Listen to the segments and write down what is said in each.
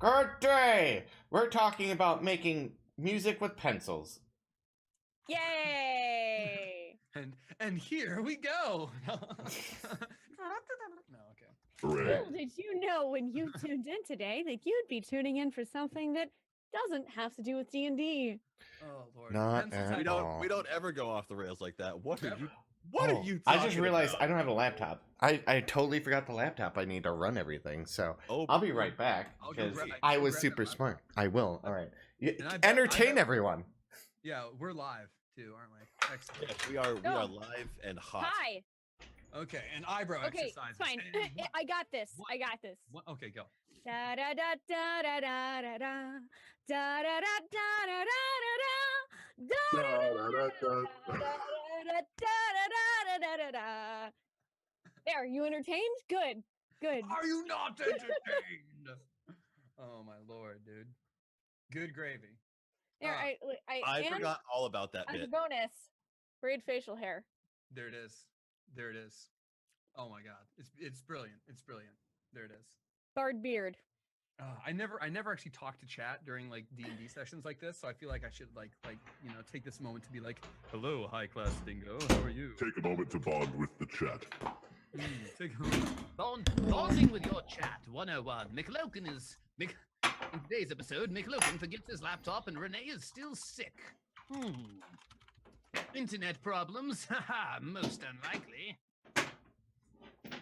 Good day! We're talking about making music with pencils. Yay! And here we go. No, okay. Little did you know when you tuned in today that you'd be tuning in for something that doesn't have to do with D&D. Oh Lord. Not at We all. don't ever go off the rails like that. What are you? What are you? I just talking realized about? I don't have a laptop. I totally forgot the laptop. I need to run everything. So I'll be right back I'll go because grab- I go was grab super that smart. I will. All right. And I bet- Entertain everyone. Yeah, we're live too, aren't we? Excellent. Yes, we are. We are live and hot. Hi. Okay, and eyebrow Okay, exercises. fine. And what- I got this. what- I got this. what- Okay, go. Da da da da da da da da da da da da da da da da. There, you entertained? Good. Good. Are you not entertained? Oh my Lord, dude. Good gravy. There, I and forgot all about that as a bit. bonus, braid facial hair. There it is. There it is. Oh my God, it's brilliant. It's brilliant. There it is. Barred beard. I never actually talk to chat during like D&D sessions like this, so I feel like I should like take this moment to be like, hello, high class dingo, how are you? Take a moment to bond with the chat. Take a moment. Bonding with your chat 101. McLoken is in today's episode, McLoken forgets his laptop and Renee is still sick. Internet problems? Haha, most unlikely.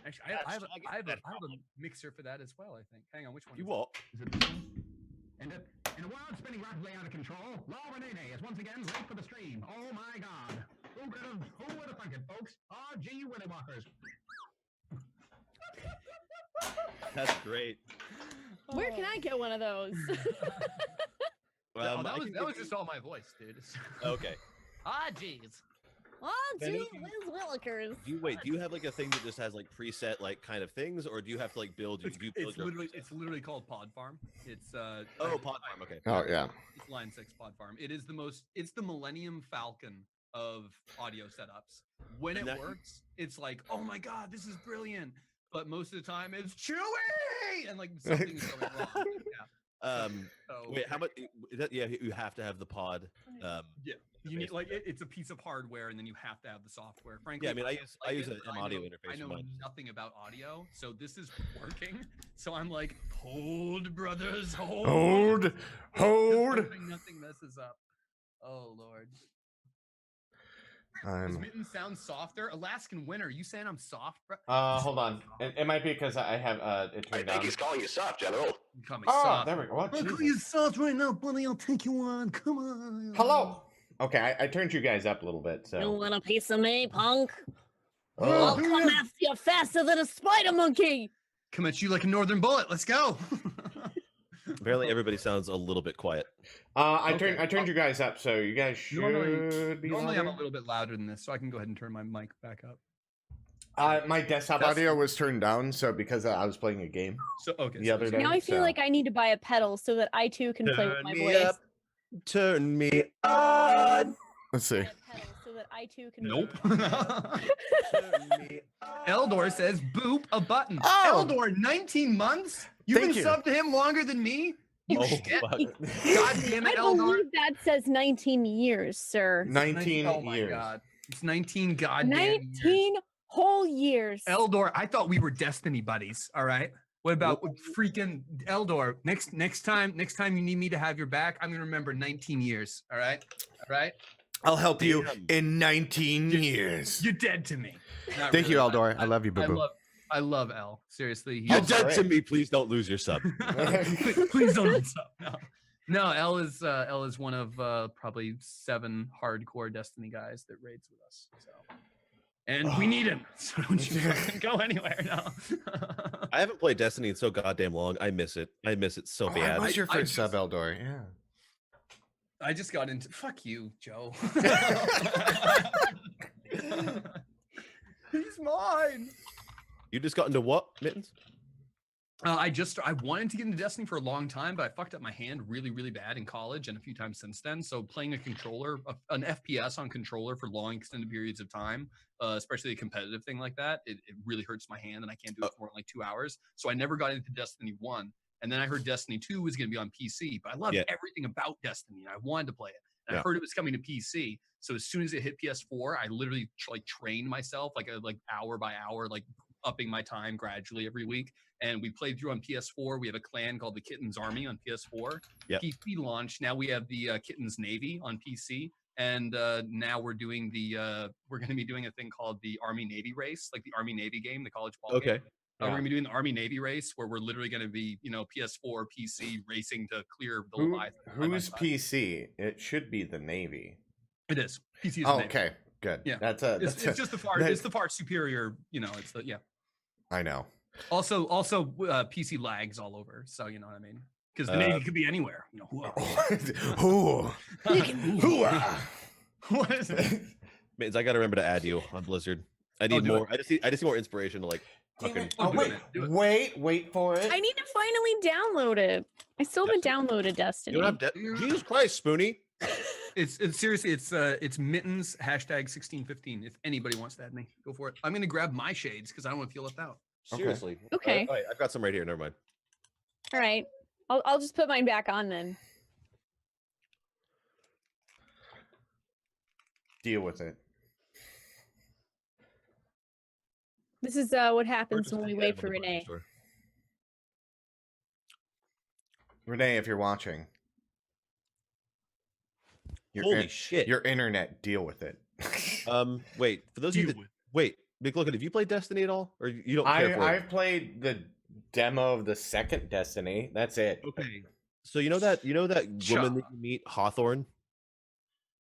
Actually, I have a mixer for that as well, I think. Hang on, which one? You is what? It? Is it this one? In a world spinning rapidly out of control, Laura Renee is once again late for the stream. Oh my God. Who would have thunk it, folks? RG Willy Walkers. That's great. Where can I get one of those? Oh, that I was can that was give just all my voice, dude. Okay. Ah, jeez. On Benny, to Liz Willikers. Do you have like a thing that just has like preset like kind of things, or do you have to like build? It's, do you build it's your literally presets? it's literally called Pod Farm. It's Oh, Pod Farm. Okay. Oh yeah. It's Line 6 Pod Farm. It is it's the Millennium Falcon of audio setups. When And it that- works, it's like, oh my God, this is brilliant. But most of the time it's chewy and like something is going wrong. Yeah. So, Wait, how much? Yeah, you have to have the pod. yeah. You need, base like set. it's a piece of hardware, and then you have to have the software. Frankly, Yeah, I mean, I use it, an but audio know- interface I in know mine. nothing about audio, so this is working. So I'm like, hold, brothers, hold, Hold. Just Hold. hoping nothing messes up. Oh Lord. Does Mitten sound softer? Alaskan Winter, you saying I'm soft, bro? Hold on. It might be because I have it turned down. calling you soft, General. You call me Oh, soft. there we go. What? I'll call Jesus. you soft right now, buddy. I'll take you on. Come on. Hello. Okay, I turned you guys up a little bit. You So. want a piece of me, punk? Oh. I'll come after you faster than a spider monkey. Come at you like a northern bullet. Let's go. Apparently, everybody sounds a little bit quiet. I Okay. turned you guys up, so you guys should be. Normally I'm a louder. little bit louder than this, so I can go ahead and turn my mic back up. My desktop That's- audio was turned down, so because I was playing a game. So okay. The so other it's- day. Now I feel so- like I need to buy a pedal so that I too can play with Turn my me voice. up. Turn me on. Let's see. Buy a pedal so that I too can. Nope. Turn me Eldor says boop a button. Oh! Eldor, 19 months? You've Thank been you. subbed to him longer than me? You Oh, shit. fuck. God damn I it, Eldor. believe that says 19 years, sir. 19 Oh my years. God. It's 19 goddamn 19 years. whole years. Eldor, I thought we were Destiny buddies, all right? What about freaking Eldor? Next time you need me to have your back, I'm gonna remember 19 years. All right? All right? I'll help you Damn. in 19 years. You're dead to me. Not Thank you, really. Eldor. I love you, boo boo. I love El. Seriously. You're That's dead great. to me. Please don't lose your sub. Please don't mess up. No, El is one of probably 7 hardcore Destiny guys that raids with us. So, and we need him. So don't you fucking go anywhere now. I haven't played Destiny in so goddamn long. I miss it. I miss it so Oh, bad. I was your I first sub, just- Eldor. Yeah. I just got into fuck you, Joe. He's mine. You just got into what, Mittens? I wanted to get into Destiny for a long time, but I fucked up my hand really, really bad in college and a few times since then. So playing a controller, an FPS on controller for long extended periods of time, especially a competitive thing like that, it really hurts my hand and I can't do it for more than like 2 hours. So I never got into Destiny 1. And then I heard Destiny 2 was going to be on PC, but I loved everything about Destiny, and I wanted to play it. And I heard it was coming to PC. So as soon as it hit PS4, I literally like trained myself like hour by hour, like upping my time gradually every week. And we played through on PS4. We have a clan called the Kittens Army on PS4. PC launched. Now we have the Kittens Navy on PC. And now we're doing we're going to be doing a thing called the Army Navy race, like the Army Navy game, the college ball game. We're going to be doing the Army Navy race where we're literally going to be, PS4, PC racing to clear the Leviathan. Who's PC? It should be the Navy. It is. PC is the Navy. Okay, good. Yeah, it's just the far. It's the far superior. It's the I know. Also, PC lags all over. So you know what I mean. Because the Navy could be anywhere. Who? What is it? Means I got to remember to add you on Blizzard. I need more. I just need more inspiration to like. Wait for it. I need to finally download it. I still haven't downloaded Destiny. You don't have Jesus Christ, Spoonie. It's seriously, it's Mittens #1615. If anybody wants to add me, go for it. I'm gonna grab my shades because I don't want to feel left out. Seriously. Okay. All right, I've got some right here. Never mind. All right. I'll just put mine back on then. Deal with it. This is what happens when we wait for Renee. Renee, if you're watching. Holy shit. Your internet, deal with it. Wait, for those of you that wait, McLogan, have you played Destiny at all? Or you don't care for it? I've played the demo of the second Destiny. That's it. Okay. So you know that woman that you meet, Hawthorne?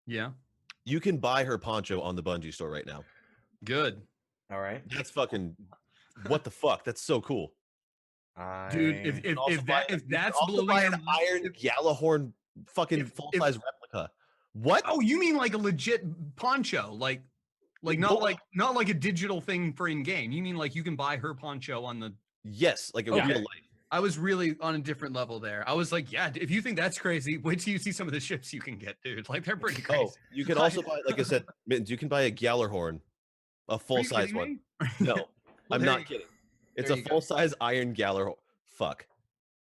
Yeah. You can buy her poncho on the Bungie store right now. Good. All right. That's fucking what the fuck? That's so cool. Dude, if that's blowing an Iron Gallahorn fucking full-size replica. What? Oh, you mean like a legit poncho, like not like a digital thing for in game. You mean like you can buy her poncho on the like a real life. I was really on a different level there. I was like, yeah, if you think that's crazy, wait till you see some of the ships you can get, dude. Like they're pretty crazy. Oh, you can also buy, like I said, Mittens, you can buy a Gallahorn, a full-size one. No, I'm not kidding. It's a full-size Iron Gallahorn. Fuck.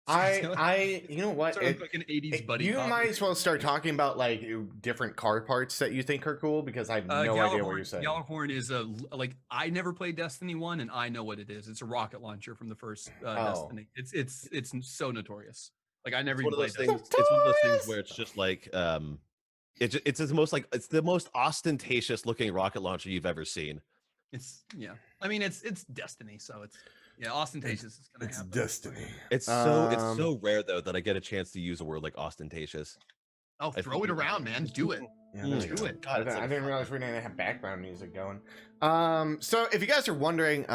You know what? Sort of like an 80s buddy. You might as well start talking about like different car parts that you think are cool because I have no idea what you're saying. Gallahorn is I never played Destiny 1 and I know what it is. It's a rocket launcher from the first Destiny. It's so notorious. Like I never even played things. It's one of those things where it's just like it's the most ostentatious looking rocket launcher you've ever seen. I mean it's Destiny, so it's ostentatious is gonna happen. Destiny. It's so rare though that I get a chance to use a word like ostentatious. Oh, throw it around, man. Do it. Do it. God, I didn't realize we didn't have background music going. So if you guys are wondering,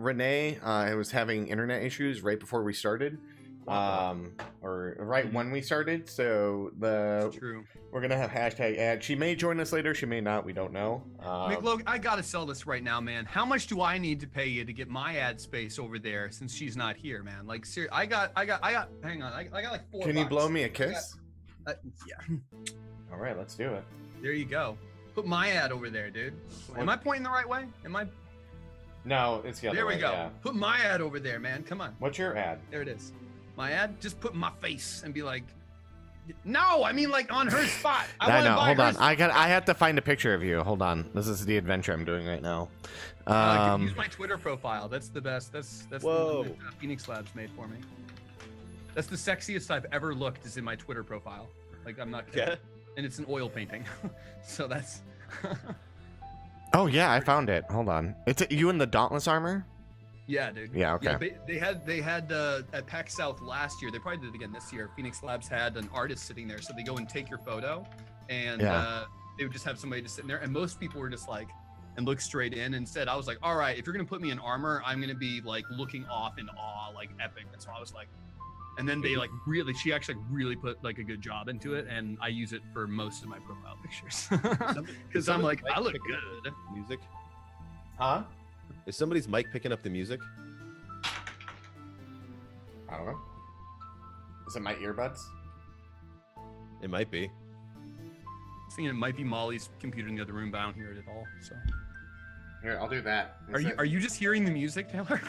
Renee was having internet issues right before we started. Or right when we started. So we're gonna have hashtag ad. She may join us later. She may not. We don't know. McLogan, I gotta sell this right now, man. How much do I need to pay you to get my ad space over there since she's not here, man? Like, seriously, I got. Hang on, I got like $4. Can you blow me a kiss? Yeah. All right, let's do it. There you go. Put my ad over there, dude. Am I pointing the right way? Am I? No, it's the other way. There we go. Yeah. Put my ad over there, man. Come on. What's your ad? There it is. My ad, just put my face and be like, no, I mean like on her spot. I know. Hold on. I have to find a picture of you. Hold on. This is the adventure I'm doing right now. Use my Twitter profile. That's the best. That's the one that Phoenix Labs made for me. That's the sexiest I've ever looked is in my Twitter profile. Like I'm not kidding. And it's an oil painting. So that's. Oh yeah, I found it. Hold on. It's you in the Dauntless armor. Yeah, dude. Yeah, okay. Yeah, they had at PAX South last year. They probably did it again this year. Phoenix Labs had an artist sitting there, so they go and take your photo, and they would just have somebody just sitting there. And most people were just like, and look straight in. And said, I was like, all right, if you're gonna put me in armor, I'm gonna be like looking off in awe, like epic. And so I was like, and then they she actually really put like a good job into it, and I use it for most of my profile pictures because I'm like, I look good. Music, huh? Is somebody's mic picking up the music? I don't know. Is it my earbuds? It might be. I was thinking it might be Molly's computer in the other room, but I don't hear it at all. So here, I'll do that. Are you just hearing the music, Taylor?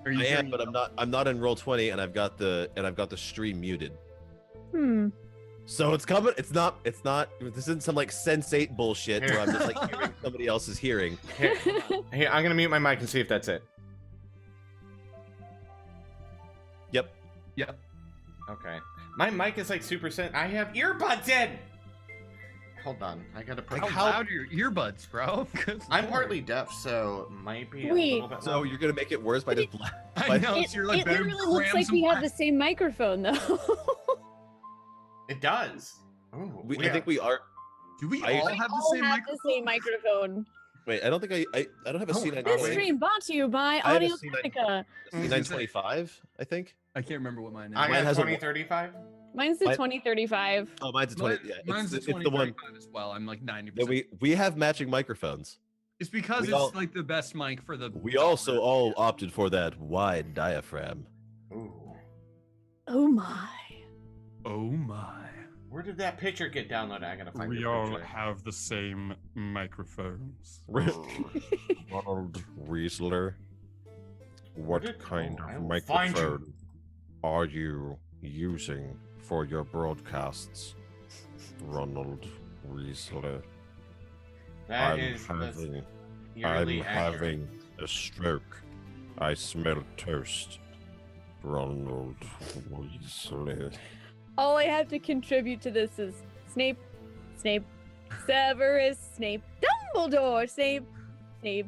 Are you I am, hearing but me? I'm not in roll 20, and I've got the stream muted. Hmm. So it's coming. It's not. This isn't some like Sense8 bullshit where I'm just like hearing somebody else's hearing. Here, here, I'm gonna mute my mic and see if that's it. Yep. Yep. Okay. My mic is like super I have earbuds in. Hold on, I gotta put. How loud are your earbuds, bro? Good I'm lord. partly deaf, so it might be a Wait. little bit. So loud. you're gonna make it worse by just. I know. It, so you're like it better literally looks cram like some we have wax- the same microphone, though. It does. Ooh, I think we are. Do we I- all We have the all same have microphone? the same microphone. Wait, I don't think I don't have a Oh, C9. This wait. stream brought to you by I have a Audio C9. Technica. C925, I think. I can't remember what mine is. I Mine got has a 2035. Mine's the Mine- 2035. Oh, mine's a 20. Mine- Yeah, mine's it's the the one. 2035 as well. I'm like 90%. Yeah, we have matching microphones. It's because we it's all- like the best mic for the. We also all opted for that wide diaphragm. Ooh. Oh my. Oh my. Where did that picture get downloaded? I gotta find We the all picture. have the same microphones. Ronald Riesler, what did- kind oh, I of will find you. microphone are you using for your broadcasts, Ronald Riesler? That I'm is having, eerily accurate. having a stroke. I smell toast. Ronald Riesler. All I have to contribute to this is Snape, Snape, Severus, Snape, Dumbledore, Snape, Snape,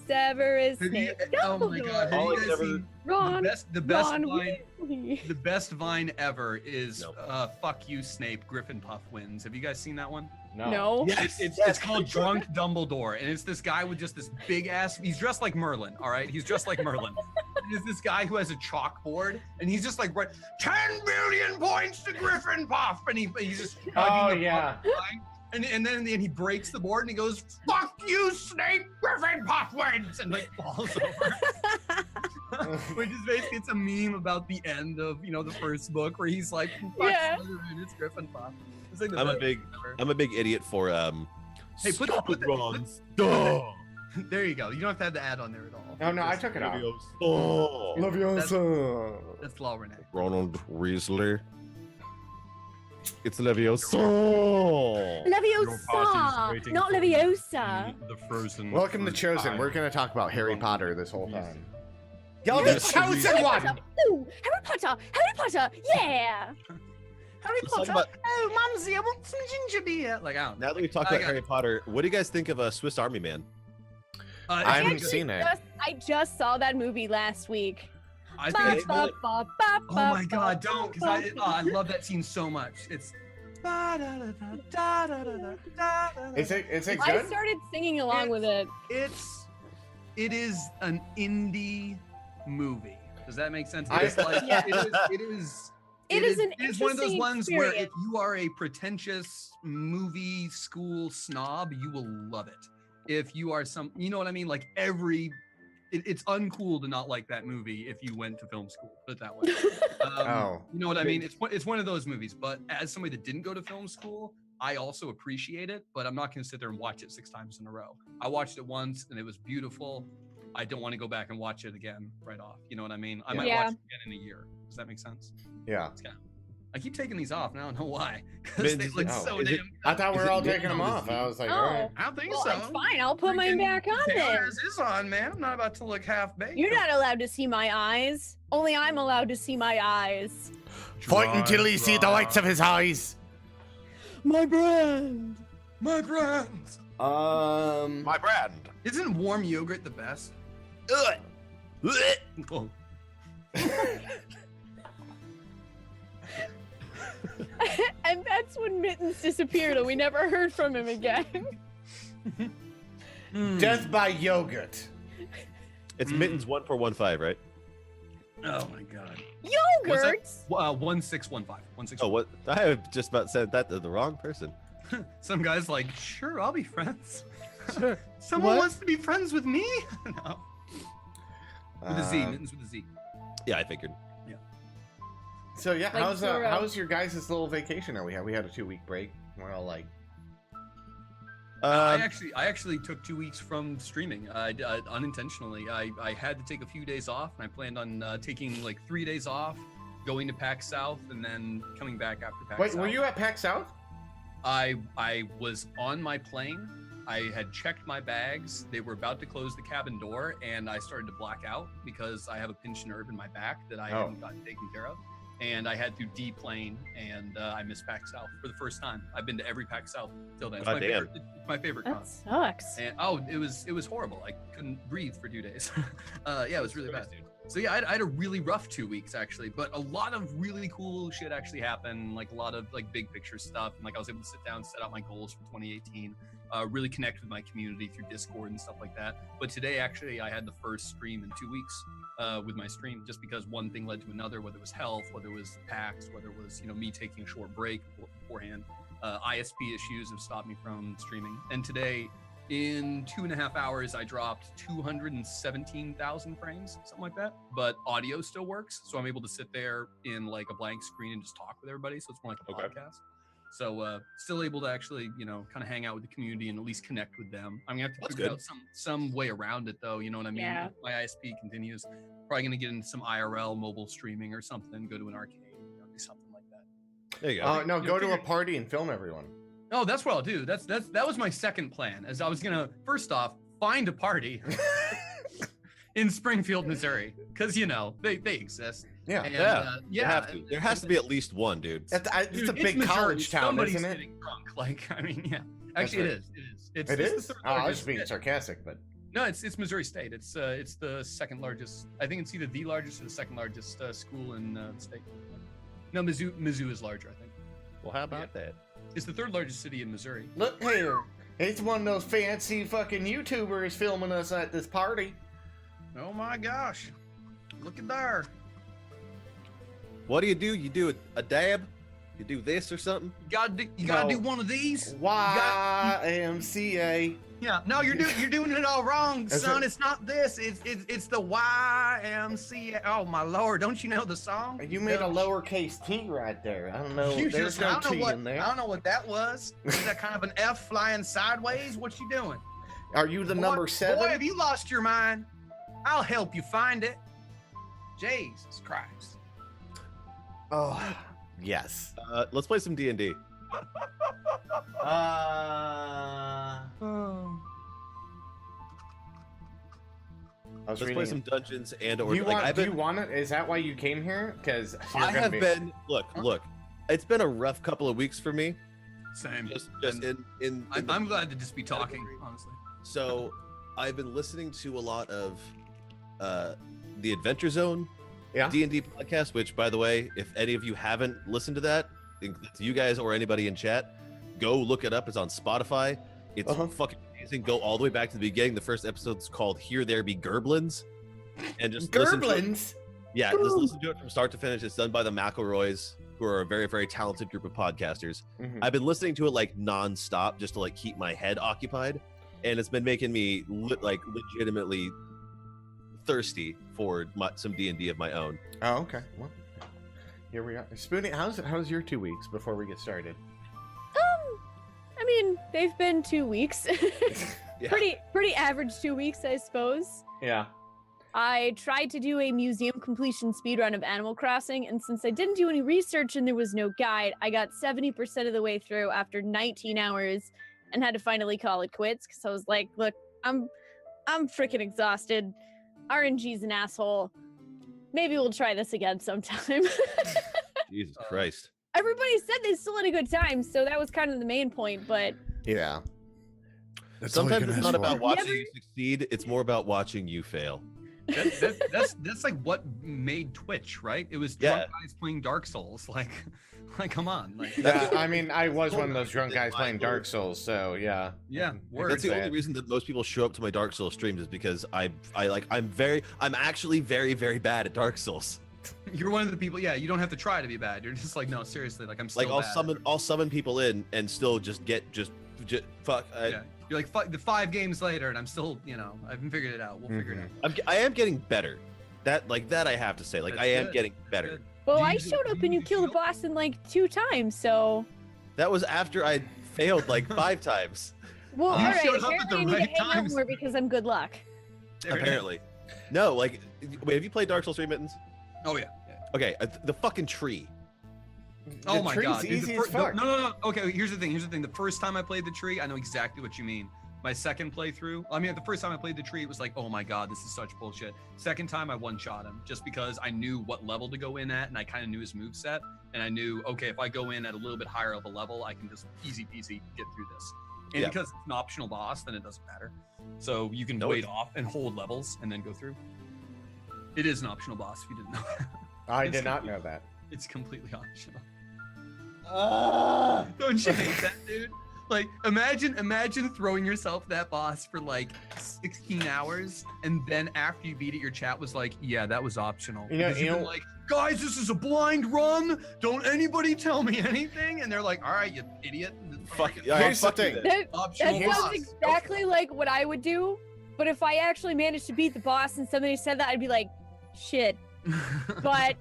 Severus, Have you- Snape, oh my god. Have All you I've guys ever- seen Ron, the best Ron vine? Weasley. The best vine ever is No. "Fuck you, Snape." Griffin Puff wins. Have you guys seen that one? No. It's called Drunk Dumbledore, and it's this guy with just this big ass. He's dressed like Merlin. All right, he's dressed like Merlin. And it's this guy who has a chalkboard, and he's just like, right, 10 billion points to Griffin Puff, and he's just. Oh hugging the yeah. puff line. And then he breaks the board and he goes, "Fuck you, Snape! Griffin Puff wins!" and like falls over. Which is basically it's a meme about the end of the first book where he's like, "Fuck Yeah. Slytherin, it's Griffin Puff." It's like the I'm a best big, ever. I'm a big idiot for Hey, put stop the- it, put the- Ron. put- Stop. There you go. You don't have to have the ad on there at all. Oh no, I Just- took it out. Stop. Leviosa. That's Law Renee. Ronald Riesler. It's Leviosa. Leviosa, not Leviosa. The frozen. Welcome to fruit Chosen. pie. We're gonna talk about Harry Potter this whole Yes. time. Yo, Yes. the Chosen one. Ooh, Harry Potter, Harry Potter, yeah. Harry Let's talk Potter. about- Oh, Mumsy, I want some ginger beer. Like, I don't know. Now that we've talked I about got- Harry Potter, what do you guys think of Swiss Army Man? I haven't Actually, seen it. I just saw that movie last week. I Ba, think it's, ba, ba, ba, oh my ba, god, ba, don't, because ba, I love that scene so much. It's. Is it I good? started singing along with it. It is an indie movie. Does that make sense? I- It's like Yeah. it is. It is an It is one of those interesting ones where if experience. you are a pretentious movie school snob, you will love it. If you are you know what I mean? Like it's uncool to not like that movie if you went to film school. Put it that way. Oh. You know what I mean? It's one of those movies. But as somebody that didn't go to film school, I also appreciate it. But I'm not going to sit there and watch it 6 times in a row. I watched it once and it was beautiful. I don't want to go back and watch it again right off. You know what I mean? I might Yeah. watch it again in a year. Does that make sense? Yeah. I keep taking these off now. I don't know why. Because they Is look it- so is it- damn. I thought we Is were it all mid- taking them is off. it- I was like, Oh. all right. I don't think Well, so. it's fine. I'll put mine Freaking back on then. cameras is on, man. I'm not about to look half baked. You're not allowed to see my eyes. Only I'm allowed to see my eyes. Fight until you see the whites of his eyes. My brand. My brand. My brand. Isn't warm yogurt the best? Oh. And that's when Mittens disappeared and we never heard from him again. Death by yogurt. It's Mm. Mittens 1415, right? Oh my god. Yogurt? 1615. 1615. Oh, what? I have just about said that to the wrong person. Some guy's like, sure, I'll be friends. Sure. Someone What? wants to be friends with me? No. With a Z, Mittens with a Z. Yeah, I figured. So yeah, Like how's your guys' little vacation that we had? We had a 2-week break. We're all like, I actually took 2 weeks from streaming. Unintentionally. I had to take a few days off, and I planned on taking like 3 days off, going to PAX South, and then coming back after PAX Wait, South. were you at PAX South? I was on my plane. I had checked my bags. They were about to close the cabin door, and I started to black out because I have a pinched nerve in my back that I hadn't gotten taken care of. And I had to deplane, and I missed PAX South for the first time. I've been to every PAX South till then. It's my favorite con. That sucks. And it was horrible. I couldn't breathe for 2 days. Yeah, it was really bad. So yeah, I had a really rough 2 weeks actually, but a lot of really cool shit actually happened. Like a lot of like big picture stuff, and like I was able to sit down, set out my goals for 2018. Really connect with my community through Discord and stuff like that. But today, actually, I had the first stream in 2 weeks with my stream, just because one thing led to another, whether it was health, whether it was PAX, whether it was, me taking a short break beforehand. ISP issues have stopped me from streaming. And today, in 2.5 hours, I dropped 217,000 frames, something like that. But audio still works, so I'm able to sit there in like a blank screen and just talk with everybody. So it's more like a podcast. So still able to actually, kind of hang out with the community and at least connect with them. I'm gonna have to figure out some way around it though. You know what I mean? Yeah. If my ISP continues, probably gonna get into some IRL mobile streaming or something. Go to an arcade, do something like that. There you go. No, go to a party and film everyone. Oh, that's what I'll do. That was my second plan. As I was gonna first off find a party in Springfield, Missouri, because they exist. Yeah. And, There has to be at least one, dude. It's a Dude, big Missouri. college town, Somebody's isn't it? getting drunk. Like, I mean, yeah. Actually, That's it is. It It's is? the third Oh, I was largest. being sarcastic, but No, it's Missouri State. It's the second largest. I think it's either the largest or the second largest school in the state. No, Mizzou is larger, I think. Well, how about that? It's the third largest city in Missouri. look here. It's one of those fancy fucking YouTubers filming us at this party. Oh my gosh! Look at there. What do? You do a dab? You do this or something? You gotta do one of these. YMCA. Yeah. No, you're doing it all wrong, Is son. it- It's not this. It's the YMCA. Oh my lord! Don't you know the song? You made a lowercase t right there. I don't know. You There's just, no I don't t know what, in there. I don't know what that was. Is that kind of an F flying sideways? What you doing? Are you the Boy- number Boy, 7? have you lost your mind? I'll help you find it. Jesus Christ. Oh, yes. Let's play some D&D. I was Let's reading play it. some dungeons and or Do you like want? I've Do been, you want it? Is that why you came here? Because I have been look. It's been a rough couple of weeks for me. Same. Just And in I'm glad to just be talking, honestly. So I've been listening to a lot of the Adventure Zone D&D podcast, which by the way, if any of you haven't listened to that, you guys or anybody in chat, go look it up. It's on Spotify. It's fucking amazing. Go all the way back to the beginning. The first episode's called Here There Be Gerblins. And just listen to it. Gerblins. Yeah, just listen to it from start to finish. It's done by the McElroys, who are a very, very talented group of podcasters. I've been listening to it like nonstop just to like keep my head occupied, and it's been making me legitimately thirsty for some D&D of my own. Oh, okay. Well, here we are. Spoonie, how's your 2 weeks before we get started? I mean, they've been 2 weeks. Yeah. Pretty average 2 weeks, I suppose. Yeah. I tried to do a museum completion speedrun of Animal Crossing, and since I didn't do any research and there was no guide, I got 70% of the way through after 19 hours and had to finally call it quits because I was like, look, I'm freaking exhausted. RNG's an asshole. Maybe we'll try this again sometime. Jesus Christ. Everybody said they still had a good time, so that was kind of the main point, but Yeah. Sometimes it's not about watching you succeed. It's more about watching you fail. That's like what made Twitch, right? It was drunk guys playing Dark Souls. Like come on. Like, Yeah, I mean, I was one of those drunk guys playing Dark Souls, so yeah. Yeah, That's the only reason that most people show up to my Dark Souls streams is because I'm actually very, very bad at Dark Souls. You're one of the people. Yeah, you don't have to try to be bad. You're just like, no, seriously. Like I'm still Like bad. I'll summon people in and still just fuck. Yeah. You're like the 5 games later, and I'm still, I haven't figured it out. We'll figure it out. I am getting better. That I have to say. Like That's I am good. getting better. well, Do I you- showed up do and you you killed the feel- boss in like 2 times, so That was after I failed like 5 times. Well, all You right. showed up at Apparently, the I need right to hang out times. more because I'm good luck. There it is. Apparently. No, like, wait, have you played Dark Souls 3 Mittens? Oh yeah. Okay, the fucking tree. Oh The my tree's god. dude, easy the as fuck. No. Okay, here's the thing. The first time I played the tree, I know exactly what you mean. My second playthrough, I mean, the first time I played the tree, it was like, oh my god, this is such bullshit. Second time, I one-shot him just because I knew what level to go in at, and I kind of knew his moveset, and I knew, okay, if I go in at a little bit higher of a level, I can just easy peasy get through this. And Yeah. because it's an optional boss, then it doesn't matter. So you can No, wait it's- off and hold levels and then go through. It is an optional boss if you didn't know. I did not know that. It's completely optional. Ah! Don't you hate that, dude? Like, imagine throwing yourself that boss for like 16 hours, and then after you beat it, your chat was like, "Yeah, that was optional." You know- Because you you've been know- like, "Guys, this is a blind run. Don't anybody tell me anything." And they're like, "All right, you idiot." Fuck. Here's the fuck you thing. then. That Optional sounds boss. exactly like what I would do. But if I actually managed to beat the boss and somebody said that, I'd be like, shit. But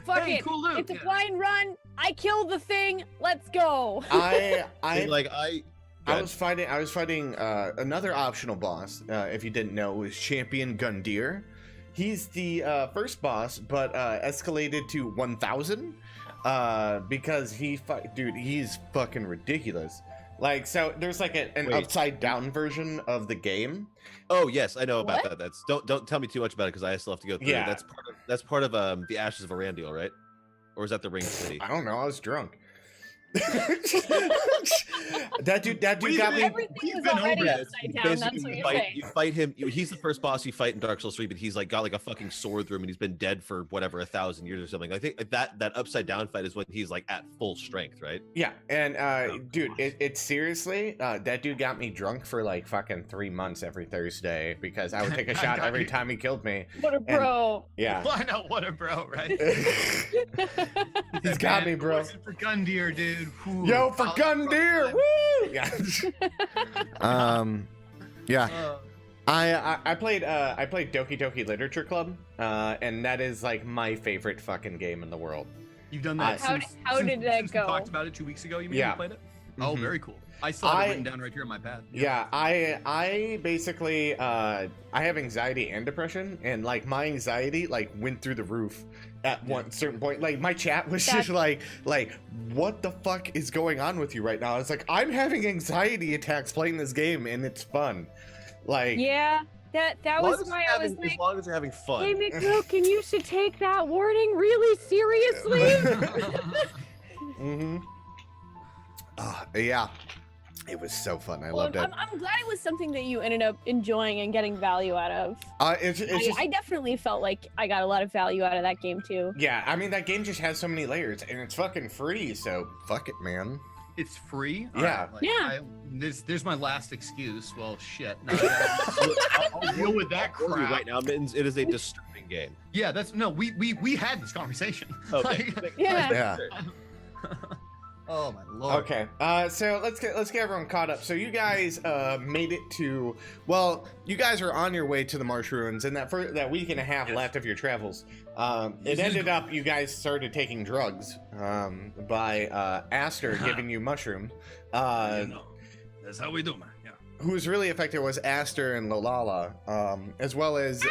fuck Hey, it. cool loot, It's a yeah. blind run. I killed the thing. Let's go. I was fighting another optional boss. If you didn't know, was Champion Gundyr. He's the first boss, but escalated to 1,000 because he's fucking ridiculous. Like, so there's like an Wait. upside down version of the game. Oh yes, I know about What? that. That's don't tell me too much about it because I still have to go through. Yeah. it. That's part of the Ashes of Arandiel, right? Or is that the Ring City? I don't know. I was drunk. that dude got me. Everything we've was been already over this. upside down. Basically, That's what you you're fight, saying. you fight him. He's the first boss you fight in Dark Souls 3, but he's like got like a fucking sword through him, and he's been dead for whatever 1,000 years or something. I think that upside down fight is when he's like at full strength, right? Yeah, and dude, it's seriously that dude got me drunk for like fucking 3 months every Thursday because I would take a I shot got every you. time he killed me. What a bro. Yeah, Why not? What a bro, right? he's got Man, me, if it bro. wasn't for Gundyr, dude. Whew. Yo, for I'll- Gundyr, woo! Yeah. Yeah. I played Doki Doki Literature Club, and that is like my favorite fucking game in the world. You've done that. How since, how did that since we go? talked about it 2 weeks ago. You mean Yeah. you played it? Oh, Mhm. very cool. I still have it I- written down right here on my pad. Yeah, I basically I have anxiety and depression, and like my anxiety like went through the roof at one certain point. Like my chat was just like what the fuck is going on with you right now? It's like I'm having anxiety attacks playing this game, and it's fun. Like Yeah, that was why I was as like, long as you're having fun. hey, McLokin, you should take that warning really seriously. mm-hmm. Yeah, it was so fun. I loved it. I'm glad it was something that you ended up enjoying and getting value out of. It's just I definitely felt like I got a lot of value out of that game too. yeah. I mean, that game just has so many layers, and it's fucking free. So fuck it, man. It's free. Yeah. Yeah. There's my last excuse. Well, shit. No, I'll deal with that Tell you crap. right now, Mittens, it is a disturbing game. Yeah, that's no. We had this conversation. Okay. Like- Yeah. Yeah. oh my lord. Okay, so let's get everyone caught up. So you guys made it to, well, you guys are on your way to the Marsh Ruins, and that week and a half left of your travels. It ended up you guys started taking drugs by Aster giving you mushroom. You know, that's how we do, man. Yeah. Who was really affected was Aster and Lolala, as well as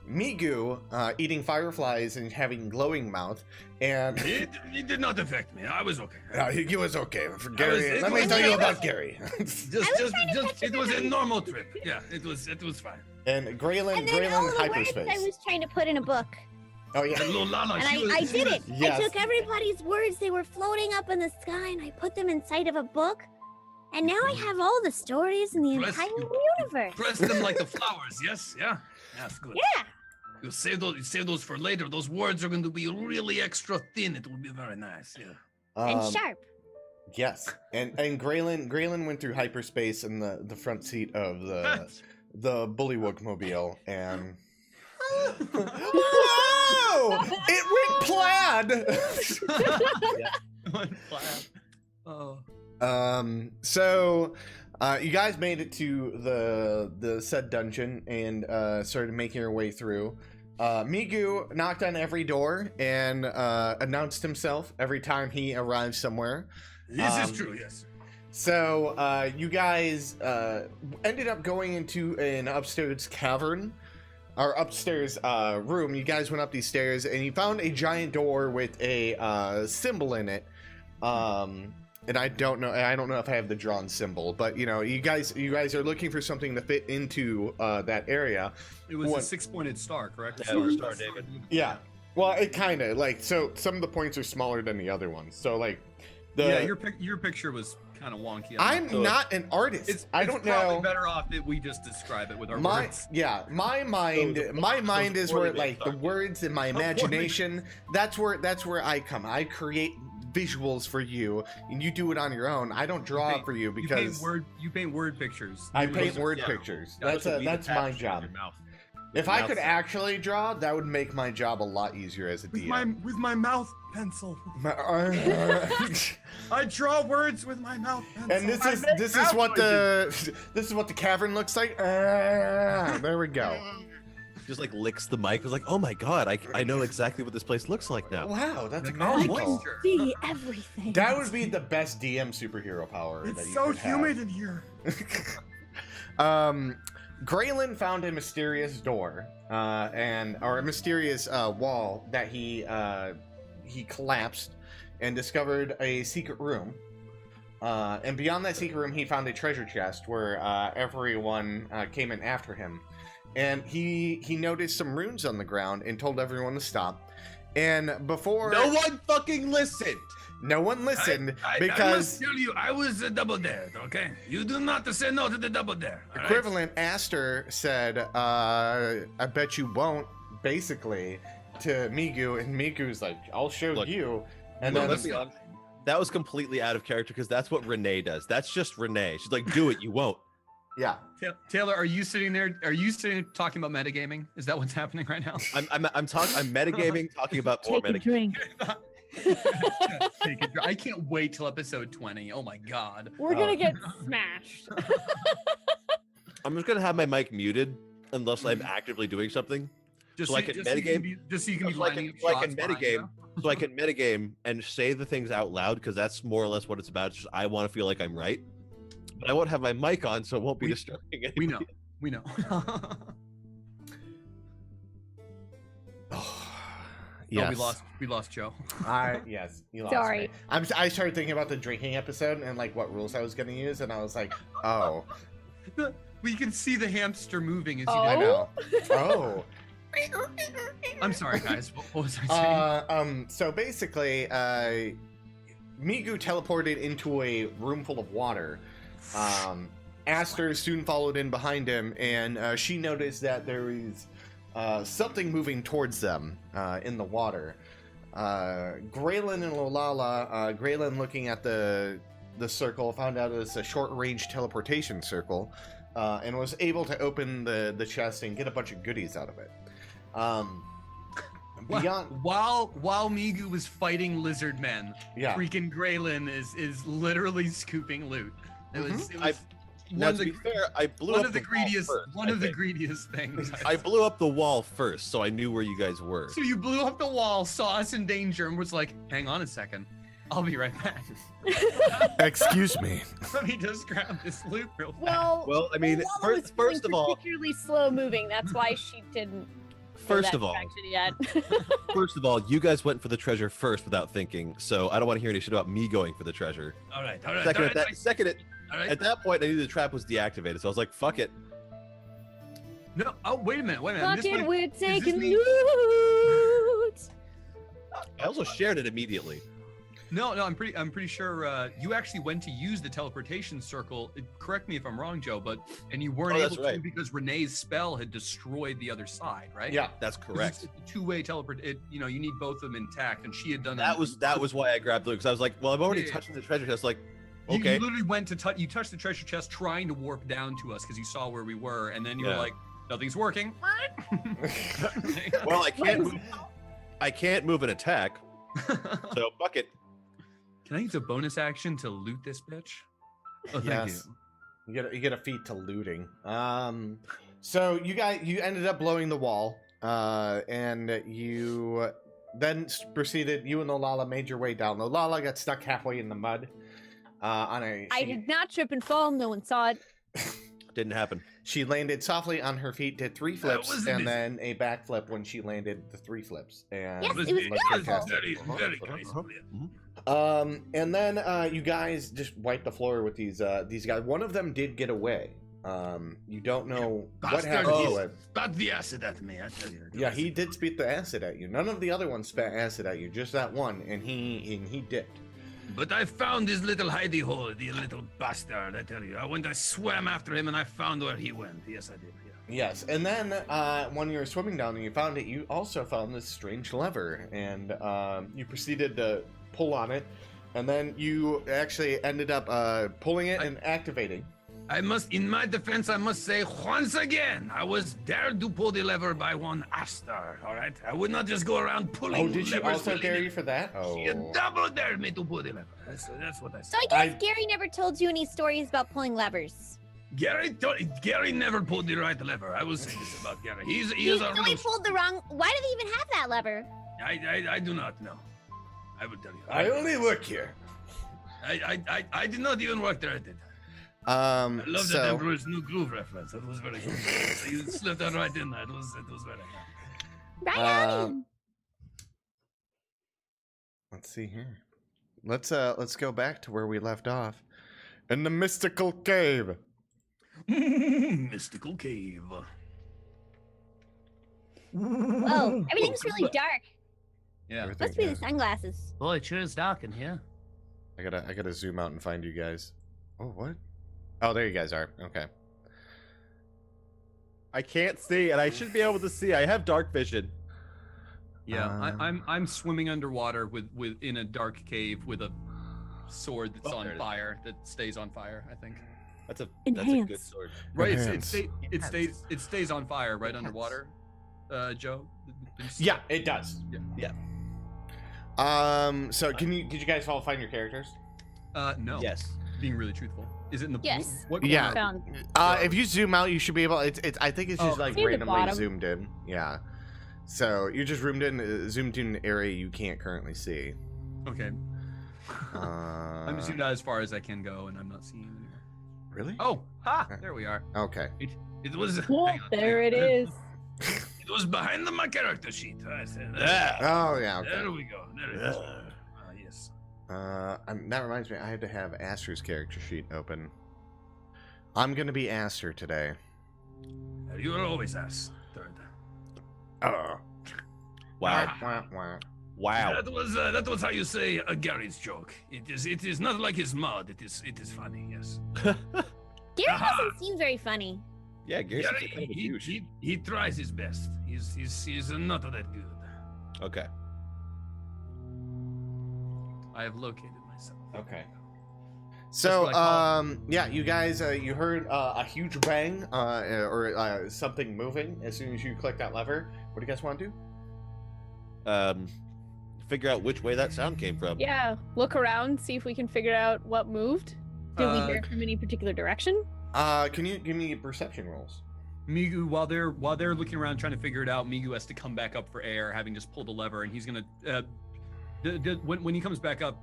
Migu eating fireflies and having glowing mouth, and It did not affect me. I was okay. he was okay. For Gary, it let me was- tell you about Gary. Just it was a normal trip. Yeah, it was fine. And Graylin, And then all Graylin the words hyperspace. I was trying to put in a book. Oh yeah. And Lolala, And she was- I she did was- it. Yes. I took everybody's words. They were floating up in the sky, and I put them inside of a book. And now I have all the stories in the Bless entire you. universe. Press them like the flowers. Yes, yeah. That's good. Yeah. You save those for later. Those words are going to be really extra thin. It will be very nice. Yeah. And sharp. Yes. And Graylin went through hyperspace in the front seat of the Bullywug mobile, and whoa! It went plaid. Oh. So you guys made it to the said dungeon and started making your way through. Migu knocked on every door and announced himself every time he arrived somewhere. This is true. Yes. So you guys ended up going into an upstairs cavern, or upstairs room. You guys went up these stairs and you found a giant door with a symbol in it. And I don't know if I have the drawn symbol, but you know, you guys are looking for something to fit into that area. It was a six-pointed star, correct? Yeah, it was a star, David. Yeah. Well, it kind of like, so some of the points are smaller than the other ones. So like your picture was kind of wonky. I'm not an artist. I don't probably know. Better off that we just describe it with our my words. yeah my mind is where like the words in my imagination, that's where I come. I create visuals for you and you do it on your own. I don't draw for you because you paint word pictures. I paint word pictures. That's my job. If I could actually draw, that would make my job a lot easier as a DM. With my mouth pencil. I draw words with my mouth pencil. And this is what the cavern looks like. There we go. Just like licks the mic. Was like, oh my god, I know exactly what this place looks like now. Wow, that's Like, magical. See everything. That would be the best DM superhero power. It's that you so could have. humid in here. Graylin found a mysterious door, or a mysterious wall that he collapsed and discovered a secret room. And beyond that secret room, he found a treasure chest where everyone came in after him. And he noticed some runes on the ground and told everyone to stop. And before No one fucking listened. no one listened I because must tell you, I was a double dare, okay? You do not say no to the double dare. all right? equivalent Aster said, I bet you won't, basically, to Migu, and Migu's like, I'll show Look, you. And Well, then let's be honest. That was completely out of character because that's what Renee does. That's just Renee. She's like, do it, you won't. yeah. Taylor, are you sitting there? Are you sitting talking about metagaming? Is that what's happening right now? I'm metagaming, talking about more Take a metagaming. drink. Take a I can't wait till episode 20. Oh my god. We're gonna get smashed. I'm just gonna have my mic muted unless I'm actively doing something. So I can metagame. Just so you can be So I lining can, up so I can shots behind metagame. you. So I can metagame and say the things out loud because that's more or less what it's about. It's just I want to feel like I'm right, but I won't have my mic on, so it won't be distracting. We know. We know. Yes. Oh, we lost Joe. Yes, you lost Sorry. me. I started thinking about the drinking episode and like what rules I was gonna use, and I was like, oh, We can see the hamster moving as you I Oh. know. Oh. I'm sorry, guys. What was I saying? So basically, Migu teleported into a room full of water. Aster soon followed in behind him, and she noticed that there is something moving towards them in the water. Graylin and Lolala, Graylin looking at the circle, found out it's a short-range teleportation circle, and was able to open the chest and get a bunch of goodies out of it. Beyond, While Migu was fighting lizard men, yeah. freaking Graylin is literally scooping loot. It was Now, one to of be the fair, I blew one up of the wall greediest first, one I of the think. greediest things. I blew up the wall first, so I knew where you guys were. So you blew up the wall, saw us in danger, and was like, "Hang on a second, I'll be right back." Excuse me. Let me just grab this loot real fast. Well, I mean, Lala was first of all, particularly slow moving. That's why she didn't. go first that of all, direction yet. first of all, you guys went for the treasure first without thinking, so I don't want to hear any shit about me going for the treasure. All right. At that point, I knew the trap was deactivated, so I was like, "Fuck it." No, oh wait a minute. Fuck This it, might- we're this taking mean- loot. I also shared it immediately. No, I'm pretty sure you actually went to use the teleportation circle. Correct me if I'm wrong, Joe, and you weren't Oh, that's able to right. because Renee's spell had destroyed the other side, right? Yeah. That's 'Cause correct. It's a two-way teleport. You need both of them intact, and she had done That was why I grabbed it because I was like, "Well, I'm already Yeah. touching the treasure chest." Like, You okay, literally went to you touched the treasure chest trying to warp down to us because you saw where we were, and then you were Yeah. like, "Nothing's working." well, I can't move an attack, so fuck it. Can I use a bonus action to loot this bitch? Oh, thank Yes. You get a feat to looting. So you ended up blowing the wall, and you then proceeded. You and Lolala made your way down. Lolala got stuck halfway in the mud. on a. I did not trip and fall. No one saw it. Didn't happen. She landed softly on her feet, did 3 flips, was and amazing. then a backflip when she landed the 3 flips. And Yes, it was beautiful. Very graceful. and then you guys just wiped the floor with these guys. One of them did get away. You don't know what Bastard, happened he to it. spat the acid at me, I tell you. Yeah, he did spit the acid at you. None of the other ones spat acid at you, just that one, and he dipped. But I found his little hidey hole, the little bastard, I tell you. I swam after him and I found where he went. Yes, I did. Yeah. Yes, and then when you were swimming down and you found it, you also found this strange lever, and you proceeded to pull on it, and then you actually ended up pulling it and activating. In my defense, I must say, once again, I was dared to pull the lever by one Astar, all right? I would not just go around pulling Oh, did she levers also dare you for that? Oh. She double dared me to pull the lever. That's what I So said. I guess Gary never told you any stories about pulling levers. Gary never pulled the right lever. I will say this about Gary. He is a So he pulled the wrong. Why did he even have that lever? I do not know. I will tell you. I only work here. I did not even work there. I did. I love so, that Emperor's New Groove reference. That was very good. You slipped that right in there. It was very good. Right on. Let's see here. Let's go back to where we left off. In the mystical cave. Mystical cave. Whoa, everything's really dark. Yeah. Must be the sunglasses. Boy, it sure is dark in here. I gotta zoom out and find you guys. Oh, what? Oh, there you guys are. Okay. I can't see, and I should be able to see. I have dark vision. Yeah, I'm swimming underwater with in a dark cave with a sword that's on fire that stays on fire. I think that's a good sword. Right, it stays on fire right underwater. Joe. Yeah, it does. Yeah. So did you guys all find your characters? No. Yes. Being really truthful. Is it in the Yes. What Yeah. Found. If you zoom out, you should be able. I think it's just like See the randomly bottom. zoomed in. Yeah. So you just zoomed in an area you can't currently see. Okay. I'm zoomed out as far as I can go, and I'm not seeing anymore. Really? Oh, there we are. Okay. It was. There it is. It was behind my character sheet. I said, Oh yeah. Okay. There we go. There it is. Yes. That reminds me, I had to have Aster's character sheet open. I'm gonna be Aster today. You are always asked. Third. Oh. Wow. Wah, wah. Wow. That was how you say Gary's joke. It is not like his mod. It is funny. Yes. Gary doesn't seem very funny. Yeah, Gary's Gary, kind of a douche. he tries his best. He's not that good. Okay. I have located myself. Okay. So, yeah, you guys, you heard a huge bang or something moving as soon as you click that lever. What do you guys want to do? Figure out which way that sound came from. Yeah, look around, see if we can figure out what moved. Did we hear it from any particular direction? Can you give me perception rolls? Migu, while they're looking around trying to figure it out, Migu has to come back up for air, having just pulled a lever, and he's gonna. When he comes back up,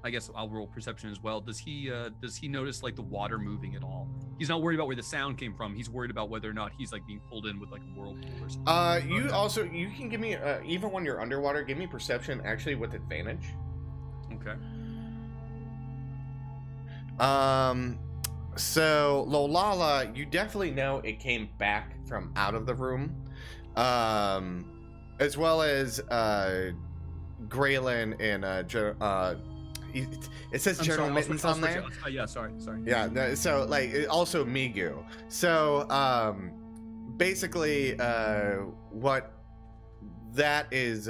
I guess I'll roll perception as well. Does he notice like the water moving at all? He's not worried about where the sound came from. He's worried about whether or not he's like being pulled in with like a whirlpool or something. You can give me even when you're underwater, give me perception actually with advantage. Okay. So Lolala, you definitely know it came back from out of the room, as well as Graylin and it says General Mittens on there. Yeah, sorry. Yeah, so like also Migu. So basically, what that is,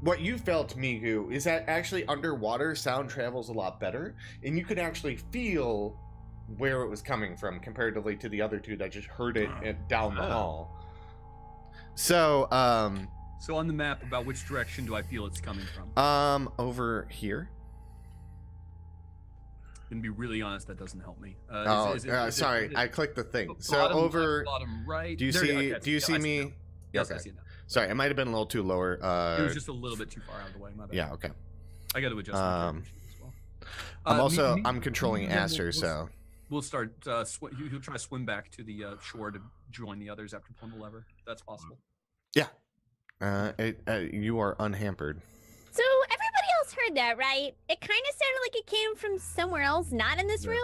what you felt, Migu, is that actually underwater sound travels a lot better, and you could actually feel where it was coming from comparatively to the other two that just heard it down the hall. So so on the map, about which direction do I feel it's coming from? Over here. And to be really honest, that doesn't help me. Sorry, I clicked the thing. So Bottom over, left, bottom right. do you see? Do you see me? Now. Yes, Okay. I see it now. Sorry, it might have been a little too lower. It was just a little bit too far out of the way. My bad. Yeah. Okay. I got to adjust my position as well. I'm controlling Aster, so we'll start. He'll try to swim back to the shore to join the others after pulling the lever. That's possible. Yeah. You are unhampered. So everybody else heard that, right? It kind of sounded like it came from somewhere else, not in this room.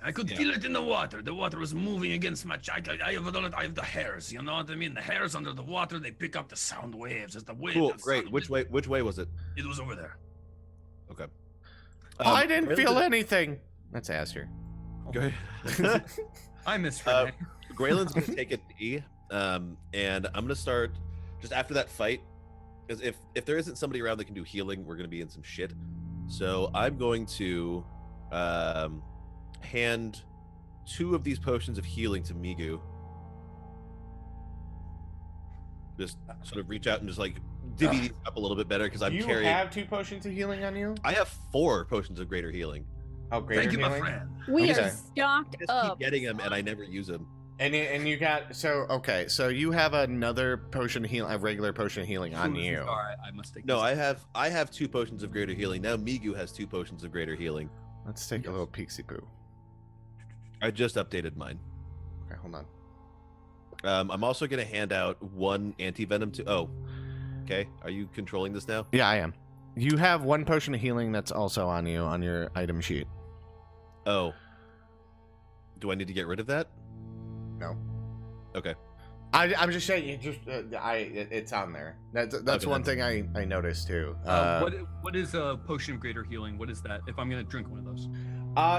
I could feel it in the water. The water was moving against my chest. I have the hairs, you know what I mean? The hairs under the water, they pick up the sound waves. As the wave. Cool, great. Which way was it? It was over there. Okay. I didn't feel anything. That's Aster. Okay. I miss Renee. Graylin's gonna take a knee, and I'm gonna start just after that fight, because if there isn't somebody around that can do healing, we're gonna be in some shit. So I'm going to hand 2 of these potions of healing to Migu. Just sort of reach out and just like divvy these up a little bit better because I'm carrying. You have 2 potions of healing on you? I have 4 potions of greater healing. Oh, greater healing? Thank you, my friend. We Okay. are stocked I just up. keep getting them and I never use them. And you got so you have another potion of healing, a regular potion of healing on you. All right, I must take. No, this. I have 2 potions of greater healing. Now Migu has 2 potions of greater healing. Let's take a little peeksy poo. I just updated mine. Okay, hold on. I'm also gonna hand out 1 anti-venom to. Oh, okay. Are you controlling this now? Yeah, I am. You have 1 potion of healing that's also on you on your item sheet. Oh. Do I need to get rid of that? No. Okay. I'm just saying. It's on there. That's Okay, one thing I noticed too. What is a potion of greater healing? What is that? If I'm gonna drink one of those.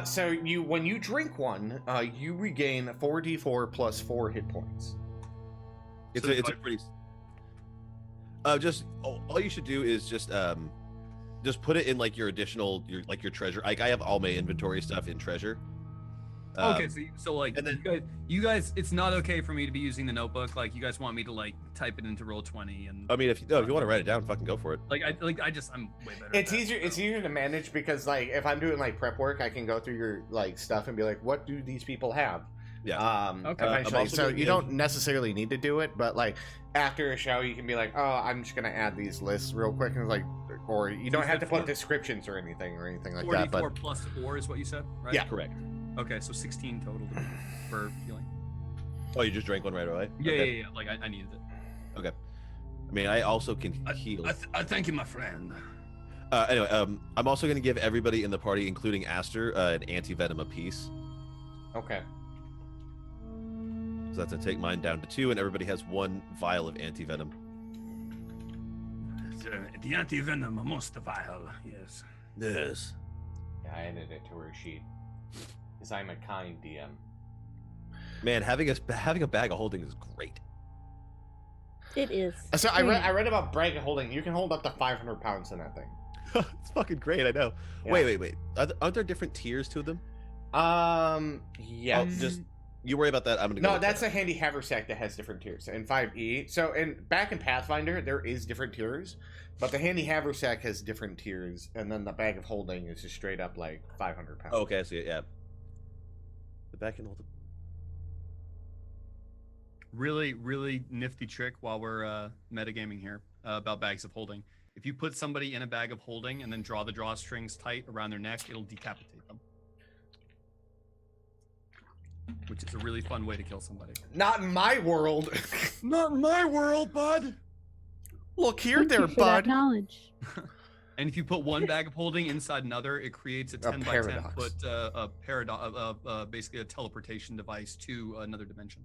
So when you drink one, you regain 4d4 plus 4 hit points. It's a pretty. Just all you should do is just put it in like your additional your treasure. Like I have all my inventory stuff in treasure. Okay, so like, and then you guys, it's not okay for me to be using the notebook. Like, you guys want me to like type it into Roll20 and. I mean, if you want to write it down, fucking go for it. I'm way better. It's easier. It's easier to manage because like if I'm doing like prep work, I can go through your like stuff and be like, what do these people have? Yeah. Okay. Eventually, so you don't necessarily need to do it, but like after a show, you can be like, oh, I'm just gonna add these lists real quick, and like, or you don't have to put descriptions or anything like that. But 44 plus 4 is what you said, right? Yeah, correct. Okay, so 16 total for healing. Oh, you just drank one right away? Yeah, Okay. yeah. Like I needed it. Okay. I mean, I also can heal. I thank you, my friend. Anyway, I'm also going to give everybody in the party, including Aster, an anti-venom apiece. Okay. So that's going to take mine down to 2, and everybody has 1 vial of anti-venom. The anti-venom, most vile, yes. Yes. Yeah, I added it to her sheet. Because I'm a kind DM. Man, having a bag of holding is great. It is. So I read about bag of holding. You can hold up to 500 pounds in that thing. It's fucking great. I know. Yeah. Wait. Aren't there different tiers to them? Yeah. Just you worry about that. I'm gonna go. No, that's a handy haversack that has different tiers. In 5e, so back in Pathfinder, there is different tiers, but the handy haversack has different tiers, and then the bag of holding is just straight up like 500 pounds. Oh, okay, I see it. Yeah. The back and hold. Really, really nifty trick while we're metagaming here about bags of holding. If you put somebody in a bag of holding and then draw the drawstrings tight around their neck, it'll decapitate them. Which is a really fun way to kill somebody. Not in my world. Not in my world, bud. Look here, Thank there, you for that bud. knowledge. And if you put one bag of holding inside another, it creates a 10 by 10 paradox. foot basically a teleportation device to another dimension.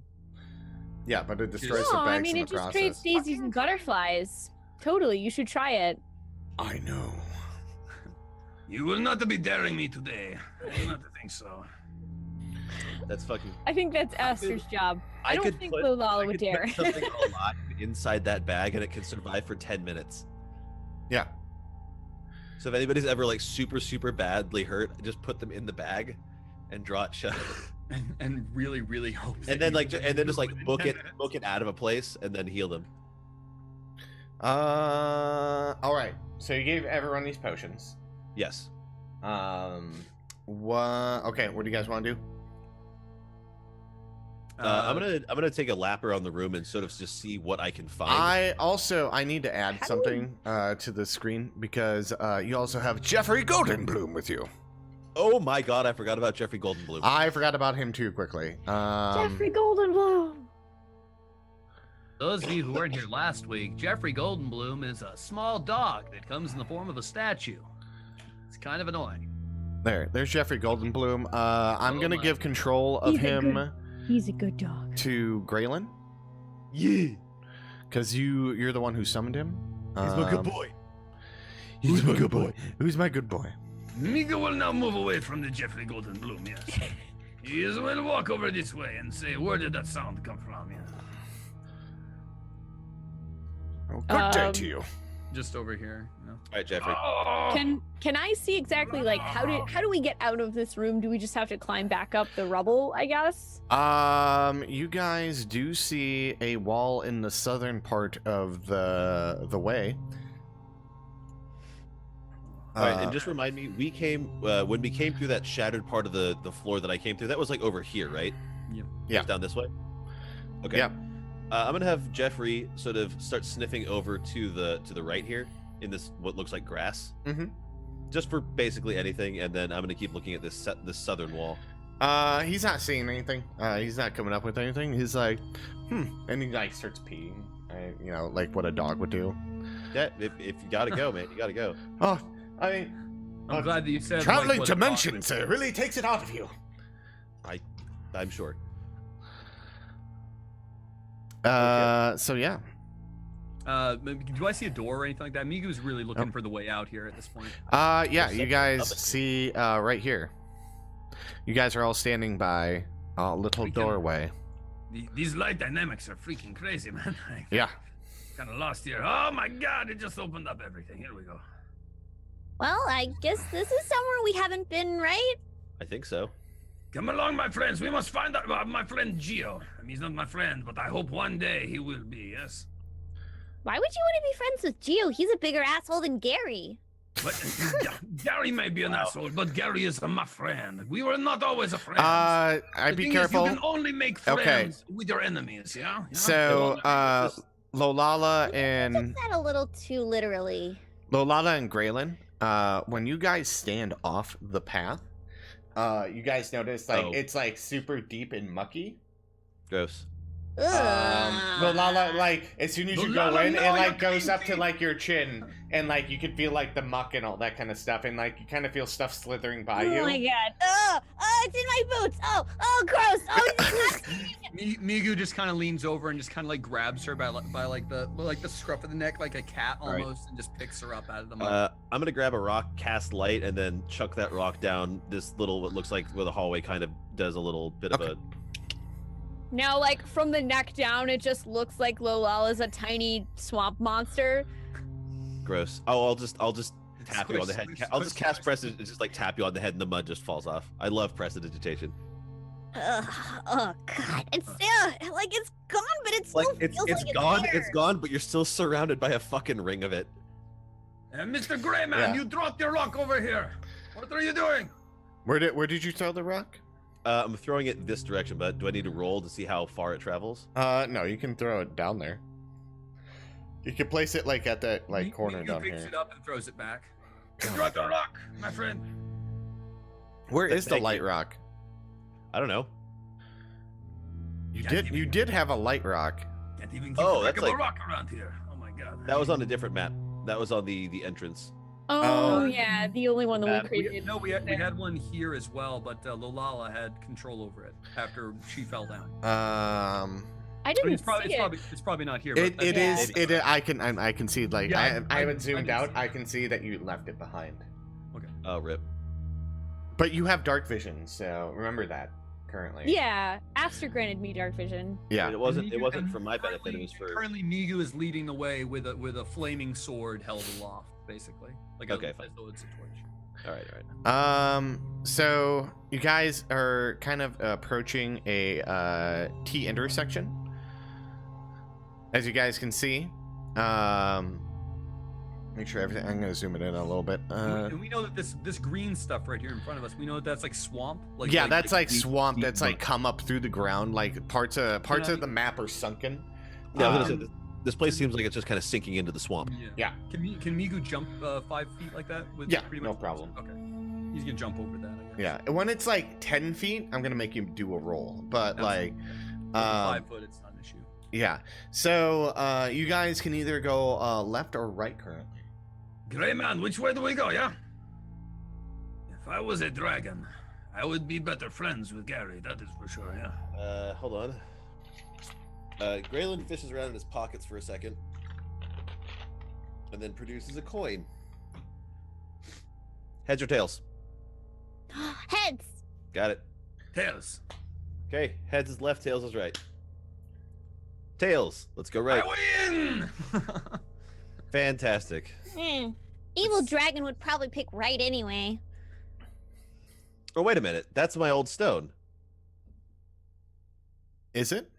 Yeah, but it destroys No, the bags I mean in it the just process. creates daisies and butterflies. Totally, you should try it. I know. You will not be daring me today. I do not think so. That's fucking. I think that's Aster's job. I don't think Lolala would dare. Put something alive inside that bag, and it can survive for 10 minutes. Yeah. So if anybody's ever like super badly hurt, just put them in the bag and draw it shut. And really, really hope. And then just like book it out of a place and then heal them. All right. So you gave everyone these potions. Yes. What? Okay. What do you guys want to do? I'm gonna take a lap around the room and sort of just see what I can find. I need to add something to the screen because you also have Jeffrey Goldenbloom with you. Oh my god, I forgot about Jeffrey Goldenbloom. I forgot about him too quickly. Jeffrey Goldenbloom. Those of you who weren't here last week, Jeffrey Goldenbloom is a small dog that comes in the form of a statue. It's kind of annoying. There's Jeffrey Goldenbloom. I'm gonna give control of him. He's a good dog. To Graylin. Yeah. Because you're the one who summoned him. He's my good boy. He's my good boy. Who's my good boy? Mika will now move away from the Jeffrey Goldenbloom, yes. He is will walk over this way and say, where did that sound come from? Yes. Oh, good day to you. Just over here. No. All right, Jeffrey. Can I see exactly like how do we get out of this room? Do we just have to climb back up the rubble, I guess? You guys do see a wall in the southern part of the way. All right, and just remind me, we came when we came through that shattered part of the floor that I came through. That was like over here, right? Yeah. Down this way. Okay. Yeah. I'm gonna have Jeffrey sort of start sniffing over to the right here in this what looks like grass. Mm-hmm. Just for basically anything, and then I'm gonna keep looking at this southern wall. He's not seeing anything. He's not coming up with anything. He's like, and he like starts peeing. You know, like what a dog would do. Yeah, if you gotta go, man, you gotta go. Oh, I mean, I'm glad that you said traveling like, dimensions. It really takes it out of you. I'm sure. So yeah. Do I see a door or anything like that? Migu's really looking for the way out here at this point. Yeah, you guys see right here. You guys are all standing by a little doorway. These light dynamics are freaking crazy, man. Yeah. Kind of lost here. Oh my god, it just opened up everything. Here we go. Well, I guess this is somewhere we haven't been, right? I think so. Come along, my friends. We must find out my friend Gio. I mean, he's not my friend, but I hope one day he will be, yes? Why would you want to be friends with Gio? He's a bigger asshole than Gary. But Gary may be an asshole, but Gary is my friend. We were not always a friend. I'd be careful. You can only make friends with your enemies, yeah? So, Lolala and... I took that a little too literally. Lolala and Graylin, when you guys stand off the path, you guys notice like it's like super deep and mucky. Gross. Lolala, like as soon as you go in, it like goes up to like your chin, and like you can feel like the muck and all that kind of stuff, and like you kind of feel stuff slithering by you. Oh my god! Oh, it's in my boots! Oh, gross! Oh, it's Migu just kind of leans over and just kind of like grabs her by like the scruff of the neck, like a cat almost, and just picks her up out of the mud. I'm gonna grab a rock, cast light, and then chuck that rock down this little what looks like where the hallway kind of does a little bit of a. Now, like from the neck down, it just looks like Lolala's a tiny swamp monster. Gross. Oh, I'll just tap you on the head. I'll just cast prestidigitation, just like tap you on the head, and the mud just falls off. I love prestidigitation. Oh god, it's still like it's gone, but it's like still it's gone. It's gone, but you're still surrounded by a fucking ring of it. Mr. Grayman, you dropped your rock over here. What are you doing? Where did you throw the rock? I'm throwing it this direction, but do I need to roll to see how far it travels? No, you can throw it down there. You can place it like at that like corner down here. Picks it up and throws it back. Drop the rock, my friend. Where is the light rock? I don't know. You did have a light rock. Can't even keep that's a like rock around here. Oh my god. That was on a different map. That was on the entrance. Oh yeah, the only one that we created. We had one here as well, but Lolala had control over it after she fell down. I didn't it's probably not here. It is. I can see like I haven't zoomed out. I can see that you left it behind. Okay. Oh, rip. But you have dark vision, so remember that currently. Yeah, Aster granted me dark vision. Yeah, it wasn't for my benefit. It was for. Currently, Migu is leading the way with a flaming sword held aloft, basically. Like okay, fine. As though it's a torch. All right. So you guys are kind of approaching a T intersection. As you guys can see, make sure everything. I'm gonna zoom it in a little bit. And we know that this green stuff right here in front of us, we know that that's like swamp. Like, yeah, that's like deep- swamp. deep That's like come up through the ground. Like parts of the map are sunken. Yeah, I was gonna say, this place seems like it's just kind of sinking into the swamp. Yeah. Can Migu jump 5 feet like that? With Yeah, pretty no much problem. Okay. He's gonna jump over that. I guess. Yeah, when it's like 10 feet, I'm gonna make you do a roll. But like, 5 foot, it's not an issue. yeah. So you guys can either go left or right currently. Gray man, which way do we go, yeah? If I was a dragon, I would be better friends with Gary, that is for sure, yeah. Hold on. Grayland fishes around in his pockets for a second, and then produces a coin. Heads or tails? Heads. Got it. Tails. Okay, heads is left, tails is right. Tails. Let's go right. I win! Fantastic. Evil dragon would probably pick right anyway. Oh, wait a minute. That's my old stone. Is it?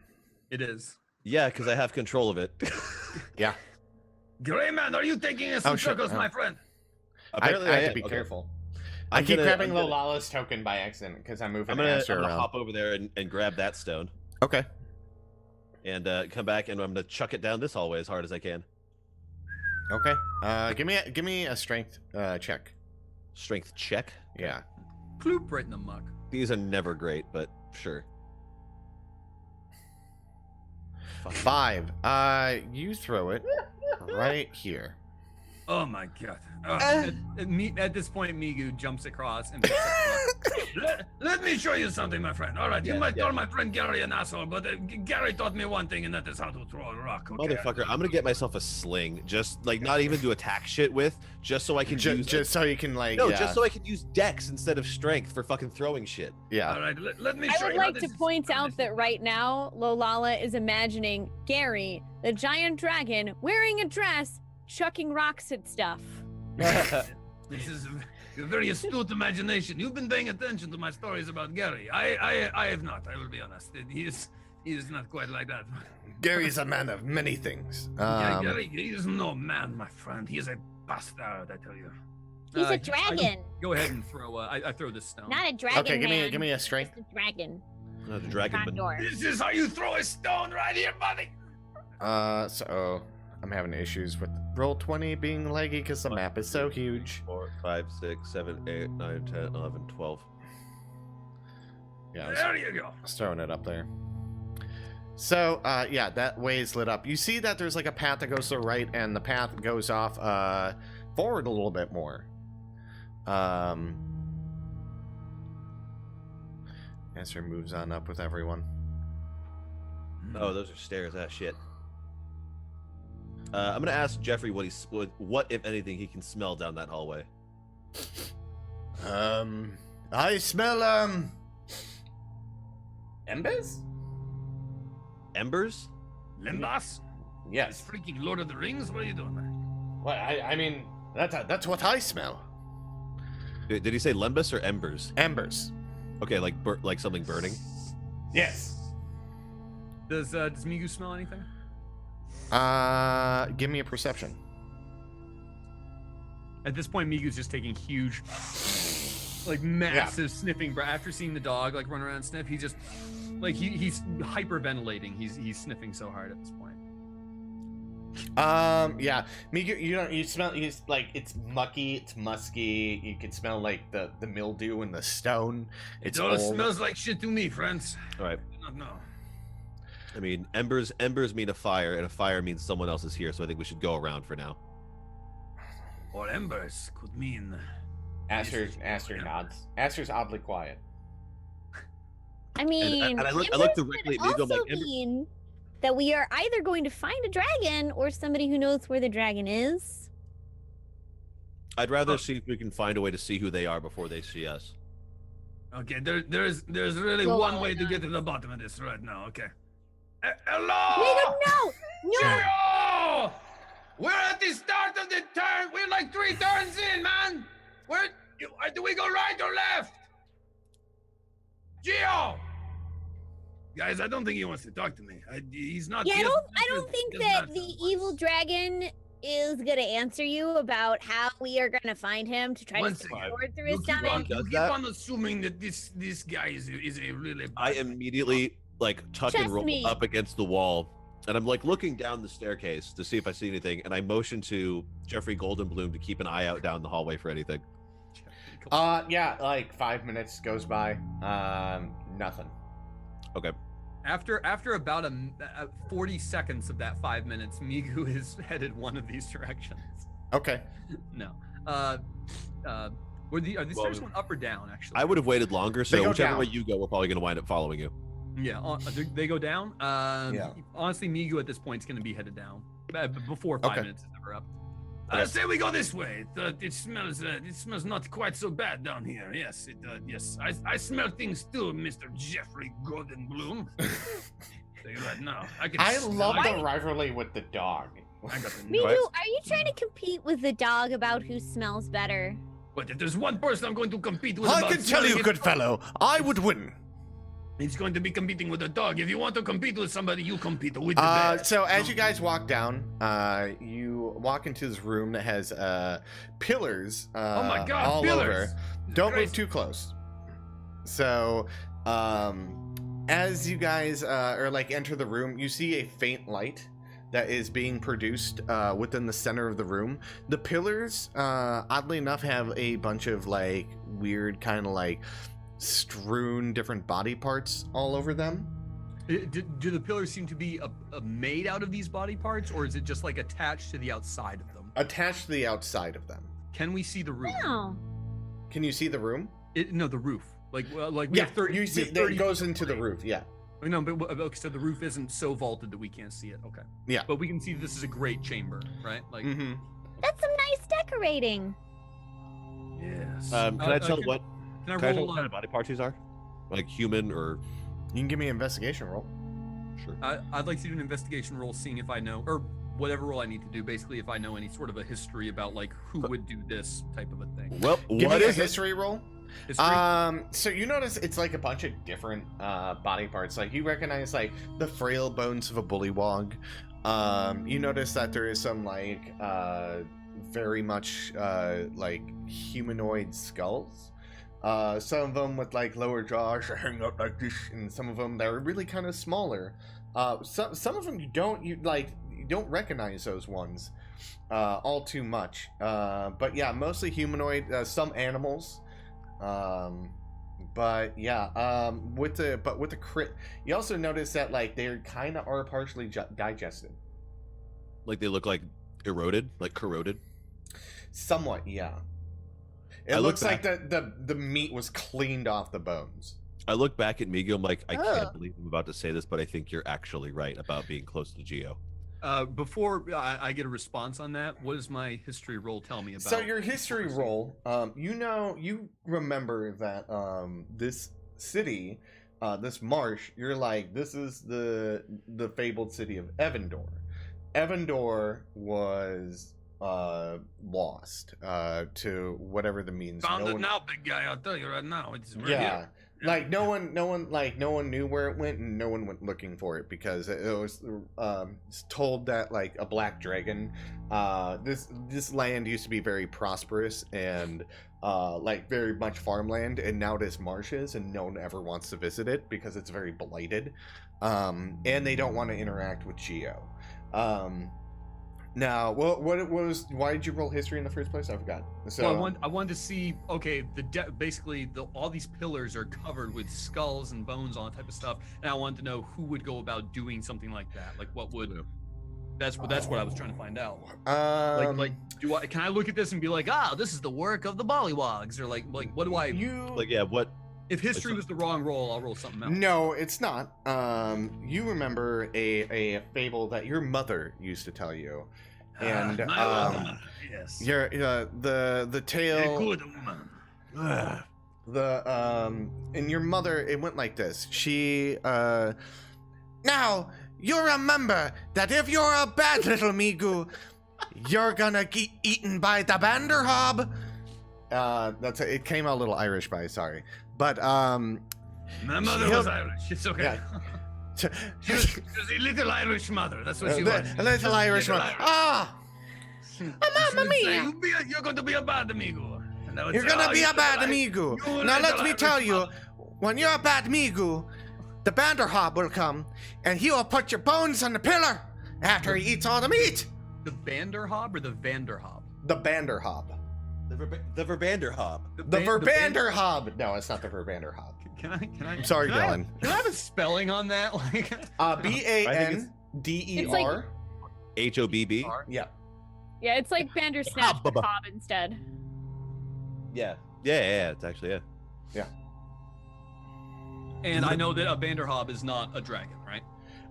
It is. Yeah, because I have control of it. Yeah. Gray man, are you taking us in circles, my friend? Apparently, I have to be okay. careful. I'm I keep gonna- grabbing I'm gonna- Lolala's token by accident because I'm moving I'm gonna Aster around. hop over there and grab that stone. Okay. And come back, and I'm gonna chuck it down this hallway as hard as I can. Okay. Give me a strength check. Strength check. Yeah. Cloop right in the muck. These are never great, but sure. 5. You throw it right here. Oh my god. At this point, Migu jumps across and picks up Let me show you something, my friend. All right, you Yeah, might yeah. call my friend Gary an asshole, but Gary taught me one thing, and that is how to throw a rock. Okay? Motherfucker, I'm gonna get myself a sling, just like not even to attack shit with, just so I can use Just so you can like. no, yeah. just so I can use dex instead of strength for fucking throwing shit. Yeah. All right, let me I show would you. how like this to is point done. out that right now, Lolala is imagining Gary, the giant dragon, wearing a dress, chucking rocks at stuff. This is a very astute imagination. You've been paying attention to my stories about Gary. I have not. I will be honest. He is not quite like that. Gary's a man of many things. Gary, he is no man, my friend. He is a bastard, I tell you. He's a dragon, Go ahead and throw. I throw this stone. not a dragon Okay, man. give me a strength. Just a dragon. Not a dragon, but Condor. This is how you throw a stone right here, buddy. So I'm having issues with roll 20 being laggy because the map is so huge. 4, 5, 6, 7, 8, 9, 10, 11, 12. Yeah, I There you go. was throwing it up there. So, yeah, that way is lit up. You see that there's like a path that goes to the right, and the path goes off forward a little bit more. Answer moves on up with everyone. Oh, those are stairs. Ah, shit. I'm gonna ask Jeffrey what if anything he can smell down that hallway. I smell embers. Embers? Limbas? Yes. This freaking Lord of the Rings? What are you doing, man? Well, I mean that's what I smell. Did he say limbus or embers? Embers. Okay, like like something burning. Yes. Does Migu smell anything? Give me a perception. At this point, Migu's just taking huge, like massive sniffing breath. After seeing the dog like run around and sniff, he just like he's hyperventilating. He's sniffing so hard at this point. Yeah, Migu, you smell, like it's mucky, it's musky. You can smell like the mildew in the stone. It's It all old. smells like shit to me, friends. All right. I do not know. I mean, embers mean a fire, and a fire means someone else is here. So I think we should go around for now. Or embers could mean. Aster nods. Aster's oddly quiet. I mean, and I look embers directly could at Migu. I'm also like, Ember- mean that we are either going to find a dragon or somebody who knows where the dragon is. I'd rather see if we can find a way to see who they are before they see us. Okay, there's really Go one on, way to on. get to the bottom of this right now. Okay. We Hello. don't know. No. Gio! We're at the start of the turn. We're like 3 turns in, man. Do we go right or left? Gio! Guys, I don't think he wants to talk to me. He's not. Yeah, he I has- don't think he does that not the sound evil wise. dragon is gonna answer you about how we are gonna find him to try One to second. sort through You his keep stomach. on, you Does keep that? on assuming that this guy is a really bad I immediately like tuck and Trust roll me. up against the wall, and I'm like looking down the staircase to see if I see anything, and I motion to Jeffrey Goldenbloom to keep an eye out down the hallway for anything. Yeah, like 5 minutes goes by. Nothing. Okay. After about 40 seconds of that 5 minutes, Migu is headed one of these directions. Okay. No. Are the stairs going up or down? Actually, I would have waited longer, They so go whichever down. way you go, we're probably going to wind up following you. Yeah, they go down. Yeah. Honestly, Migu at this point is going to be headed down before 5 Okay. minutes is ever up. I say we go this way. It smells not quite so bad down here. Yes, yes. I smell things too, Mr. Jeffrey Goldenbloom. Tell you right now. I smell love it. the rivalry with the dog. I got the Migu, What? are you trying to compete with the dog about who smells better? But if there's one person I'm going to compete with, I about can tell you, smelling good it, fellow, I would win. He's going to be competing with a dog. If you want to compete with somebody, you compete with the best. So as you guys walk down, you walk into this room that has pillars Oh my God, all pillars. over. Don't move Crazy. too close. So as you guys enter the room, you see a faint light that is being produced within the center of the room. The pillars, oddly enough, have a bunch of like weird kind of like strewn different body parts all over them. Do the pillars seem to be made out of these body parts, or is it just like attached to the outside of them? Attached to the outside of them. Can we see the roof? No. Can you see the room? No, the roof. Like we Yeah, have 30. you we see have that 30 it goes feet into the away. roof. Yeah. No, but okay, so the roof isn't so vaulted that we can't see it. Okay. Yeah. But we can see this is a great chamber, right? Like. Mm-hmm. That's some nice decorating. Yes. Can I tell can- what? Can I Can I tell roll? what kind of body parts these are? Like human or? You can give me an investigation roll. Sure. I'd like to do an investigation roll, seeing if I know, or whatever roll I need to do. Basically, if I know any sort of a history about like who would do this type of a thing. Well, Give what me a is it? history roll. History? So you notice it's like a bunch of different body parts. Like you recognize like the frail bones of a bullywog. You notice that there is some like very much like humanoid skulls. Some of them with like lower jaws hang up like this, and some of them that are really kind of smaller. Some of them you don't recognize those ones all too much. But yeah, mostly humanoid. Some animals. But yeah, with the crit, you also notice that like they kind of are partially digested. Like they look like eroded, like corroded. Somewhat, yeah. It I look looks like the meat was cleaned off the bones. I look back at Migo. I'm like, I Ugh. can't believe I'm about to say this, but I think you're actually right about being close to Geo. Before I get a response on that, what does my history roll tell me about? So your history roll, you remember that this city, this marsh, you're like, this is the fabled city of Evandor. Evandor was lost to whatever the means. Found No it one- now, big guy. I'll tell you right now. It's right Yeah. here. Like no one knew where it went, and no one went looking for it because it was told that like a black dragon. This land used to be very prosperous and like very much farmland, and now it is marshes, and no one ever wants to visit it because it's very blighted, and they don't want to interact with Geo. Now, why did you roll history in the first place? I forgot. So Well, I wanted to see. Okay, basically all these pillars are covered with skulls and bones, all that type of stuff, and I wanted to know who would go about doing something like that. Like, what would? That's what I was trying to find out. Can I look at this and be like, this is the work of the Bollywogs, or like what do I? Like, yeah, what? If history was the wrong roll, I'll roll something else. No, it's not. You remember a fable that your mother used to tell you, and My woman, yes. your the tale. A good woman. And your mother, it went like this. She now you remember that if you're a bad little Migu, you're gonna get eaten by the Banderhob. It came out a little Irish, by sorry. But My mother was Irish. It's okay. Yeah. She was a little Irish mother. That's what she was. A little Irish one. Mamma mia! You're going to be a bad amigo. And I would You're say, gonna "Oh, be you're a bad like- amigo. you're Now like let the me Irish tell you, mob." when you're a bad amigo, the Banderhob will come, and he will put your bones on the pillar after he eats all the meat. The Vanderhob or the Vanderhob? The Banderhob. The Verbanderhob. The Verbanderhob. No, it's not the Verbanderhob. Can I? I'm sorry, can I- Dylan. Can I have a spelling on that? Like, BANDER. HOBB. Yeah. Yeah, it's like Bandersnatch but Hob instead. Yeah. Yeah. It's actually Yeah. and I know that a Vanderhob is not a dragon, right?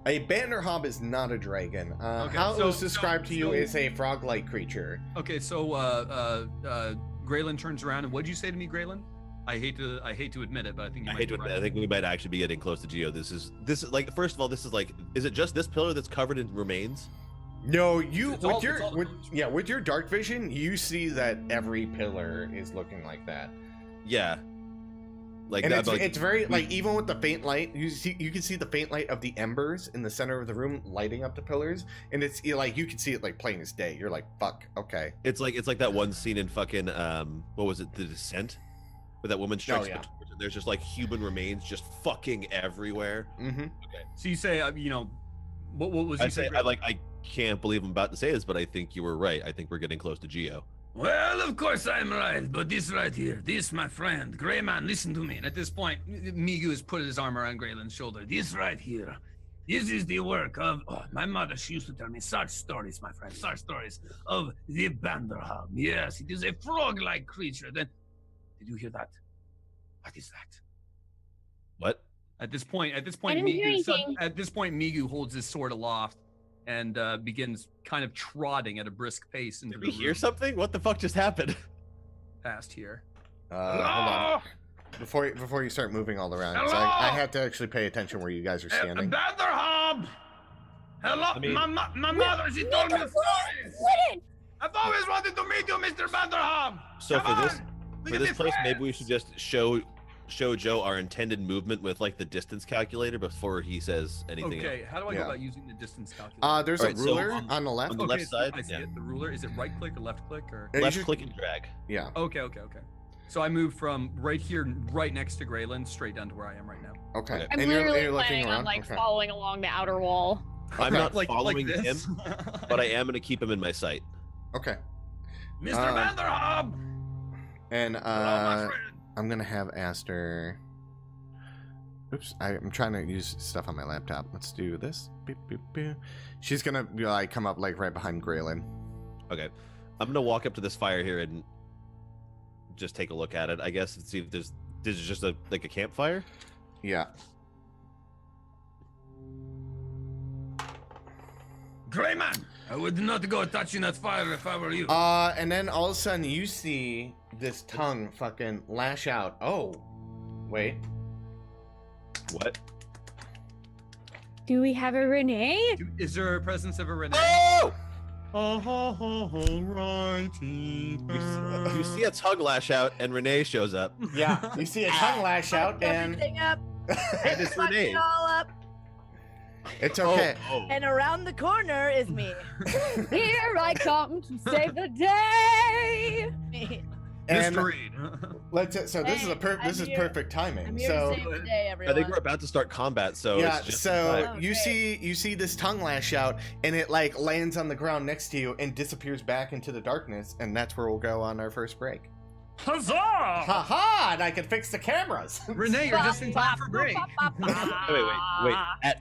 A Banderhob is not a dragon. Okay, How it so- was described to you so- is a frog-like creature. Okay, so Graylin turns around and what'd you say to me, Graylin? I hate to admit it, but I think you I might hate to be admit, right. I think we might actually be getting close to Geo. This is like, first of all, this is like, is it just this pillar that's covered in remains? No, you It's with all- your it's all- with your dark vision, you see that every pillar is looking like that. Yeah. Like And that. it's, but, like, it's very like even with the faint light, you can see the faint light of the embers in the center of the room lighting up the pillars, and it's like you can see it like plain as day. You're like, fuck, okay. it's like that one scene in fucking what was it, The Descent, where that woman strikes yeah. the torch and there's just like human remains just fucking everywhere. Mm-hmm. So you say, what was you I say, saying? I can't believe I'm about to say this, but I think you were right. I think we're getting close to Geo. Well, of course I'm right, but this right here, this, my friend, Greyman, listen to me. And at this point, Migu has put his arm around Graylin's shoulder. This right here, this is the work of my mother. She used to tell me such stories, my friend, such stories of the Banderham. Yes, it is a frog-like creature. Then, did you hear that? What is that? What? At this point, didn't hear anything. Migu holds his sword aloft and begins kind of trotting at a brisk pace into Did the we hear room something? What the fuck just happened? past here. Hold on. Before you start moving all around, 'cause Hello? I have to actually pay attention where you guys are standing. Banderham! Hello, I mean- my mother, she told me stories. Split it! I've always wanted to meet you, Mr. Banderham. So Come for this on, we for can this be place, maybe friends. we should just show Joe our intended movement with like the distance calculator before he says anything Okay, how do I Yeah. go about using the distance calculator? There's Alright, a so ruler on- on the left. on the Okay, left side, I see yeah. it. The ruler, is it right click or left click or? Yeah, you Left should- click and drag. Yeah. Okay. So I move from right here, right next to Graylin, straight down to where I am right now. Okay. Okay. I'm and literally you're looking planning on around. like Okay. following along the outer wall. I'm Okay. not following him, this. but I am going to keep him in my sight. Okay. Mr. Uh, Banderham. And Hello, my friend. I'm gonna have Aster. Oops, I'm trying to use stuff on my laptop. Let's do this. Beep, beep, beep. She's gonna be like come up like right behind Graylin. Okay. I'm going to walk up to this fire here and just take a look at it, I guess, and see if this is just a campfire. Yeah. Greyman, I would not go touching that fire if I were you. And then all of a sudden you see this tongue fucking lash out. Oh, wait. What? Do we have a Renee? Is there a presence of a Renee? Oh! Alrighty. You see a tongue lash out, and Renee shows up. Yeah, you see a tongue lash out, and Everything up, And it's fucked Renee. it all up, it's okay. Oh. and around the corner is me. Here I come to save the day. And Mr. Reed. so this is a Hey, this I'm is here. perfect timing. I'm here So to save the day, I everyone. think we're about to start combat, so yeah, it's just so Oh, you great. see this tongue lash out, and it like lands on the ground next to you and disappears back into the darkness, and that's where we'll go on our first break. Huzzah! Ha ha! And I can fix the cameras. Renee, you're just in time for break. wait.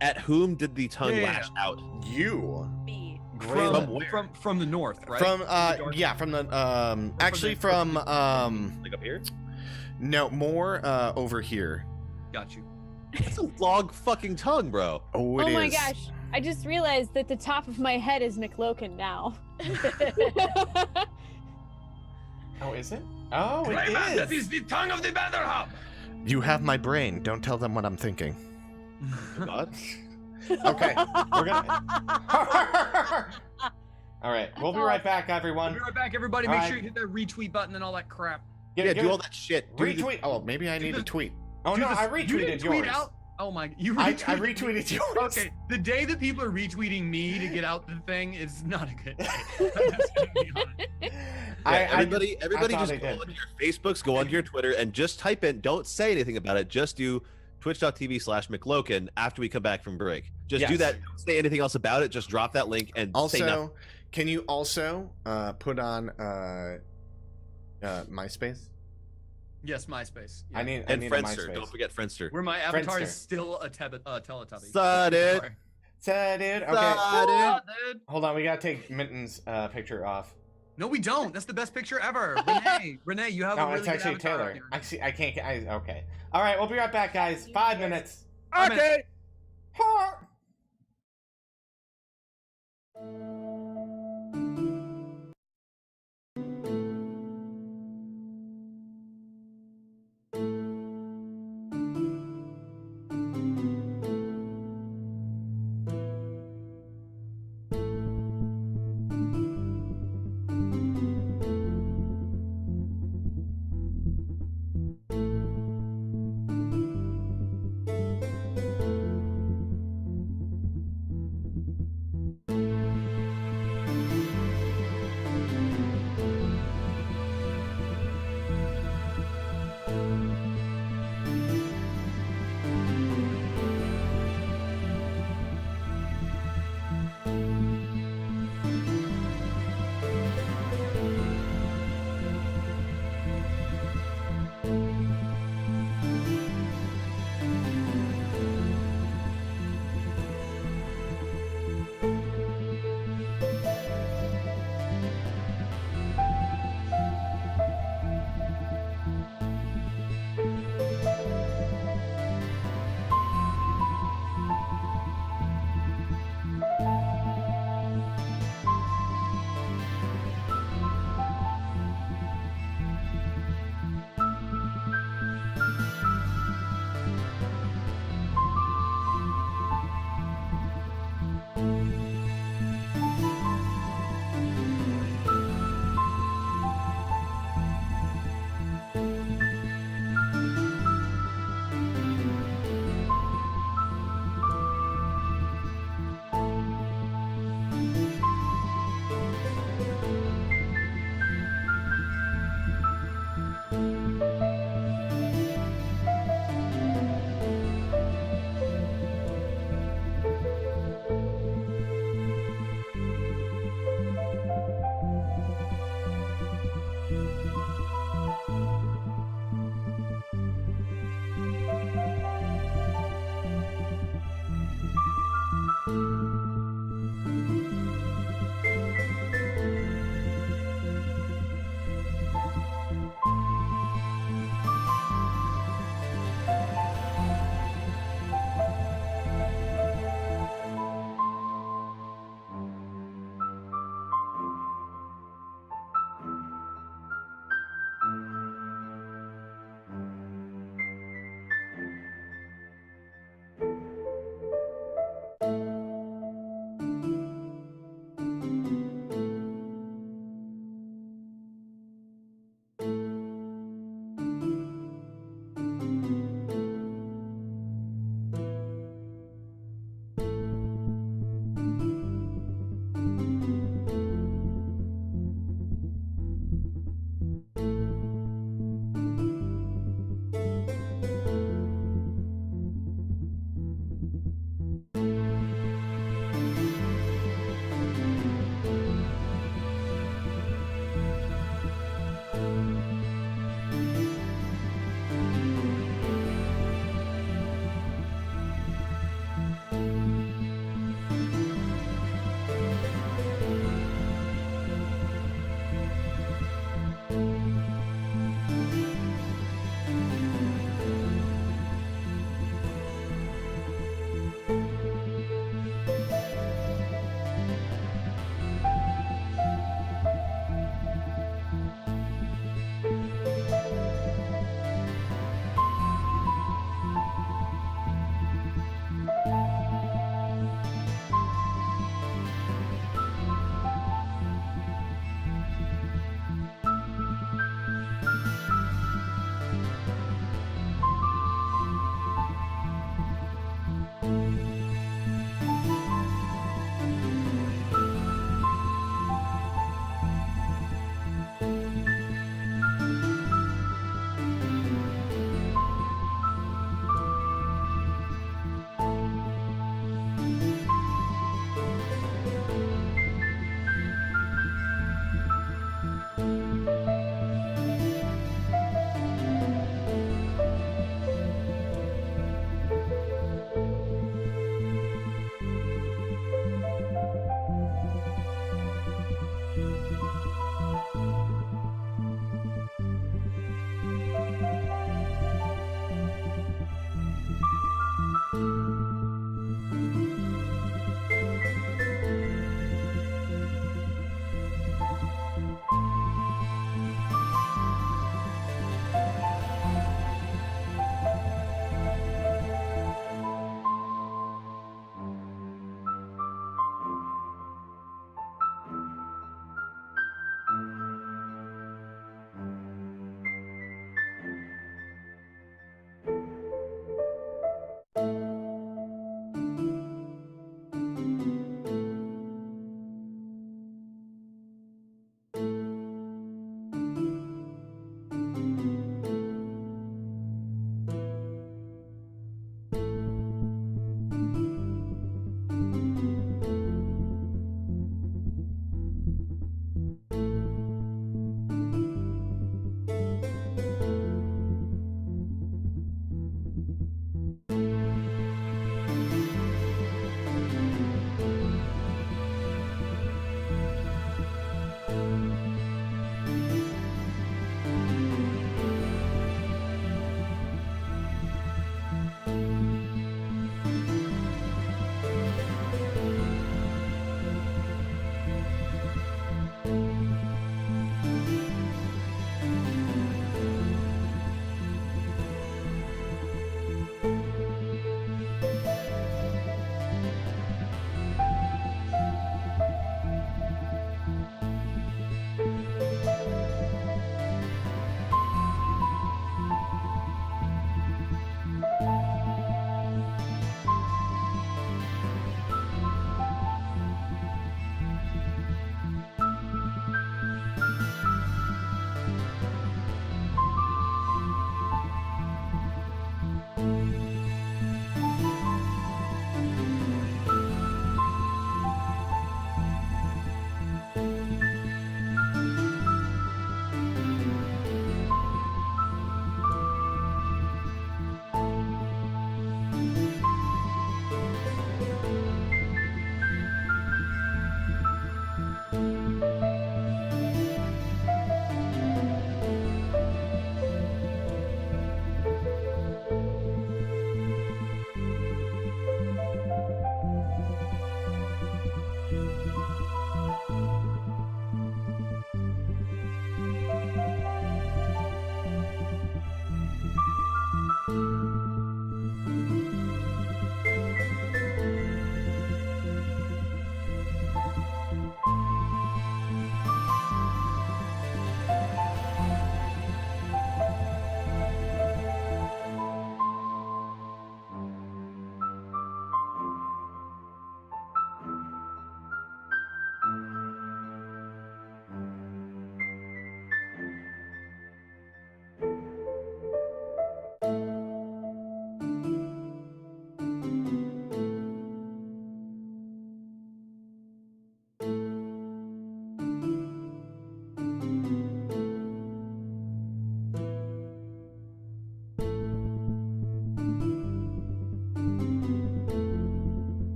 At whom did the tongue Yeah. lash out? You. Me. From where? From the north, right? From the dark- yeah, from the actually the- from Like up here? no, more over here. Got you. It's a long fucking tongue, bro. Oh, it Oh is. my gosh. I just realized that the top of my head is McLocan now. Oh, is it? Oh, Greyman, it that is the tongue of the Banderham. You have my brain. Don't tell them what I'm thinking. God. Okay, we're gonna. All right, we'll be right back, We'll everyone. be right back, everybody. All Make right. sure you hit that retweet button and all that crap. Get- Yeah, get do it- all that shit. Do the- Retweet. Oh, maybe I need to tweet. Oh Do no, the- I you retweeted didn't tweet yours. out. Oh my! You I retweeted retweeted yours. Okay, the day that people are retweeting me to get out the thing is not a good day. I'm just gonna be honest. Everybody thought just I go did. onto your Facebooks, go onto your Twitter, and just type in. Don't say anything about it. Just do twitch.tv/McLoken after we come back from break. Just do Yes. that. Don't say anything else about it. Just drop that link and say nothing. Also, can you also put on MySpace? Yes, MySpace. I need And a Friendster. MySpace. Don't forget Friendster. Where my avatar Friendster. is still a Teletubby. Saw it. Dude. Okay. Saw it. Dude. Hold on, we gotta take Minton's picture off. No, we don't. That's the best picture ever. Renee, you have a No, really it's good actually avatar Taylor. on here. I see. I can't. Okay. All right, we'll be right back, guys. 5 minutes. Okay.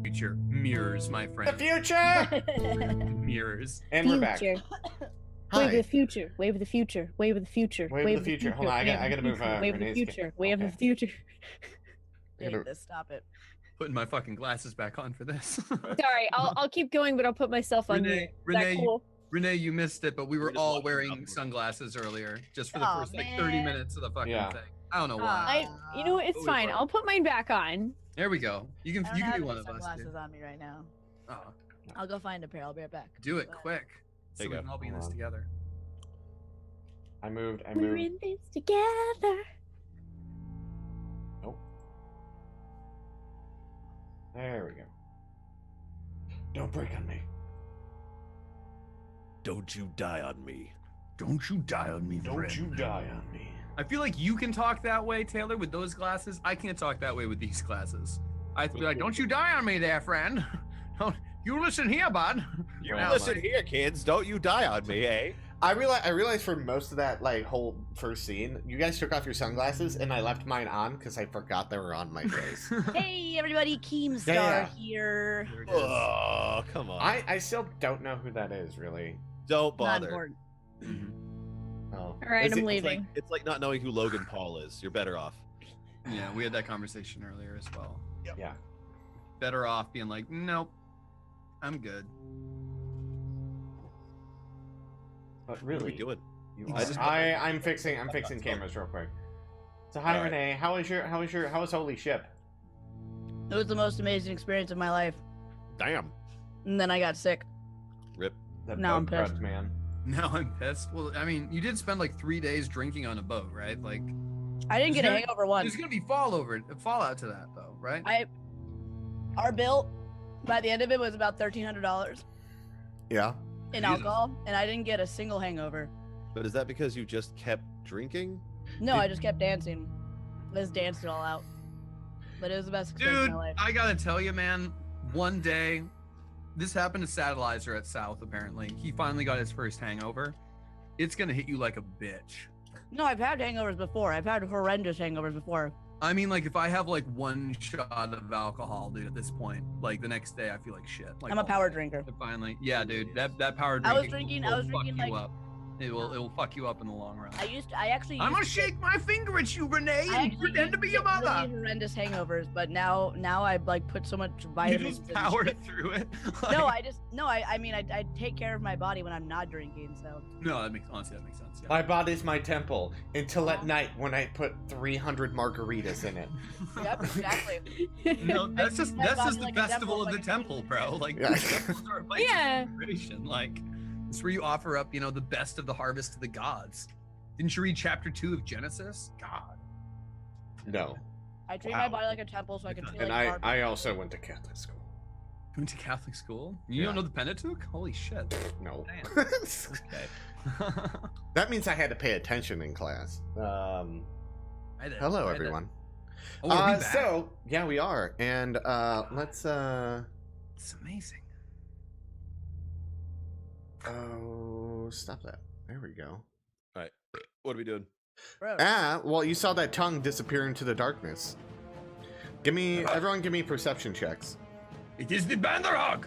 Future mirrors, my friend. The future. Mirrors. And we're back. Future. Hi. Wave of the future. Wave of the future. Wave of the future. Wave of the future. Hold on, I gotta move. Wave of the Renee's future. Wave of the future. I hate this. Stop it. Putting my fucking glasses back on for this. Sorry, I'll keep going, but I'll put myself on mute. Is that cool? Renee, you missed it, but we were all wearing sunglasses earlier, just for the first like 30 minutes of the fucking thing. I don't know why. You know what? It's fine. I'll put mine back on. There we go. You can be one of us. Sunglasses on me right now. Oh. I'll go find a pair. I'll be right back. Do it quick. There So you we go. can all be in this together. I moved. We're in this together. Nope. There we go. Don't break on me. Don't you die on me. Don't you die on me, Don't friend. you die on me. I feel like you can talk that way, Taylor, with those glasses. I can't talk that way with these glasses. I have to be like, don't you die on me there, friend. Don't you listen here, bud. You listen here, kids. Don't you die on me, eh? I realized for most of that like whole first scene, you guys took off your sunglasses and I left mine on because I forgot they were on my face. Hey, everybody. Keemstar Yeah. here. Oh, come on. I still don't know who that is really. Don't Not bother. important. Oh. All right, I'm leaving. It's like not knowing who Logan Paul is. You're better off. Yeah, we had that conversation earlier as well. Yep. Yeah. Better off being like, nope, I'm good. But What are really, we doing? I'm fixing cameras real quick. So hi Renee, how was Holy Ship? It was the most amazing experience of my life. Damn. And then I got sick. Rip. That Now I'm boat crud, pissed. man. Now I'm pissed. Well, I mean, you did spend like 3 days drinking on a boat, right? Like, I didn't get a there's hangover once. There's gonna be fallout to that, though, right? Our bill by the end of it was about $1,300 Yeah. in Jesus. alcohol, and I didn't get a single hangover. But is that because you just kept drinking? No, I just kept dancing. Just danced it all out. But it was the best experience Dude, of my life. I gotta tell you, man. One day, this happened to Satellizer at South. Apparently, he finally got his first hangover. It's gonna hit you like a bitch. No, I've had hangovers before. I've had horrendous hangovers before. I mean, like, if I have like one shot of alcohol, dude, at this point, like the next day, I feel like shit. Like, I'm a all power day. drinker. Finally, yeah, dude, that power I was drinking. drinking- I was will fuck drinking, you like- up. It will fuck you up in the long run. I actually I'm gonna used to get- shake my finger at you, Renee, I and actually pretend to used be to your get mother. really horrendous hangovers, but now I've like put so much You vitamins. just and powered shit. through it. No, Like- I mean I take care of my body when I'm not drinking. So No, that makes sense. Yeah. My body's my temple until at night when I put 300 margaritas in it. yep, exactly. No, that's just My body the like a festival of temple, the like a temple, bro. Like, Yeah. temples are a place of Yeah. celebration. Like, it's where you offer up, the best of the harvest to the gods. Didn't you read chapter 2 of Genesis? God. No. I treat Wow. my body like a temple so I can feel And like I also went to Catholic school. You went to Catholic school? You Yeah. don't know the Pentateuch? Holy shit. No. Damn. Okay. That means I had to pay attention in class. I did. Hello I did. everyone. Oh, are we back? So yeah, we are, and let's. It's amazing. Oh, stop that! There we go. All right. What are we doing? Bro. Well, you saw that tongue disappear into the darkness. Everyone give me perception checks. It is the Banderhog.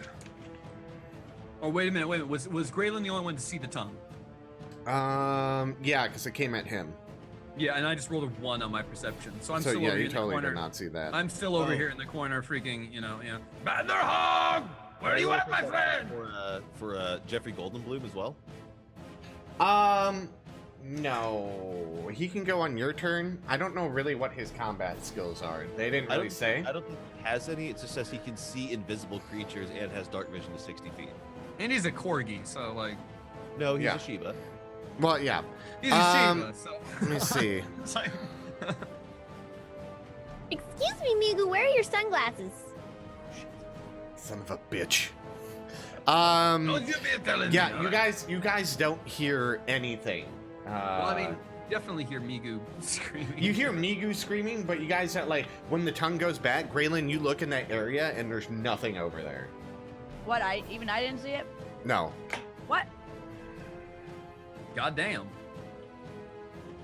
Oh, wait a minute. Was Graylin the only one to see the tongue? Yeah, because it came at him. Yeah, and I just rolled a 1 on my perception, so I'm still yeah, over you here in totally the corner. did not see that. I'm still over here in the corner, freaking, Banderhog! Where are you at, my friend? For Jeffrey Goldenbloom as well. No, he can go on your turn. I don't know really what his combat skills are. They didn't really say. I don't think he has any. It just says he can see invisible creatures and has dark vision to 60 feet. And he's a corgi, so like. No, he's a Shiba. Well, yeah. He's a Shiba, so. Let me see. It's like... Excuse me, Migu, where are your sunglasses? Son of a bitch. Don't you be telling yeah, me, you guys don't hear anything. Well, I mean, definitely hear Migu screaming. You hear Migu screaming, but you guys like when the tongue goes back, Graylin, you look in that area and there's nothing over there. What? I didn't see it. No. What? Goddamn.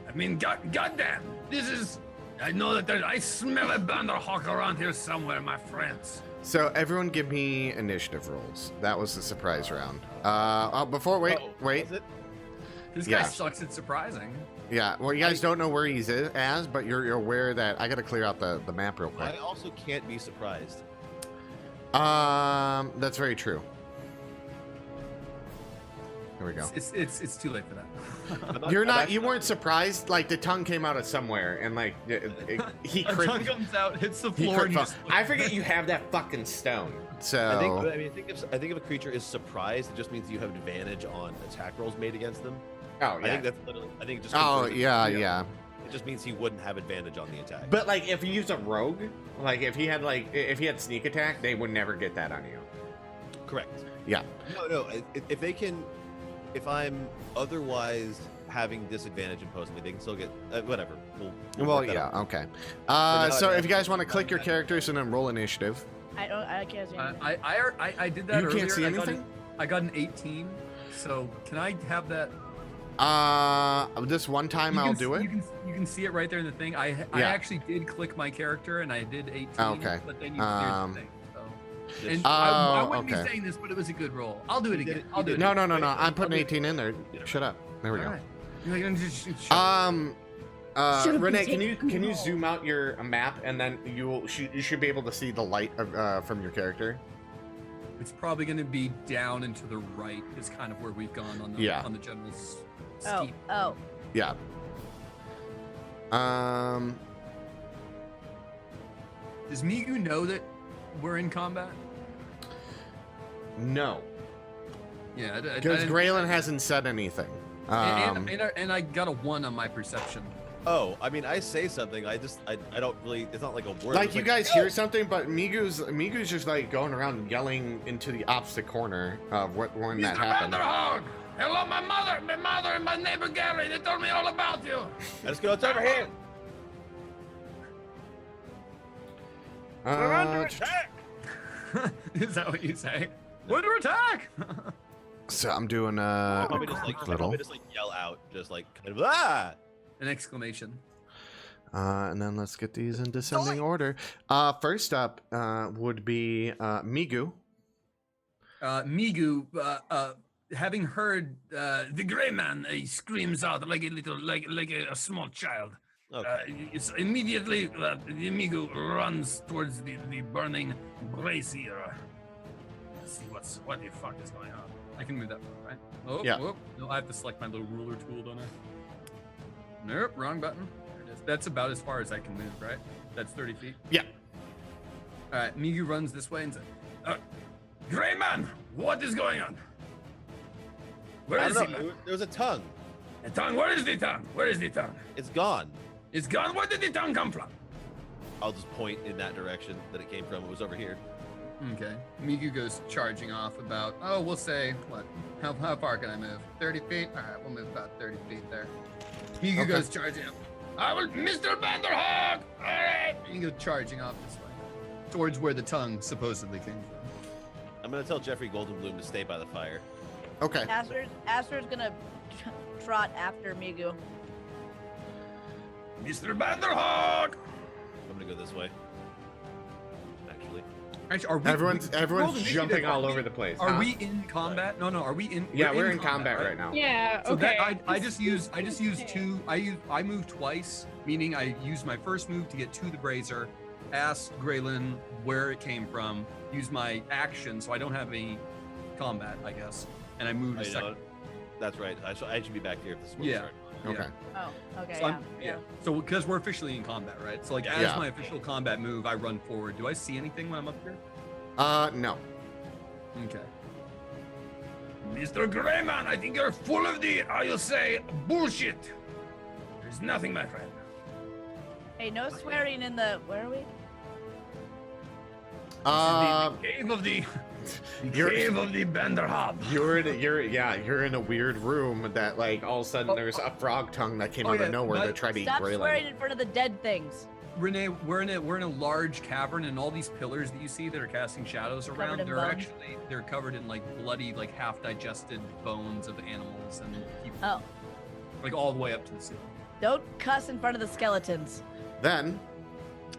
I mean, goddamn. This is. I know that I smell a Banderhawk around here somewhere, my friends. So everyone, give me initiative rolls. That was the surprise round. Wait. This guy sucks at surprising. Yeah, well, you guys don't know where he's as, but you're aware that I got to clear out the map real quick. I also can't be surprised. That's very true. Here we go. It's too late for that. You weren't surprised. Like the tongue came out of somewhere, and like he tongue comes out, hits the floor. And I forget you have that fucking stone. So I think if a creature is surprised, it just means you have advantage on attack rolls made against them. Oh yeah. I think that's literally. I think it just. Oh yeah. It just means he wouldn't have advantage on the attack. But like if you use a rogue, like if he had sneak attack, they would never get that on you. Correct. Yeah. No. If they can, if I'm otherwise having disadvantage imposed on me, they can still get whatever. We'll yeah. out. Okay. So if you guys want to click your characters and then roll initiative. I can't see anything. I did that earlier. You can't see anything? I got an 18. So can I have that? This one time I'll do it. You can see it right there in the thing. I actually did click my character and I did 18. Okay. But then you cleared the thing. So. And Oh, I wouldn't okay. be saying this, but it was a good roll. I'll do it again. I'll do it. No. again. I'm putting 18 in there. Shut up. There we go. Right. Renee, can you zoom out your map and then you should be able to see the light from your character. It's probably going to be down and to the right is kind of where we've gone on the general steep. Oh. Yeah. Does Migu know that we're in combat? No. Yeah, because Graylin hasn't said anything. And I got a 1 on my perception. Oh, I mean, I say something. I don't really. It's not like a word. Like you guys hear something, but Migu's just like going around yelling into the opposite corner of when that happened. Banderhog! Hello, my mother and my neighbor Gary. They told me all about you. Let's go. It's over here. We're under attack. Is that what you say? We're under attack. So I'm doing Probably just like yell out, just like kind of an exclamation. And then let's get these in descending order. First up would be Migu. Migu, having heard the gray man, he screams out like a small child. Okay. Immediately, the Migu runs towards the burning brazier. Let's see what the fuck is going on. I can move that far, right? Oh, yeah. Oh, no, I have to select my little ruler tool, don't I? Nope, wrong button. There it is. That's about as far as I can move, right? That's 30 feet. Yeah. All right, Migu runs this way and says, Gray man, what is going on? Where is he? There's a tongue. A tongue? Where is the tongue? Where is the tongue? It's gone. It's gone? Where did the tongue come from? I'll just point in that direction that it came from. It was over here. Okay. Migu goes charging off about, we'll say, what? How far can I move? 30 feet? All right, we'll move about 30 feet there. Migu goes charging up. I will, Mr. Banderhog! All right! He goes charging off this way, towards where the tongue supposedly came from. I'm going to tell Jeffrey Goldenbloom to stay by the fire. Okay. Aster's gonna trot after Migu. Mr. Banderhawk. I'm gonna go this way. Actually. Actually, are we? Everyone's roll the jumping initiative. all over the place. Are huh? we in combat? No, are we in? Yeah, we're in combat right now. Yeah. So Okay. that I just use two. I move twice, meaning I use my first move to get to the brazier, ask Graylin where it came from, use my action so I don't have any combat, I guess, and I move to second. That's right. I should be back here if this is Yeah. Okay. Oh, okay. So Yeah. So because we're officially in combat, right? So like as Yeah. my official combat move, I run forward. Do I see anything when I'm up here? No. Okay. Mr. Greyman, I think you're full of the, I'll say, bullshit. There's nothing, my friend. Hey, no swearing in the. Where are we? The cave of the cave of the Banderhab. You're in a weird room that like all of a sudden there's a frog tongue that came out of nowhere to try to eat Stop Graylin. swearing in front of the dead things. Renee, we're in a large cavern, and all these pillars that you see that are casting shadows around, in they're bone? actually covered in like bloody, like half digested bones of animals and people. Oh. Like all the way up to the ceiling. Don't cuss in front of the skeletons. Then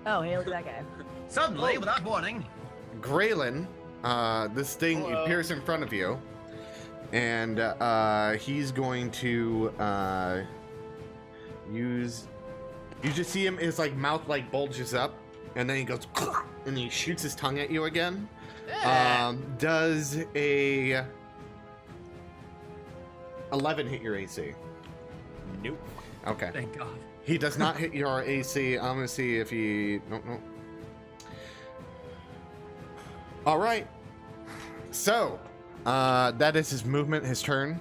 Oh, hey, look at that guy. Suddenly, without warning, Graylin, this thing appears in front of you, and he's going to use. You just see him, his like mouth like bulges up, and then he goes, and he shoots his tongue at you again. Does a 11 hit your AC? Nope. Okay. Thank God. He does not hit your AC. I'm gonna see if he. Nope. All right. So, that is his movement, his turn.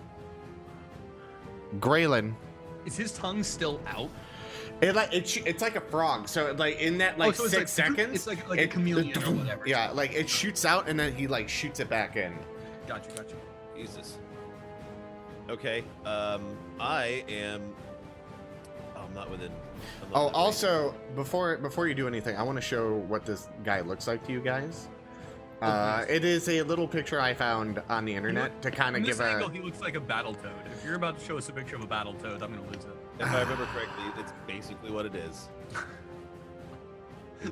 Graylin. Is his tongue still out? It's like a frog. So like in that like so it's 6 seconds, it's like a chameleon or whatever. Yeah, like it shoots out and then he like shoots it back in. Gotcha. Jesus. Okay. I am. Oh, I'm not within. I'm not Oh, within also before you do anything, I want to show what this guy looks like to you guys. It is a little picture I found on the internet to kind of From this give angle, a. he looks like a battle toad. If you're about to show us a picture of a battle toad, I'm gonna lose it. If I remember correctly, it's basically what it is.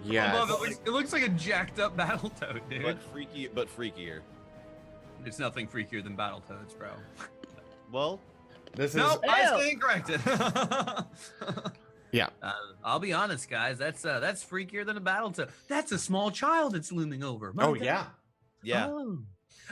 Yes. I love it. It looks like a jacked up battle toad, dude. But freakier. It's nothing freakier than battle toads, bro. Well, this nope, is. I stand corrected. Yeah. I'll be honest, guys. That's freakier than a battle toad. That's a small child it's looming over. My Oh God. yeah. Yeah. Oh.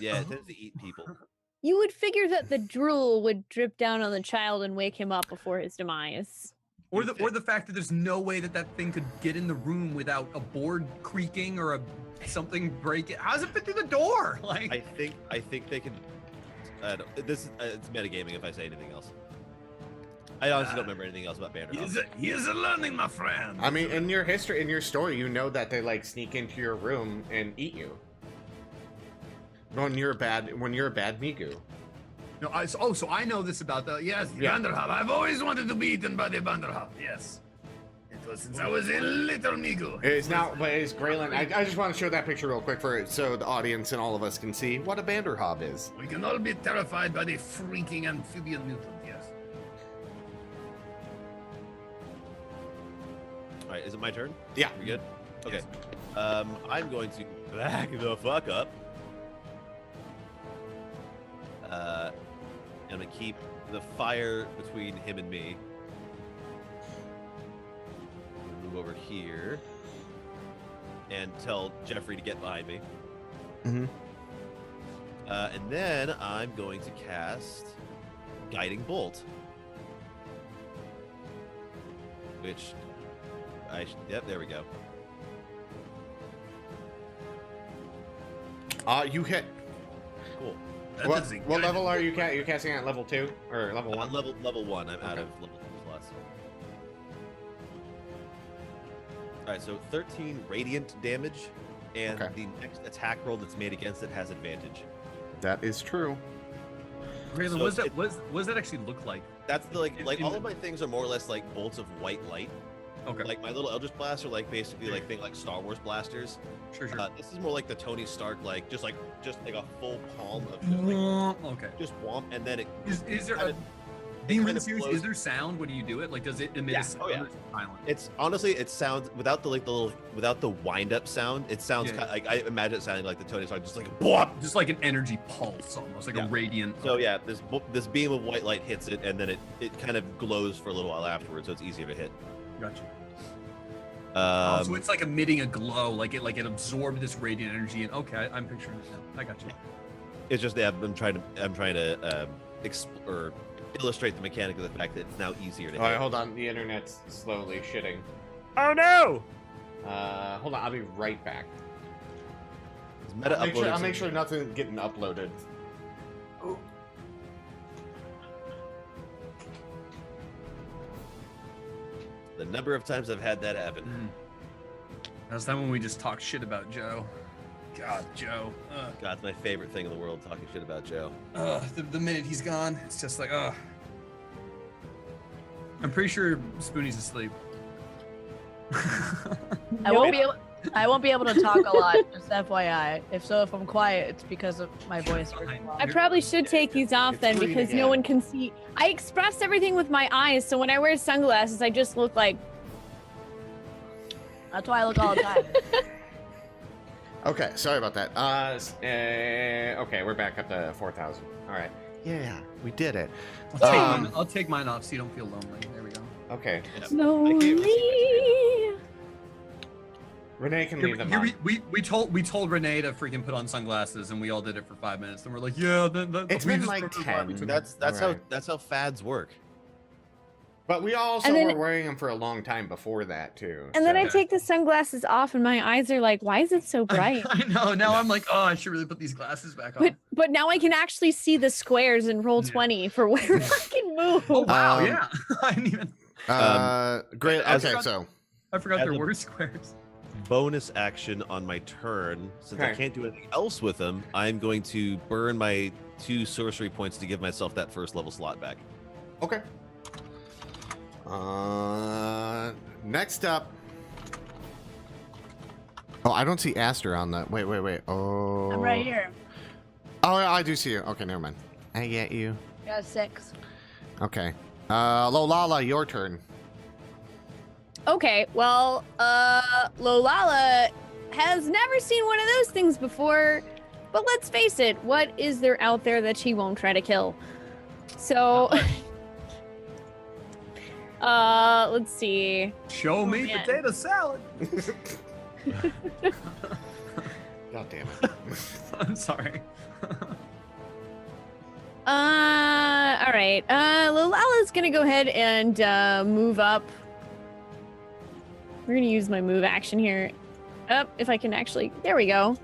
Yeah, it tends to eat people. You would figure that the drool would drip down on the child and wake him up before his demise. Or the fact that there's no way that thing could get in the room without a board creaking or something breaking. How does it fit through the door? Like I think they can. It's metagaming if I say anything else. I honestly don't remember anything else about Banderhawk. He is a learning, my friend. I mean, in your history, in your story, you know that they like sneak into your room and eat you. When you're a bad Migu. no, so I know this about the Yes, the Yeah. Banderhab. I've always wanted to be eaten by the Banderhab. Yes. It was since I was a little Migu. It is now, but it's Graylin. I just want to show that picture real quick so the audience and all of us can see what a Banderhab is. We can all be terrified by the freaking amphibian mutant, yes. All right, is it my turn? Yeah. We good? Okay. I'm going to back the fuck up. I'm gonna keep the fire between him and me. Move over here and tell Jeffrey to get behind me. Mm-hmm. And then I'm going to cast Guiding Bolt, which yep, there we go. You hit. Cool. What level are you you're casting at level 2 or level 1? Level 1. I'm out of level 2 plus. All right, so 13 radiant damage, and the next attack roll that's made against it has advantage. That is true. Graylin, So what does that actually look like? That's the like all of my things are more or less like bolts of white light. Okay. Like my little Eldritch blasts are like basically like think like Star Wars blasters. Sure. This is more like the Tony Stark like just like a full palm of just, like, Okay. just womp, and then it Is there kinda a Being really serious, is there sound when you do it? Like, does it emit a sound? Oh yeah. Or is it silent? It's honestly, it sounds without without the wind-up sound. It sounds kind of like, I imagine it sounding like the Tony song, just like BWOP, just like an energy pulse, almost like a radiant. So yeah, this beam of white light hits it, and then it kind of glows for a little while afterwards, so it's easier to hit. Gotcha. So it's like emitting a glow, like it absorbed this radiant energy, and okay, I'm picturing it now. I got you. It's just that I'm trying to illustrate the mechanic of the fact that it's now easier to hit. All right, hold on. The internet's slowly shitting. Oh no! Hold on. I'll be right back. I'll make sure nothing's getting uploaded. Oh. The number of times I've had that happen. That's the time when we just talk shit about Joe. God, Joe. God, it's my favorite thing in the world, talking shit about Joe. The minute he's gone, it's just like, I'm pretty sure Spoonie's asleep. I won't be able to talk a lot, just FYI. If I'm quiet, it's because of my voice. I probably should take these off then because no one can see. I express everything with my eyes, so when I wear sunglasses, I just look like. That's why I look all the time. Okay, sorry about that. Okay, we're back up to 4,000. All right. Yeah, we did it. I'll take mine off so you don't feel lonely. There we go. Okay. Lonely. Renee can leave them on. We told Renee to freaking put on sunglasses, and we all did it for 5 minutes. And we're like, yeah, it's been like 10. That's how fads work. But we also were wearing them for a long time before that too. And then I take the sunglasses off, and my eyes are like, "Why is it so bright?" I know. Now I'm like, oh, I should really put these glasses back on. But now I can actually see the squares in Roll20 for where I can move. Oh wow, yeah. I didn't even. Great. Okay, I forgot there were squares. Bonus action on my turn, since I can't do anything else with them, I'm going to burn my 2 sorcery points to give myself that first level slot back. Okay. Next up. Oh, I don't see Aster on that. Wait. Oh. I'm right here. Oh, I do see you. Okay, never mind. I get you. Got 6. Okay. Lolala, your turn. Okay, well, Lolala has never seen one of those things before, but let's face it, what is there out there that she won't try to kill? So, let's see. Show me potato salad. God damn it. I'm sorry. All right. Lolala's gonna go ahead and move up. We're gonna use my move action here. If I can actually, there we go.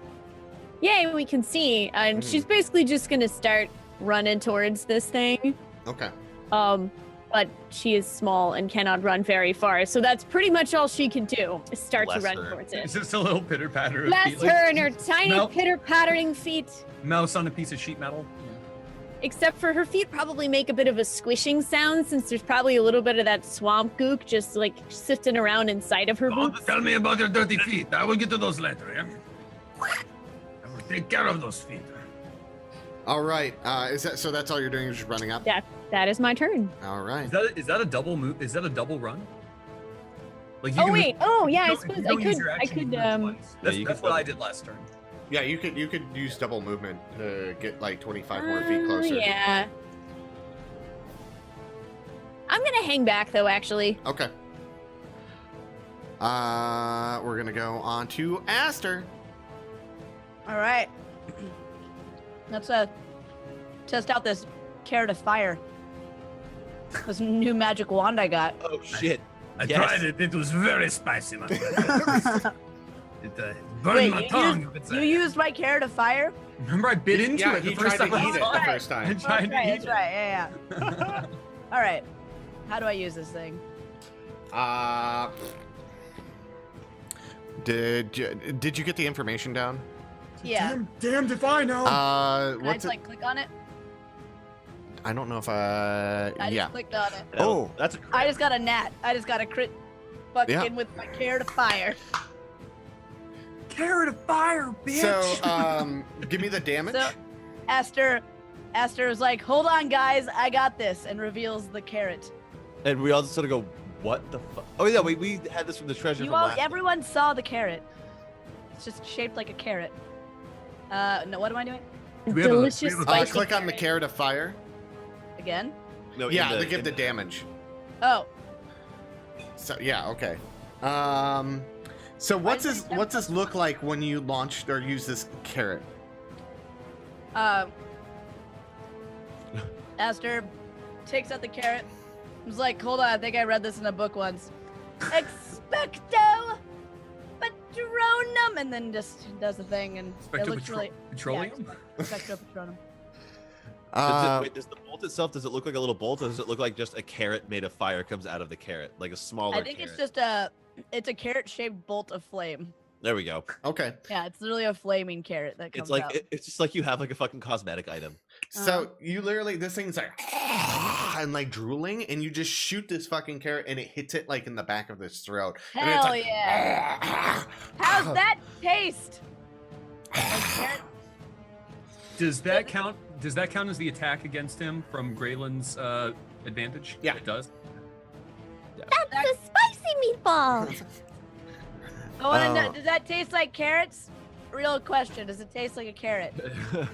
Yay, we can see. And she's basically just gonna start running towards this thing. Okay. But she is small and cannot run very far, so that's pretty much all she can do is start to run towards it. It's just a little pitter patter. Bless her and her tiny pitter pattering feet. Mouse on a piece of sheet metal. Except for her feet probably make a bit of a squishing sound, since there's probably a little bit of that swamp gook just like sifting around inside of her boots. Tell me about your dirty feet. I will get to those later, yeah? I will take care of those feet. All right. So that's all you're doing is just running up? Yeah, that is my turn. All right. Is that a double move? Is that a double run? Like I suppose I could. That's what I did last turn. Yeah, you could use double movement to get like 25 more feet closer. Yeah. I'm gonna hang back though, actually. Okay. We're gonna go on to Aster. All right. Let's test out this carrot of fire. This new magic wand I got. Oh shit! I tried it. It was very spicy, my friend. It burned my tongue. You used my carrot of fire? Remember I bit into it the first time. He tried to eat it the first time. That's right. Yeah. All right. How do I use this thing? Did you get the information down? Yeah. Damned if I know. Can I just click on it? I don't know if I just clicked on it. Oh, that's a crit. I just got a nat. I just got a crit bucket with my carrot of fire. Carrot of fire, bitch. So, give me the damage. So, Aster Aster is like, hold on, guys, I got this, and reveals the carrot. And we all just sort of go, what the fuck? Oh, yeah, we had this from the treasure You from all, last everyone saw the carrot. It's just shaped like a carrot. No, what am I doing? Delicious spicy click on the carrot of fire. Again? No, Yeah, in to give the damage. Oh. So yeah, okay. So what's this look like when you launch or use this carrot? Aster takes out the carrot. Was like, hold on, I think I read this in a book once. Expecto Patronum, and then just does the thing, and it looks really Petroleum? Yeah, Expecto Patronum. Does the bolt itself, does it look like a little bolt, or does it look like just a carrot made of fire comes out of the carrot, like a smaller I think carrot? it's just it's a carrot-shaped bolt of flame. There we go. Okay. Yeah, it's literally a flaming carrot that comes It's like out. it's just like you have like a fucking cosmetic item. So you literally, this thing's like and like drooling, and you just shoot this fucking carrot, and it hits it like in the back of its throat. And it's Hell like, yeah! How's that taste? Does that count? Does that count as the attack against him from Graylin's advantage? Yeah, it does. That's a spicy meatball. I want to know, does that taste like carrots? Real question, does it taste like a carrot?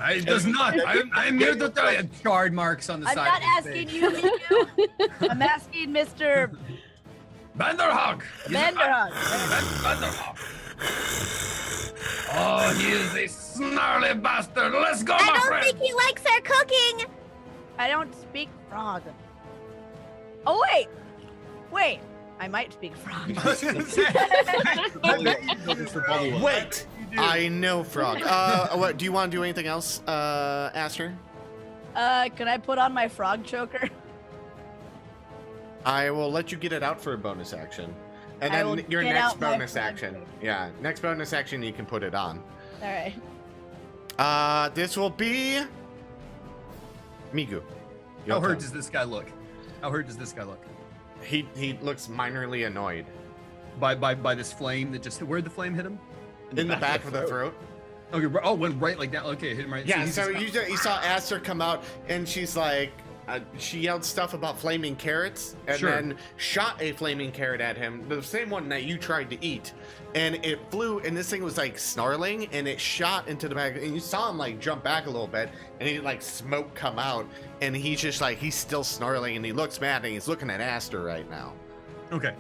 It does not. I'm here to tell you. Charred marks on the I'm side. not of his asking face. you, Miku. I'm asking Mr. Vanderhog! Vanderhog. Vanderhog! Oh, he is a snarly bastard. Let's go, I my don't friend! think he likes our cooking. I don't speak frog. Oh, wait. I might speak frog. Wait, I know frog. What? Do you want to do anything else, Aster? Can I put on my frog choker? I will let you get it out for a bonus action, and I will then your get next out my bonus frog action. choker. Yeah, next bonus action you can put it on. All right. This will be Migu. How hurt does this guy look? How hurt does this guy look? He looks minorly annoyed by this flame that just where'd the flame hit him? In the back of the throat. Okay. Oh, went right like that. Okay, hit him right. Yeah. he's So just- you saw Aster come out, and she's like, she yelled stuff about flaming carrots, and Sure. then shot a flaming carrot at him, the same one that you tried to eat, and it flew, and this thing was like snarling, and it shot into the back, and you saw him like jump back a little bit, and he like smoke come out, and he's just like, he's still snarling, and he looks mad, and he's looking at Aster right now. Okay.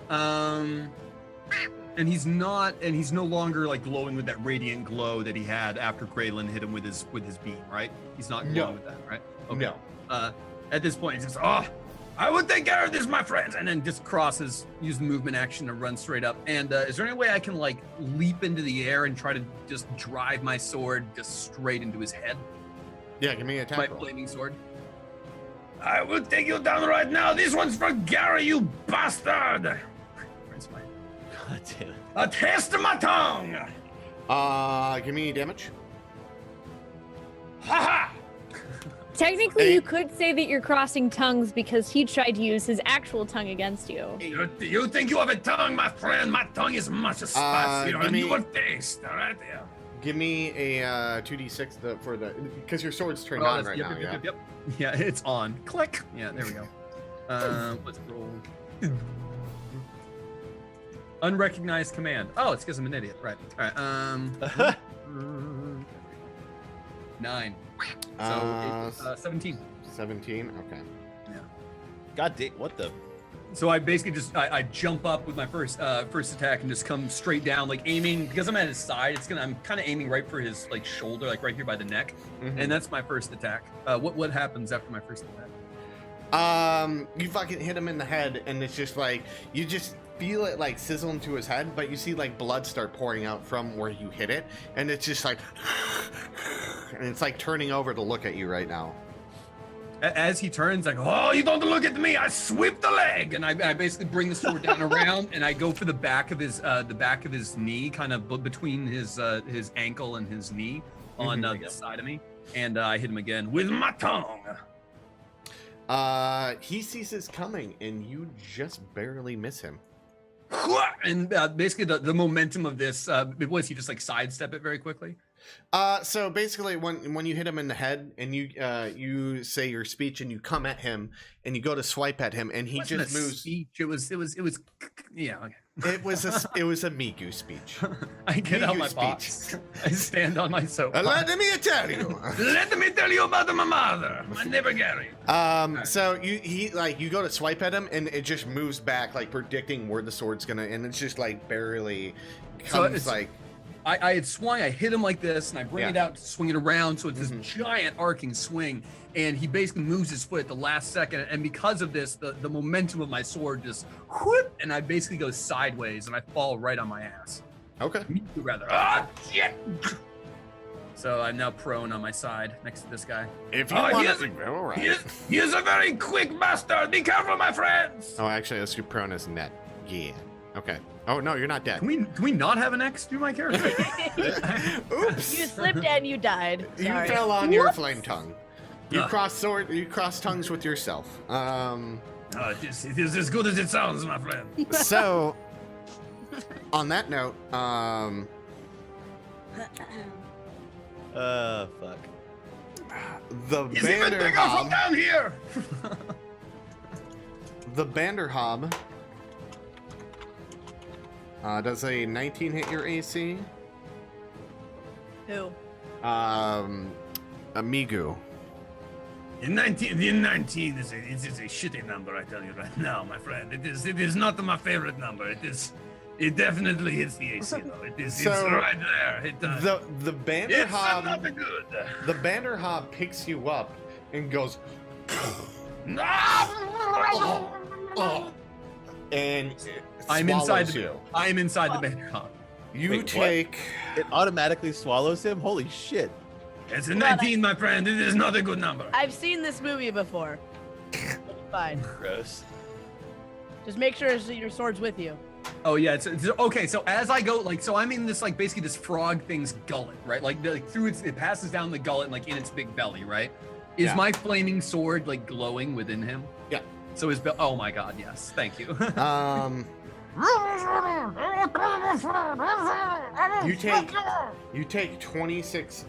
And he's no longer like glowing with that radiant glow that he had after Graylin hit him with his beam, right? He's not glowing No. with that, right? Okay. No. At this point, he's just, oh, I will take care of this, my friends, and then just crosses, use the movement action to run straight up. And is there any way I can like leap into the air and try to just drive my sword just straight into his head? Yeah, give me an attack My roll. flaming sword. I will take you down right now. This one's for Gary, you bastard! Where's my... God damn it. A taste of my tongue! Give me damage. Ha ha! Technically, you could say that you're crossing tongues because he tried to use his actual tongue against you. You think you have a tongue, my friend? My tongue is much spicier give and me- you will taste, all right? Yeah. Give me a 2d6 for the, because your sword's turned on right now. Yeah. Yep. Yeah, it's on. Click. Yeah, there we go. Let's roll. Unrecognized command. Oh, it's because I'm an idiot. Right. All right. 9. So 17. 17. Okay. Yeah. God damn, what the? So I basically just I jump up with my first attack and just come straight down, like aiming because I'm at his side. I'm kind of aiming right for his like shoulder, like right here by the neck, and that's my first attack. What happens after my first attack? You fucking hit him in the head, and it's just like you just feel it like sizzle into his head, but you see like blood start pouring out from where you hit it, and it's just like, and it's like turning over to look at you right now. As he turns, like, oh, you don't look at me! I sweep the leg, and I basically bring the sword down around, and I go for the back of his knee, kind of between his ankle and his knee, on the side of me, and I hit him again with my tongue. He sees this coming, and you just barely miss him. And basically the momentum of this, was he just like sidestep it very quickly? So basically, when you hit him in the head and you say your speech and you come at him and you go to swipe at him and he just moves. Speech. It was yeah. Okay. It was a Migu speech. I get Migu out my speech. box. I stand on my soapbox. Let me tell you. Let me tell you about my mother, my neighbor Gary. So you go to swipe at him and it just moves back, like predicting where the sword's gonna, and it's just like barely comes like. I had swung, I hit him like this, and I bring it out to swing it around, so it's this giant arcing swing, and he basically moves his foot at the last second, and because of this, the momentum of my sword just whoop, and I basically go sideways, and I fall right on my ass. Okay. Rather. Ah, shit! So I'm now prone on my side next to this guy. If you want to, all right. He is a very quick bastard. Be careful, my friends. Oh, actually, let's do prone as net. Yeah. Okay. Oh no, you're not dead. Can we not have an X do my character? Oops. You slipped and you died. Sorry. You fell on your flame tongue. You cross tongues with yourself. It is as good as it sounds, my friend. So, on that note, fuck. The He's even bigger from down here. The Banderhob does a 19 hit your AC? Who? Amigu. In 19 is a shitty number, I tell you right now, my friend. It is not my favorite number. It definitely hits the AC though. It's right there. It does. The Banderhob. It's not good. The Banderhob picks you up and goes. And I'm inside swallows you. I'm inside the Banderhob. You take. It automatically swallows him. Holy shit! It's a 19, my friend. It is not a good number. I've seen this movie before. It's fine. Gross. Just make sure your sword's with you. Oh yeah, it's okay. So as I go, like, so I'm in this like basically this frog thing's gullet, right? Like through it passes down the gullet and like in its big belly, right? Is my flaming sword like glowing within him? Yeah. So his oh my god, yes, thank you. You take 26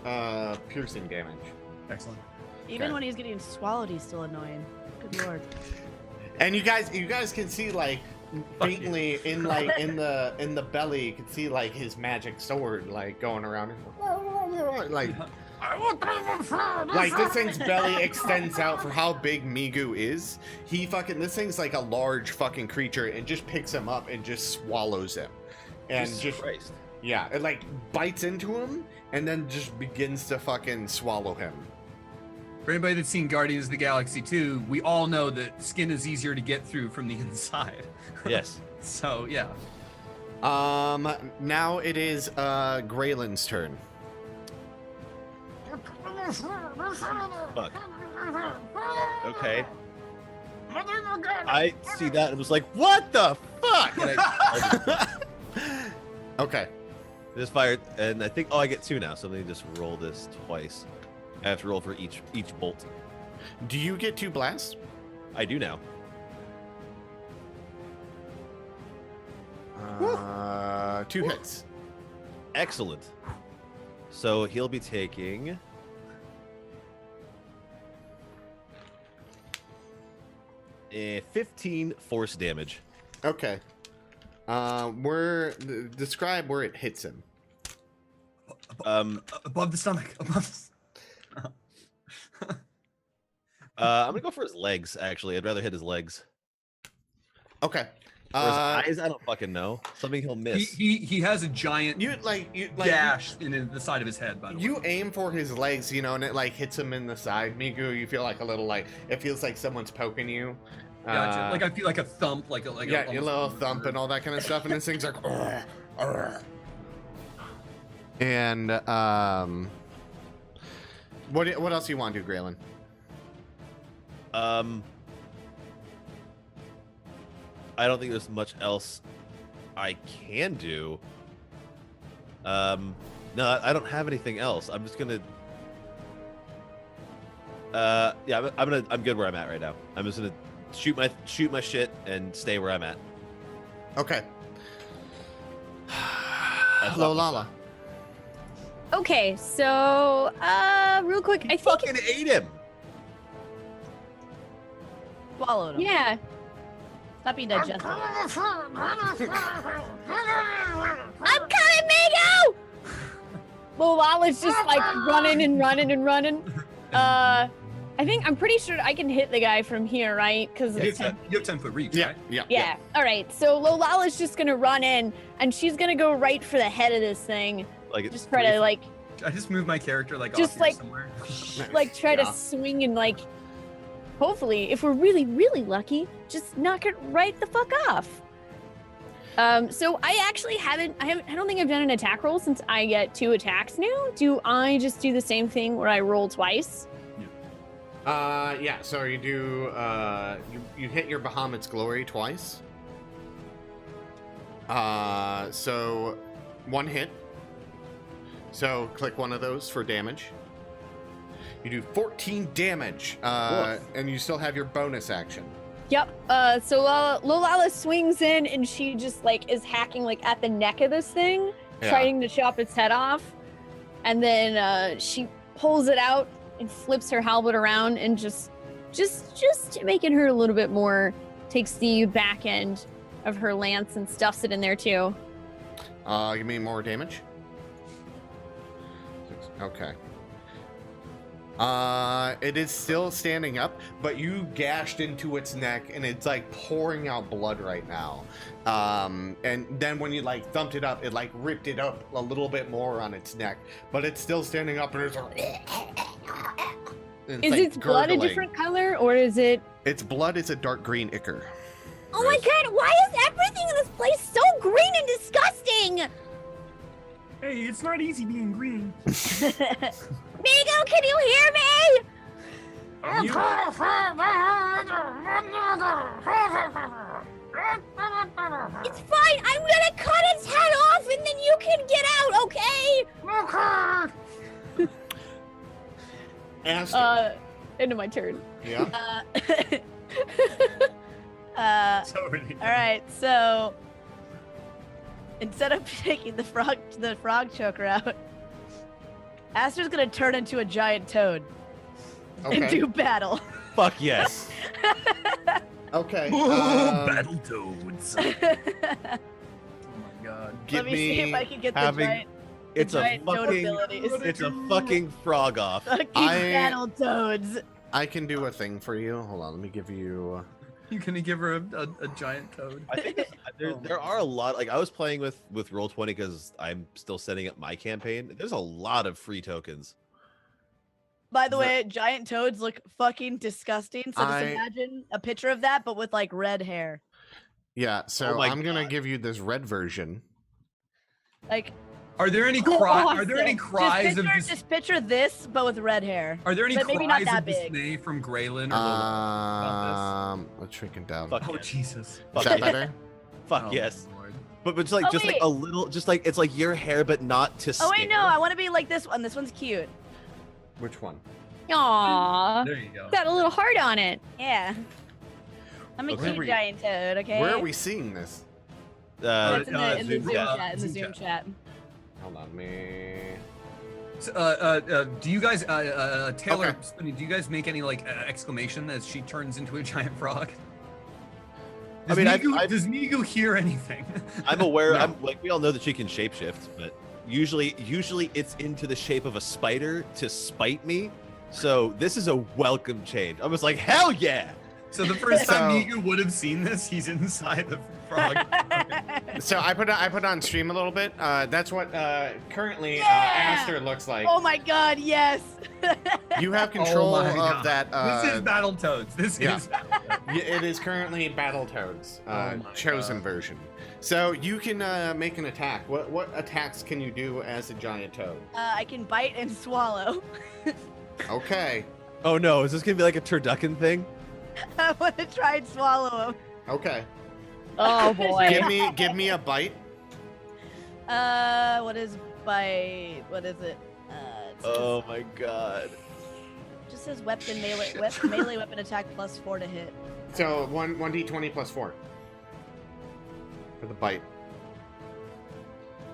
piercing damage. Excellent. Even when he's getting swallowed, he's still annoying. Good lord. And you guys can see like faintly in the belly, you can see like his magic sword like going around, like this thing's belly extends out for how big Migu is. This thing's like a large fucking creature and just picks him up and just swallows him, and Jesus Christ. Yeah, it like bites into him and then just begins to fucking swallow him. For anybody that's seen Guardians of the Galaxy 2, we all know that skin is easier to get through from the inside. Yes. So yeah. Now it is Graylin's turn. Fuck. Okay. I see that and was like, what the fuck? And Okay. Just fired, and I think I get 2 now, so let me just roll this twice. I have to roll for each bolt. Do you get 2 blasts? I do now. 2 hits. Excellent. So he'll be taking 15 force damage. Okay. Describe where it hits him. Above the stomach. I'm gonna go for his legs. Actually, I'd rather hit his legs. Okay. Or his eyes, I don't fucking know. Something he'll miss. He has a giant gash in the side of his head. By the way, you aim for his legs, and it like hits him in the side. Migu, you feel like a little it feels like someone's poking you. Gotcha. Like I feel like a thump, a little thump and all that kind of stuff, and this thing's like, and what else do you want to do, Graylin? I don't think there's much else I can do. No, I don't have anything else. I'm just gonna. Yeah, I'm good where I'm at right now. I'm just gonna shoot my shit and stay where I'm at. Okay. Lolala. Okay, so real quick, I think Fucking ate him. Swallowed him. yeah. Not being digested. I'm coming, Mango! Well, Lala's just like running and running and running. I'm pretty sure I can hit the guy from here, right? Because You have 10-foot reach, right? yeah. All right. So Lolala's just gonna run in, and she's gonna go right for the head of this thing. Like Just try to like, I just moved my character like Just, off like- here somewhere. like try to swing and like, hopefully, if we're really, really lucky, just knock it right the fuck off. So I actually I don't think I've done an attack roll since I get 2 attacks now. Do I just do the same thing where I roll twice? Yeah. So you do. You hit your Bahamut's glory twice. So 1 hit. So click one of those for damage. You do 14 damage, and you still have your bonus action. Yep. So Lolala swings in and she just like is hacking like at the neck of this thing, trying to chop its head off, and then she pulls it out and flips her halberd around and just making her a little bit more, takes the back end of her lance and stuffs it in there too. Give me more damage. Okay. It is still standing up, but you gashed into its neck and it's like pouring out blood right now. And then when you like thumped it up, it like ripped it up a little bit more on its neck, but it's still standing up and it's like... Is like its blood a gurgling. different color or is it... Its blood is a dark green ichor. Oh my god, why is everything in this place so green and disgusting? Hey, it's not easy being green. Migo, can you hear me? It's fine, I'm gonna cut its head off and then you can get out, okay? Aster. Into my turn. Yeah. So ridiculous. All right, so instead of taking the frog choker out, Aster's gonna turn into a giant toad and do battle. Fuck yes. Okay. Battle toads. Oh my god. Let me see if I can get the giant. It's a giant toad fucking. abilities. It's a fucking frog off. Fucking battle toads. I can do a thing for you. Hold on, let me give you. You gonna give her a giant toad? I think there are a lot. Like I was playing with Roll20 because I'm still setting up my campaign. There's a lot of free tokens. By the way, giant toads look fucking disgusting. So just I- imagine a picture of that, but with like red hair. Yeah, so Oh my I'm gonna God. give you this red version. Like, Are there any Are there any cries of just picture this, but with red hair. Are there any But maybe not cries that of big. dismay from Graylin or Lola Let's shrink it down. Fuck about yes. this? Oh Jesus! Is that better? Fuck Oh, yes. Lord. But just like Oh, just like wait. a little, just like it's like your hair, but not to. Oh wait, no, scare. I want to be like this one. This one's cute. Which one? Aww. There you go. Got a little heart on it. Yeah. I'm a Okay. cute giant toad. Okay. Where are we seeing this? It's in the Zoom Zoom chat. chat. In the Zoom Zoom chat. chat. Hold on, me. So, do you guys, Taylor, Okay. Spinny, do you guys make any like exclamation as she turns into a giant frog? I mean, does Migu hear anything? I'm aware. No. I'm like we all know that she can shapeshift, but usually it's into the shape of a spider to spite me. So this is a welcome change. I was like, hell yeah! So the first time So- Migu would have seen this, he's inside the frog. So I put on stream a little bit. That's what currently Aster looks like. Oh my god, yes. You have control Oh my of God. that. This is Battletoads. This yeah. is. It is currently Battletoads, my chosen God. version. So you can make an attack. What attacks can you do as a giant toad? I can bite and swallow. Okay. Oh no, is this gonna be like a turducken thing? I want to try and swallow him. Okay. Oh boy. Give me a bite. What is bite? What is it? It's Oh my god. just says weapon melee melee weapon attack +4 to hit. So 1d20 plus 4 for the bite.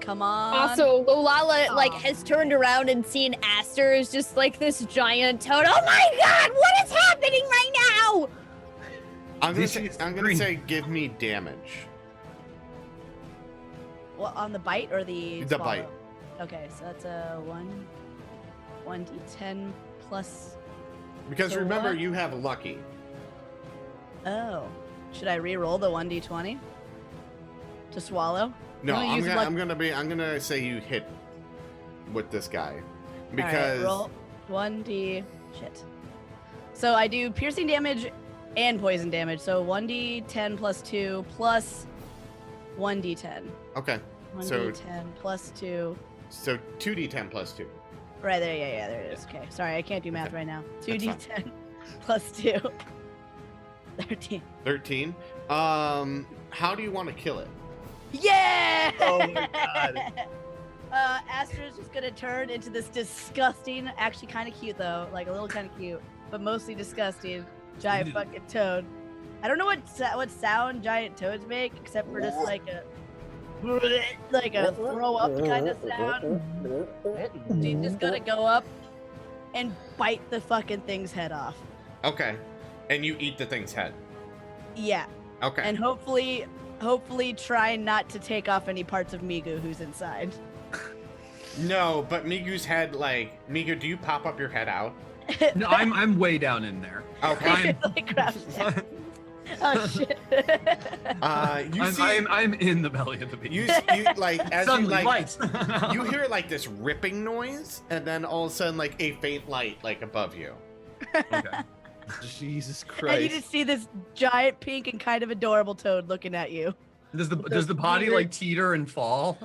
Come on. Also, Lolala like has turned around and seen Aster is just like this giant toad. Oh my god, what is happening right now? I'm gonna say give me damage. Well, on the bite or the The swallow? bite. Okay, so that's a 1d10 plus. Because So remember, what? you have lucky. Oh, should I re-roll the 1d20 to swallow? No, I'm gonna I'm use gonna, I'm gonna say you hit with this guy All right, because roll 1d shit. So I do piercing damage and poison damage. So 1d10 plus 2 plus 1d10. okay, 1d10 plus 2. so 2d10 plus 2. Right there, yeah, there it is. Okay, sorry, I can't do math Okay. right now. That's 2d10 plus 2. 13. 13. How do you want to kill it? Yeah! Oh my god. Astra's just gonna turn into this disgusting, actually kind of cute though, like a little kind of cute, but mostly disgusting, giant fucking toad. I don't know what sound giant toads make, except for just like a throw up kind of sound. She's just gonna go up and bite the fucking thing's head off. Okay, and you eat the thing's head. Yeah, Okay. and hopefully try not to take off any parts of Migu who's inside. No, but Migu's head, like, Migu, do you pop up your head out? No, I'm way down in there. Okay. Like, grabs it. Oh shit. I'm in the belly of the beast. You like as Suddenly, you like lights. you hear like this ripping noise, and then all of a sudden like a faint light like above you. Okay. Jesus And Christ. you just see this giant pink and kind of adorable toad looking at you. Does the body like teeter and fall,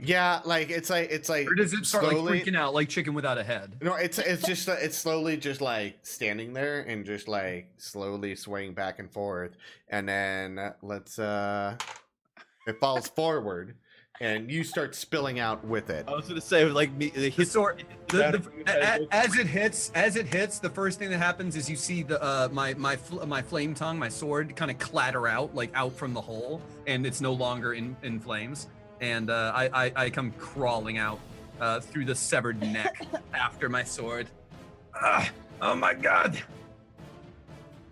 Yeah, like it's like or does it start slowly, like freaking out like chicken without a head? No, it's just it's slowly just like standing there and just like slowly swaying back and forth, and then it falls forward, and you start spilling out with it. I was gonna say like me the The sword, as it hits, the first thing that happens is you see the my flame tongue, my sword, kind of clatter out like out from the hole, and it's no longer in flames, and I come crawling out through the severed neck after my sword. Oh my god.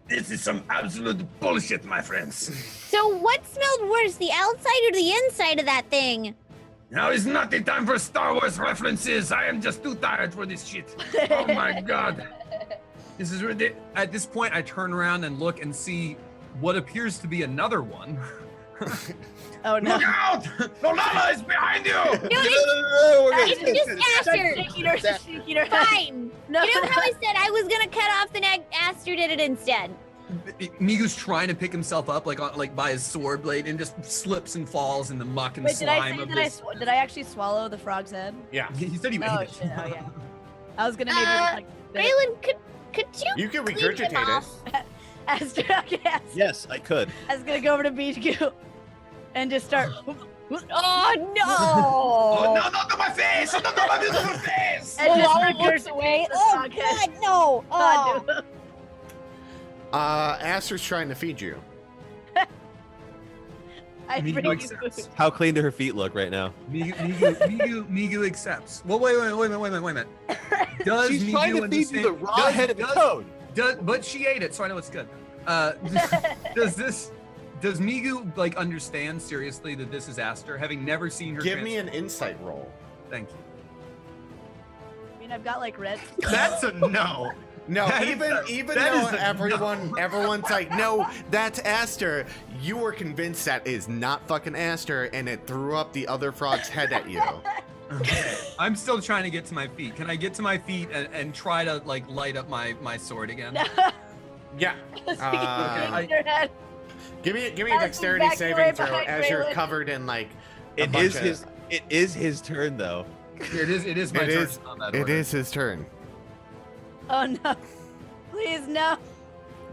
This is some absolute bullshit, my friends. So what smelled worse, the outside or the inside of that thing? Now is not the time for Star Wars references. I am just too tired for this shit. Oh my god. This is ridiculous. At this point, I turn around and look and see what appears to be another one. Oh no. Look out! Lolala is behind you! No, it's just Aster. Shaking her head. Fine. No, You know how I said I was gonna cut off the neck? Aster did it instead. Migu's trying to pick himself up like by his sword blade and just slips and falls in the muck and Wait, did I slime say of that this. did I actually swallow the frog's head? Yeah, He said you Oh ate it. shit, oh yeah. I was gonna maybe like Raylan, could you? you can clean him regurgitate off? it. Aster, yes. Yes, I could. I was gonna go over to Bijou and just start Oh no! Oh no, not to my face! Not to my beautiful face! and just Lolala looks regurgitate away. the Oh frog head. god, no! Oh. God, Aster's trying to feed you. I Migu bring you accepts. food. How clean do her feet look right now? Migu accepts. Well, wait a minute. Does She's Migu trying to feed you the understand- raw head of a toad. But she ate it, so I know it's good. Does Migu like understand seriously that this is Aster, having never seen her? Give me an insight roll. Thank you. I mean, I've got like red. That's a no. No, That is even a- even that though is a everyone's like, no, that's Aster. You were convinced that is not fucking Aster, and it threw up the other frog's head at you. Okay. I'm still trying to get to my feet. Can I get to my feet and try to like light up my sword again? Yeah. I- Your head. Give me a As dexterity he's saving back throw behind as you're Raylan. covered in like. a It bunch is of- his. It is his turn though. It is my It turn. is. on that It order. is his turn. Oh no! Please no!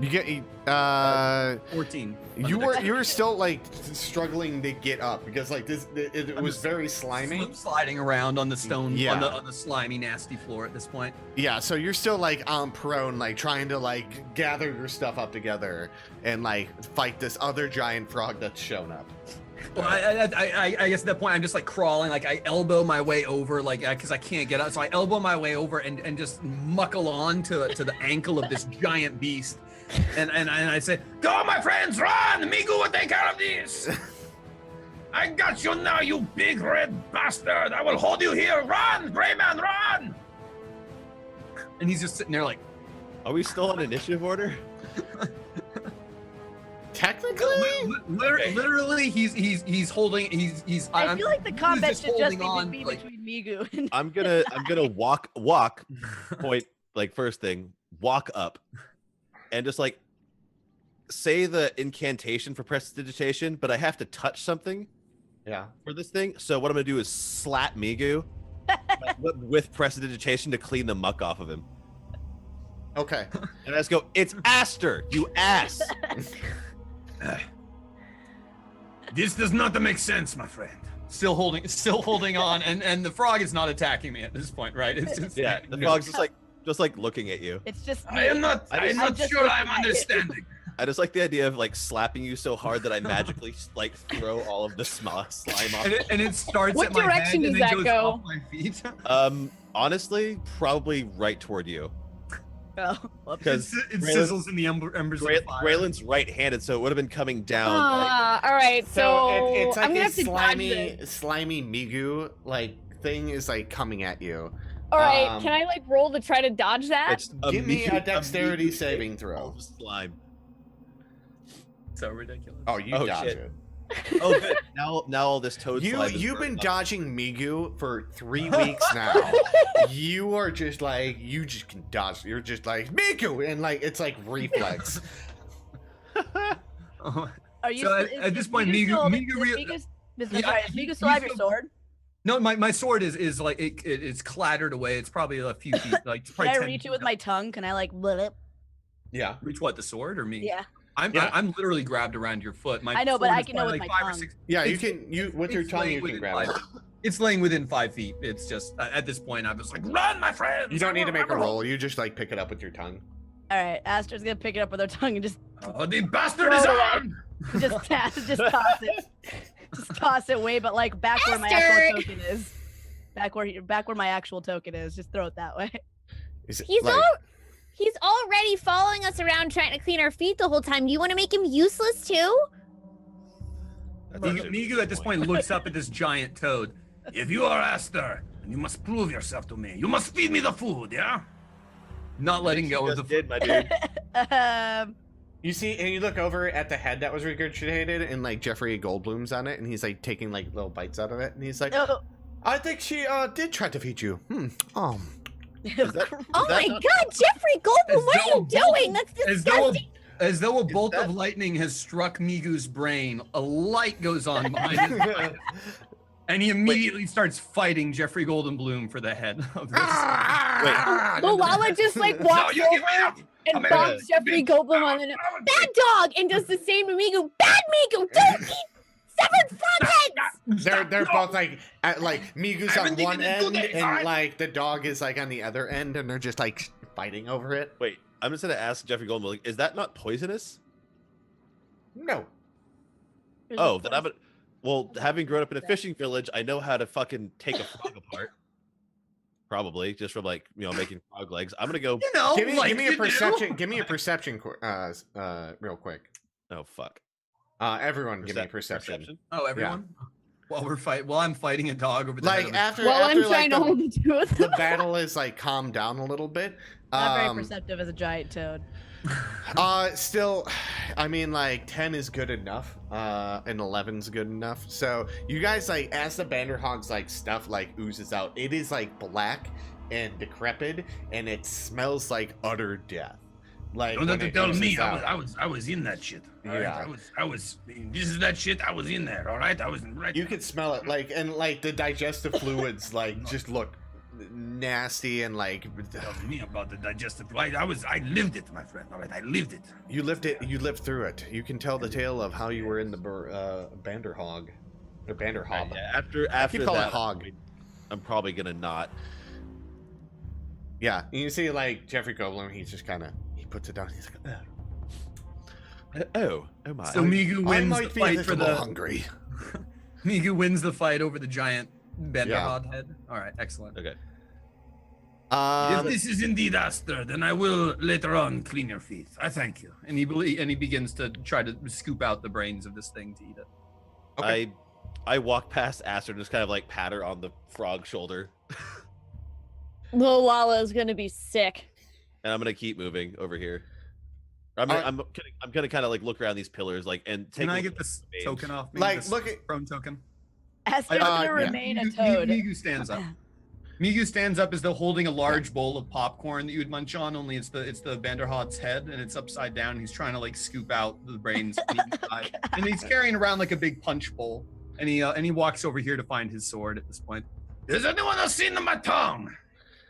You get 14. you were still like struggling to get up because like this it was very slimy. Slip sliding around on the stone, Yeah. on the slimy, nasty floor at this point. Yeah, so you're still like on prone, like trying to like gather your stuff up together and like fight this other giant frog that's shown up. Well, I guess at that point I'm just like crawling, like I elbow my way over, like because I can't get out, so I elbow my way over and just muckle on to the ankle of this giant beast, and I say, Go, my friends, run! Migu will take care of this. I got you now, you big red bastard! I will hold you here. Run, Gray Man, run! And he's just sitting there like, are we still on initiative order? Technically, literally, he's holding. He's. I feel like the combat should just on, be like, between Migu and. I'm gonna walk point, like first thing, walk up and just like say the incantation for prestidigitation, but I have to touch something for this thing. So what I'm gonna do is slap Migu with prestidigitation to clean the muck off of him. Okay. And I just go, it's Aster, you ass. This does not make sense, my friend. Still holding on, and the frog is not attacking me at this point, right? It's just the frog's just like looking at you. It's just. I am not sure I'm understanding. I just like the idea of like slapping you so hard that I magically like throw all of the slime off. And it starts What at my direction head does and then that goes go? off my feet. Honestly, probably right toward you. Oh, because it sizzles in the embers of the fire. Raylan's right-handed, so it would have been coming down. Like, all right, so it's like I'm gonna a have to dodge slimy Migu like thing is like coming at you. All right, can I like roll to try to dodge that? Give me a dexterity saving throw. Slime. So ridiculous. Oh, you dodge shit. it. Oh, good. Now all this toad slime. You've been dodging Migu for 3 weeks now. You are just like, you just can dodge. You're just like Migu, and like it's like reflex. Are you? So at this point, Migu still have your sword? No, my sword is like it's clattered away. It's probably a few feet. Like Can I reach it with my tongue? Can I like blip? Yeah. Reach what? The sword or me? Yeah. I'm literally grabbed around your foot. I know, but I can know with my tongue. Yeah, you can. You with your tongue, you can grab it. It's laying within 5 feet. It's just at this point, I was like, run, my friend. You don't need to make a roll. You just like pick it up with your tongue. All right, Aster's gonna pick it up with her tongue and just. Oh, the bastard is on! Just toss it. Just toss it way, but like back where my actual token is. Back where my actual token is. Just throw it that way. He's already following us around trying to clean our feet the whole time. Do you want to make him useless too? Migu at this point looks up at this giant toad. If you are Aster, you must prove yourself to me. You must feed me the food, yeah? Not letting go of the food, my dude. You see, and you look over at the head that was regurgitated, and like Jeffrey Goldblum's on it, and he's like taking like little bites out of it, and he's like, I think she did try to feed you. Oh my God, Jeffrey Goldblum, what are you doing? That's disgusting. As though a bolt of lightning has struck Migu's brain, a light goes on behind his eye, and he immediately starts fighting Jeffrey Goldblum for the head of this. Malala just like walks over and bonks Jeffrey Goldblum on the nose. Bad dog! And does the same to Migu. Bad Migu! Don't eat severed frog heads! They're both like Migu's on one end, and like the dog is like on the other end, and they're just like fighting over it. Wait, I'm just gonna ask Jeffrey Goldblum, like, is that not poisonous? No. Oh, then well, having grown up in a fishing village, I know how to fucking take a frog apart. Probably just from like making frog legs. I'm gonna go. Give me a perception. Give me a perception, real quick. Oh fuck. Everyone, give me a perception. Oh, everyone. Yeah. While I'm fighting a dog over the like after I'm trying to hold the two of them. The battle is like calmed down a little bit. Not very perceptive as a giant toad. Still, I mean, like 10 is good enough, and 11's good enough. So you guys like, as the Banderhog's like stuff like oozes out, it is like black and decrepit, and it smells like utter death. Like don't have to tell me. I was in that shit. Yeah, right? I was. This is that shit. I was in there. All right, I was right. You could smell it, like, and like the digestive fluids, like, just look nasty and like. Tell me about the digestive. I lived it, my friend. All right, I lived it. You lived it. You lived through it. You can tell the tale of how you were in the Banderhog, or Banderhob. Yeah, after that, hog. I'm probably gonna not. Yeah, you see, like Jeffrey Goldblum, he's just kind of puts it down. He's like, oh my. So Migu wins the fight for the hungry. Migu wins the fight over the giant Benderhod head. All right, excellent. Okay. If this is indeed Aster, then I will later on clean your feet. I thank you. And he begins to try to scoop out the brains of this thing to eat it. Okay. I walk past Aster and just kind of like pat her on the frog shoulder. Lil Lala is gonna be sick. And I'm gonna keep moving over here. I'm gonna kind of like look around these pillars, like, and take. Can I get this token off me? Like, look at prone token. Aster's gonna remain a toad. Migu stands up. Migu stands up as though holding a large bowl of popcorn that you would munch on. Only it's the Vanderhod's head, and it's upside down. He's trying to like scoop out the brains, and he's carrying around like a big punch bowl. And he walks over here to find his sword at this point. Does anyone else seen my tongue?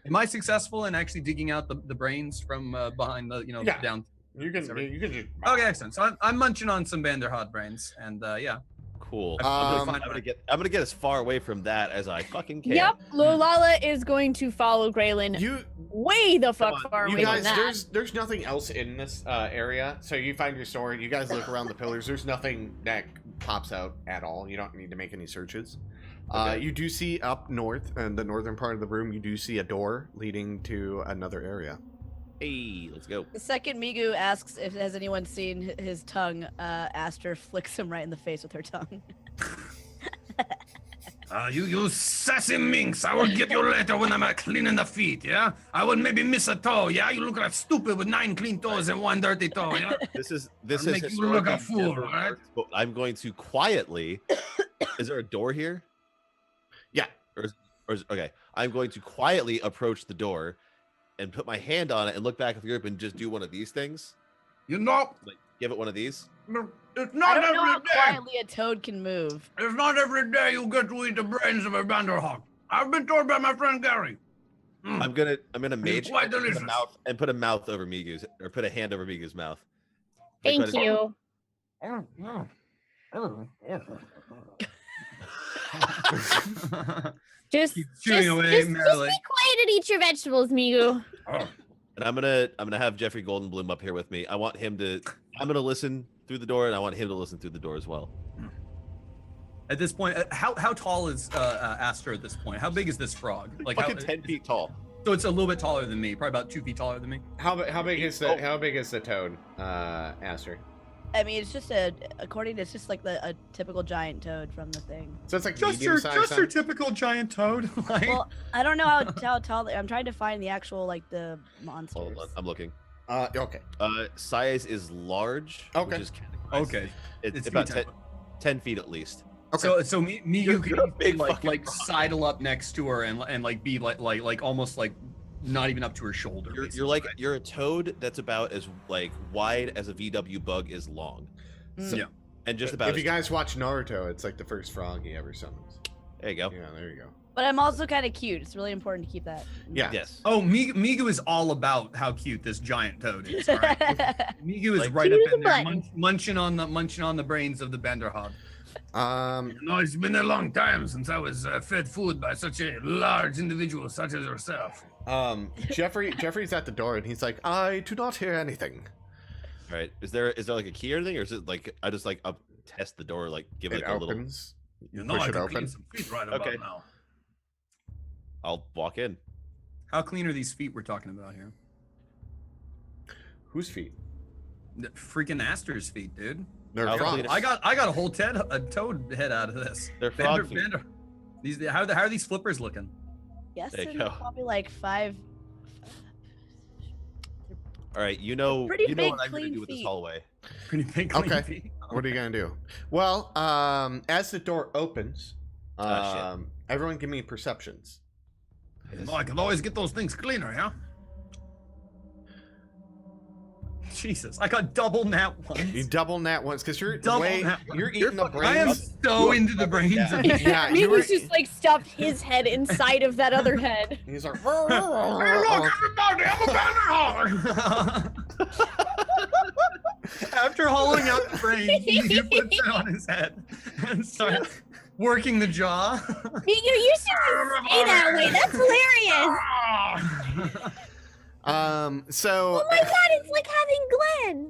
Am I successful in actually digging out the brains from behind the down? You can just. Okay, excellent. So I'm munching on some Vanderhod brains, and yeah. Cool. I'm gonna get as far away from that as I fucking can. Yep, Lolala is going to follow Graylin way the fuck far away guys, from that. There's nothing else in this area. So you find your sword. You guys look around the pillars. There's nothing that pops out at all. You don't need to make any searches. Okay. You do see up north in the northern part of the room. You do see a door leading to another area. Hey, let's go. The second Migu asks if has anyone seen his tongue, Aster flicks him right in the face with her tongue. You sassy minx, I will get you later when I'm cleaning the feet, yeah? I will maybe miss a toe, yeah? You look like stupid with 9 clean toes and 1 dirty toe, yeah? This is make you look a fool, right? I'm going to quietly. Is there a door here? Yeah. Okay. I'm going to quietly approach the door and put my hand on it and look back at the group and just do one of these things. You know, like give it one of these. It's not I don't know how every day. quietly a toad can move. It's not every day you get to eat the brains of a Vanderhawk. I've been told by my friend Gary. I'm gonna mage quite delicious. and put a mouth over Migu's, or put a hand over Migu's mouth. Thank you. Just be quiet and eat your vegetables, Migu. And I'm gonna have Jeffrey Goldenbloom up here with me. I'm gonna listen through the door, and I want him to listen through the door as well. At this point, how tall is Aster at this point? How big is this frog? Like fucking 10 feet tall. So it's a little bit taller than me, probably about 2 feet taller than me. How big is the toad, Aster? I mean, it's just it's just like a typical giant toad from the thing. So it's like just your typical giant toad. Like... Well, I don't know how tall. I'm trying to find the actual the monsters. Hold on, I'm looking. Okay. Size is large. Okay. Which is okay. It's about 10 feet at least. Okay. So Migu could like sidle up next to her and like be like almost like not even up to her shoulder. You're a toad that's about as like wide as a VW bug is long. So, yeah. And just about. If you guys watch Naruto, it's like the first frog he ever summons. There you go. Yeah, there you go. But I'm also kind of cute. It's really important to keep that. Yeah. Yes. Oh, Migu is all about how cute this giant toad is. All right? Migu is right up in there, munching on the brains of the Benderhod. It's been a long time since I was fed food by such a large individual such as yourself. Jeffrey's at the door and he's like, I do not hear anything. All right. Is there like a key or anything, or is it like I just like test the door, like give it a little? You know, I can clean some feet right about now. I'll walk in. How clean are these feet we're talking about here? Whose feet? The freaking Aster's feet, dude. They're frogs. I got a whole toad head out of this. They're frog feet. How are these flippers looking? Yes, they're probably like 5. All right, you know what I'm gonna do with this hallway. Pretty big clean Okay. feet. What are you gonna do? Well, as the door opens, everyone give me perceptions. Oh, I can always get those things cleaner, yeah? Jesus, I got double nat once. You double nat once because you're you're eating the brains. I am so into the brains. Yeah, Migu's just like stuffed his head inside of that other head. He's like, Hey, look, everybody, I'm a Vanderhawk! After hollowing out the brain, he puts it on his head and starts working the jaw. You should stay that way. That's hilarious. So. Oh my god, it's like having Glenn.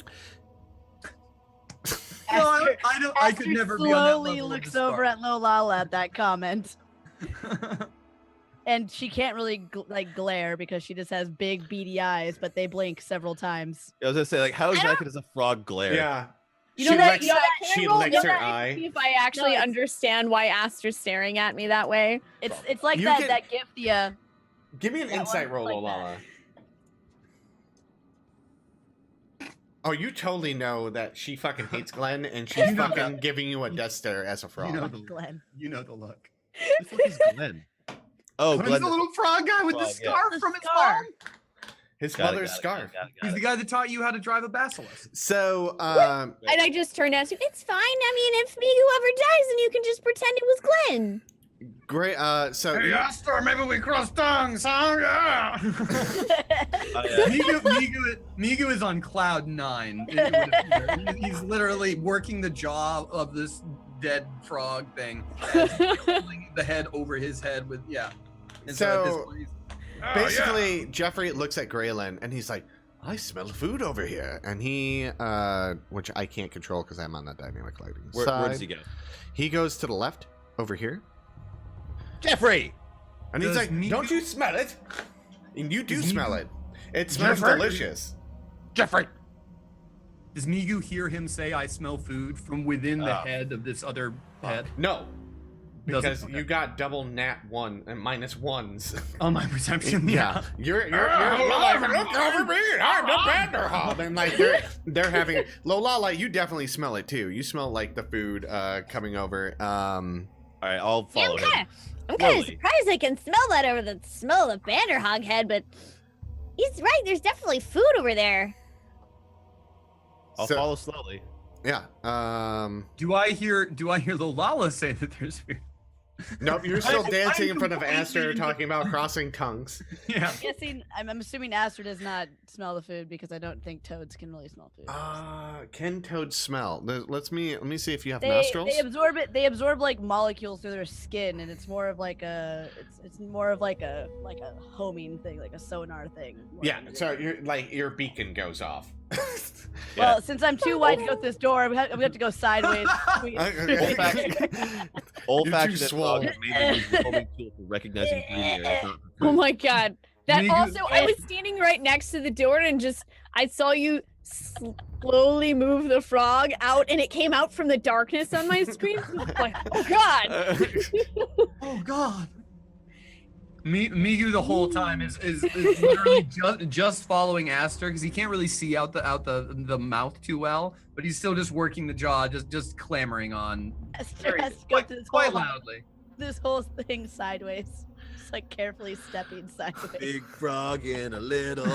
I could Aster never be on that slowly level of looks disbarred. over at Lolala at that comment. And she can't really glare because she just has big beady eyes, but they blink several times. I was gonna say, like, how exactly does a frog glare? Yeah. You know that, She licks her See eye. if I actually understand why Aster's staring at me that way. It's like You that can- that gift the Give me an That insight one, roll, like Olala. Oh, you totally know that she fucking hates Glenn, and she's You know fucking that. giving you a death stare as a frog. You know the Glenn. You know the look. Who the fuck is Glenn? Oh, He's Glenn. the little frog guy with the Frog, yeah. scarf The from his scarf. mom. His Got it, mother's got it, scarf. got it, got He's it. the guy that taught you how to drive a basilisk. So, And I just turned to Aster. It's fine. I mean, if Migu ever dies, then you can just pretend it was Glenn. great. So Hey, Aster, maybe we cross tongues, huh? Yeah. Migu is on cloud 9. It would appear. He's literally working the jaw of this dead frog thing, and holding the head over his head with And so, at this So- point, basically, Jeffrey looks at Graylin, and he's like, "I smell food over here," and he, which I can't control because I'm on that dynamic lighting Where side. does he go? He goes to the left, over here, Jeffrey. and he's Does like, Migu- "Don't you smell it?" And you do Does smell Migu- it. It smells Jeffrey? delicious. Jeffrey. does Migu hear him say, "I smell food" from within the Oh. head of this other head? No, Doesn't- because okay. you got double nat 1 and minus 1s. Oh, my perception. Yeah, you're like, look over me, I'm the Vanderhob, and like they're having Lolala. You definitely smell it too. You smell like the food coming over. All right, I'll follow him. I'm kind of Slowly. surprised I can smell that over the smell of the Vanderhog head, but he's right. There's definitely food over there. I'll So- follow slowly. Yeah. Do I hear Lolala say that there's food? Nope. You're still I'm dancing in front of completely Aster, in- talking about crossing tongues. Yeah. Guessing, I'm assuming Aster does not smell the food because I don't think toads can really smell food. Can toads smell? Let me see if you have They nostrils. absorb it. They absorb like molecules through their skin, and it's more of like a it's more of like a homing thing, like a sonar thing. more Yeah. than So anything. your beacon goes off. Well, since I'm too wide to go through this door, we have to go sideways. Old-fashioned swole. frog is mainly used as a homing tool for recognizing breeding areas, not for Oh food. my god. That Migu- also, I was standing right next to the door and just, I saw you slowly move the frog out and it came out from the darkness on my screen. I was like, oh god. Oh God. Migu the whole time is literally just following Aster because he can't really see out the mouth too well, but he's still just working the jaw, just clamoring on Aster has to go quite, through this quite whole loudly. this whole thing sideways, just like carefully stepping sideways. Big frog in a little.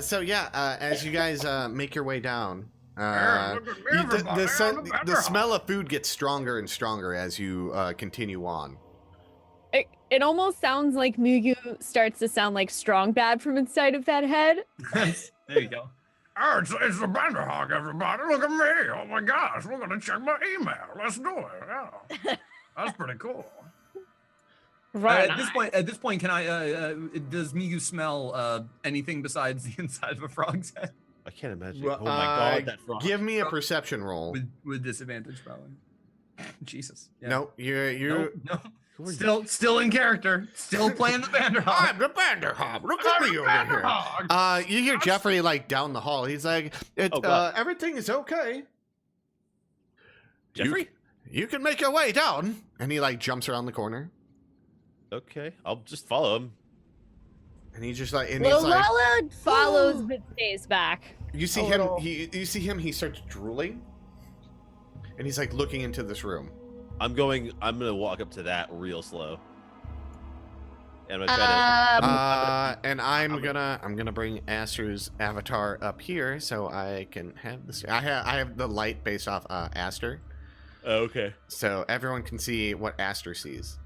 So yeah, as you guys make your way down, look at me, everybody, I'm the the Vanderhob. smell of food gets stronger and stronger as you continue on. It almost sounds like Mugu starts to sound like strong bad from inside of that head. There you go. Oh, it's the Vanderhog, everybody. Look at me. Oh my gosh, we're gonna check my email. Let's do it. Yeah. That's pretty cool. Right. At this point, can I? Does Migu smell anything besides the inside of a frog's head I can't imagine. Oh my god, that frog. Give me a perception roll. with disadvantage, probably? Jesus. Yeah. No, you're. No. Still in character. Still playing the Vanderhob. I'm the Vanderhob. Look at me over here. You hear Jeffrey like down the hall. He's like, Oh, God. everything is okay. Jeffrey? You can make your way down. And he like jumps around the corner. Okay, I'll just follow him. And he's just like, and he's like, Lala follows but stays back. you see a him. little. You see him. He starts drooling. And he's like looking into this room. I'm gonna walk up to that real slow. And I'm gonna try And I'm gonna bring Aster's avatar up here so I can have this. I have the light based off Aster, to. Oh, okay. so everyone can see what Aster sees.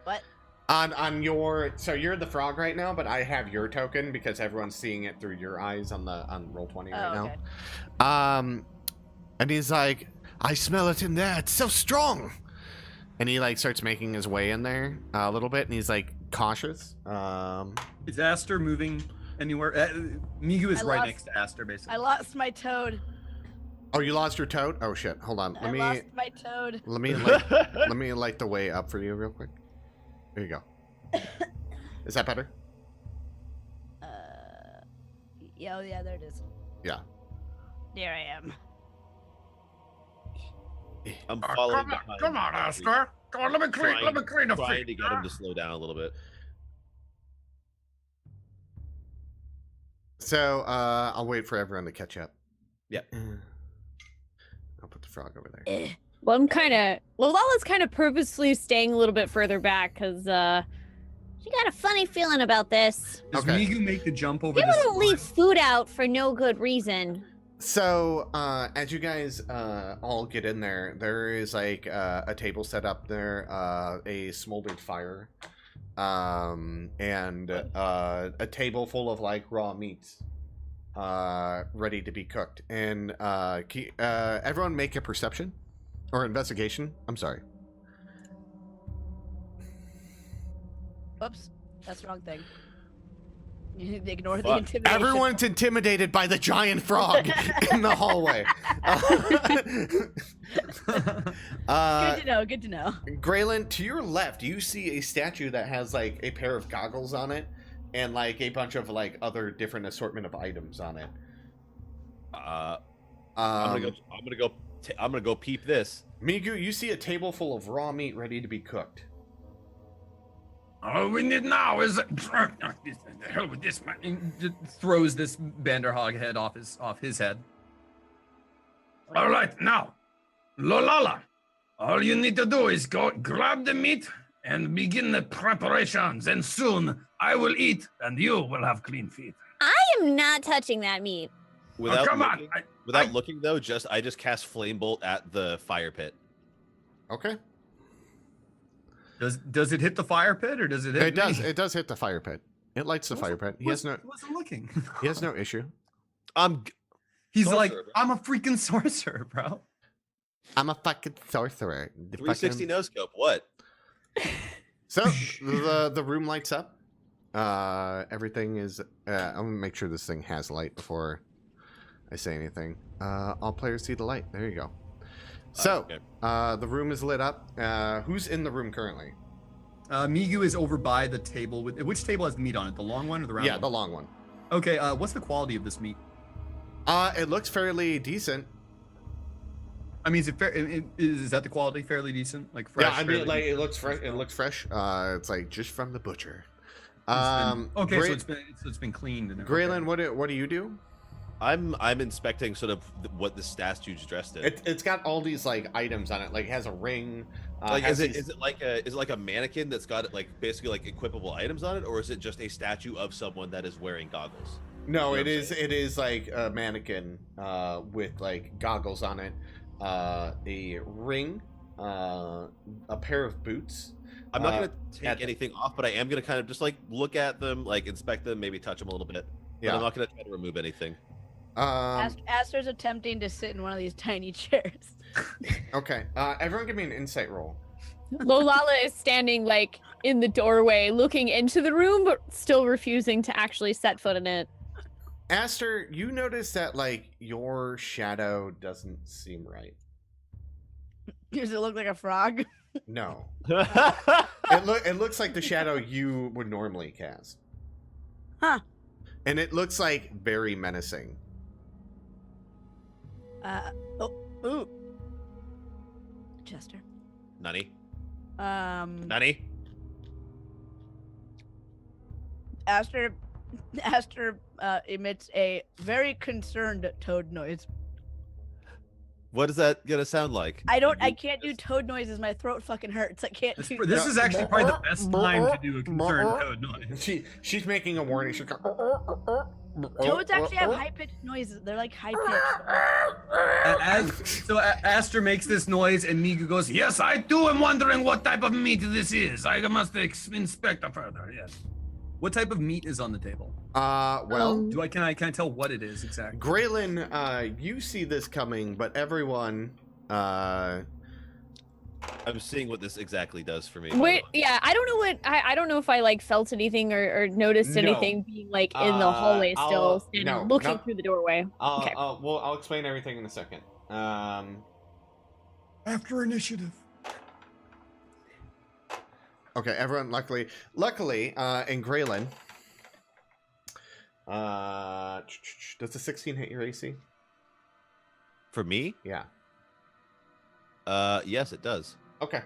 What? On your, so you're the frog right now, but I have your token because everyone's seeing it through your eyes on Roll20 right okay. now. And he's like, I smell it in there. It's so strong. And he like starts making his way in there a little bit, and he's like cautious. Is Aster moving anywhere? Migu is I right lost- next to Aster, basically. I lost my toad. Oh, you lost your toad? Oh shit! Hold on. I lost my toad. Let me light the way up for you real quick. There you go. Is that better? Yeah, oh yeah, there it is. Yeah. There I am. I'm following behind. Come on, Aster. Come on, let me clean the Trying to feet. get him to slow down a little bit. So I'll wait for everyone to catch up. Yeah. I'll put the frog over there. Well, Lala's kind of purposely staying a little bit further back because She got a funny feeling about this. Does Migu make the jump over People this don't leave food out for no good reason. So, as you guys all get in there, there is like a table set up there, a smoldered fire, and a table full of like raw meats, ready to be cooked. And everyone make a perception or investigation. I'm sorry. Whoops, that's the wrong thing. You need to ignore the intimidation. Everyone's intimidated by the giant frog in the hallway. Good to know. Good to know. Graylin, to your left, you see a statue that has like a pair of goggles on it, and like a bunch of like other different assortment of items on it. I'm gonna go peep this. Migu, you see a table full of raw meat ready to be cooked. All we need now is the hell with this man. And just throws this Banderhog head off his head. All right, now, Lolala, all you need to do is go grab the meat and begin the preparations, and soon I will eat and you will have clean feet. I am not touching that meat. Without come on. Without looking though, I just cast Flame Bolt at the fire pit. Okay. Does it hit the fire pit or does it hit It does. me? It does hit the fire pit. It lights the fire pit. He wasn't looking. He has no issue. He's sorcerer, like, bro. I'm a freaking sorcerer, bro. I'm a fucking sorcerer. 360 no scope. What? So the room lights up. Everything is. I'm gonna make sure this thing has light before I say anything. All players see the light. There you go. So okay. the room is lit up. Who's in the room currently? Migu is over by the table. Which table has meat on it? The long one or the round one? Yeah, the long one. Okay, what's the quality of this meat? It looks fairly decent. I mean, is it fair? Is that the quality? Fairly decent, like fresh. Yeah, I mean, fairly like decent? it looks fresh. It looks fresh. It's like just from the butcher. Okay, Gray- so it's been cleaned. And Graylin, what do you do? I'm inspecting sort of what the statue's dressed in. It's got all these like items on it. Like it has a ring. Like has is it like a mannequin that's got like basically like equipable items on it, or is it just a statue of someone that is wearing goggles? No, You know it is like a mannequin with like goggles on it, a ring, a pair of boots. I'm not gonna take anything off, but I am gonna kind of just like look at them, like inspect them, maybe touch them a little bit. But Yeah. I'm not gonna try to remove anything. Aster's attempting to sit in one of these tiny chairs. Okay. Everyone, give me an insight roll. Lolala is standing like in the doorway, looking into the room, but still refusing to actually set foot in it. Aster, you notice that like your shadow doesn't seem right. Does it look like a frog? No. It looks like the shadow you would normally cast. Huh. And it looks like very menacing. Ooh. Chester. Nani? Um. Nani? Aster emits a very concerned toad noise. What is that gonna sound like? I can't do toad noises. My throat fucking hurts. I can't do. This is actually probably the best time to do a concerned toad noise. She's making a warning. She's going, Toads actually have high pitched noises. They're like high pitched. So Aster makes this noise, and Migu goes, Yes, I too am wondering what type of meat this is. I must inspect further. Yes. What type of meat is on the table? Well, can I tell what it is exactly? Graylin, you see this coming, but everyone I'm seeing what this exactly does for me. Wait, yeah, I don't know what I don't know if I like felt anything or noticed anything being like in the hallway still standing, looking through the doorway. Okay. I'll explain everything in a second. After initiative. Okay, everyone. Luckily, in Graylin, does the 16 hit your AC? For me? Yeah. Yes, it does. Okay.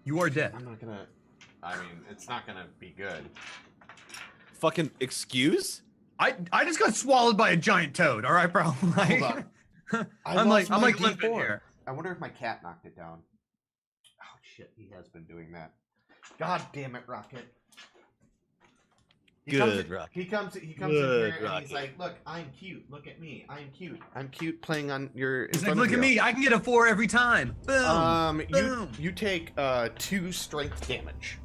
You are dead. I'm not gonna. I mean, it's not gonna be good. Fucking excuse? I just got swallowed by a giant toad. All right, bro. Like, Hold on. I'm like limping here. I wonder if my cat knocked it down. Oh shit, he has been doing that. God damn it, Rocket. He comes in here and he's like, "Look, I'm cute. Look at me. I'm cute. I'm cute." Playing on your. He's like, "Look at me. I can get a 4 every time." Boom. Boom. You take 2 strength damage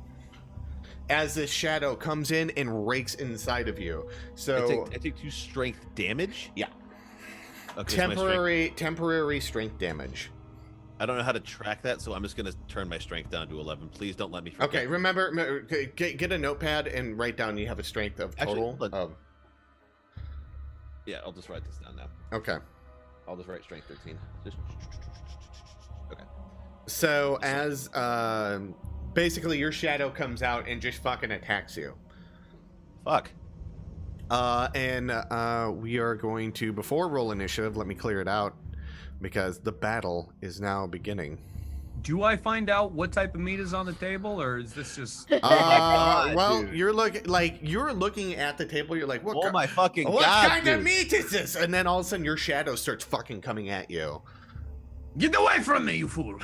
as this shadow comes in and rakes inside of you. So I take 2 strength damage. Yeah. Okay, temporary strength damage. I don't know how to track that, so I'm just gonna turn my strength down to 11. Please don't let me forget. Okay, remember, get a notepad and write down you have a strength of total. Yeah, I'll just write this down now. Okay. I'll just write strength 13. Okay. So as basically your shadow comes out and just fucking attacks you. Fuck. And we are going to, before roll initiative, let me clear it out, because the battle is now beginning. Do I find out what type of meat is on the table, or is this just? Well, dude. You're looking at the table. You're like, "What? Oh my fucking god! What kind of meat is this?" And then all of a sudden, your shadow starts fucking coming at you. Get away from me, you fool!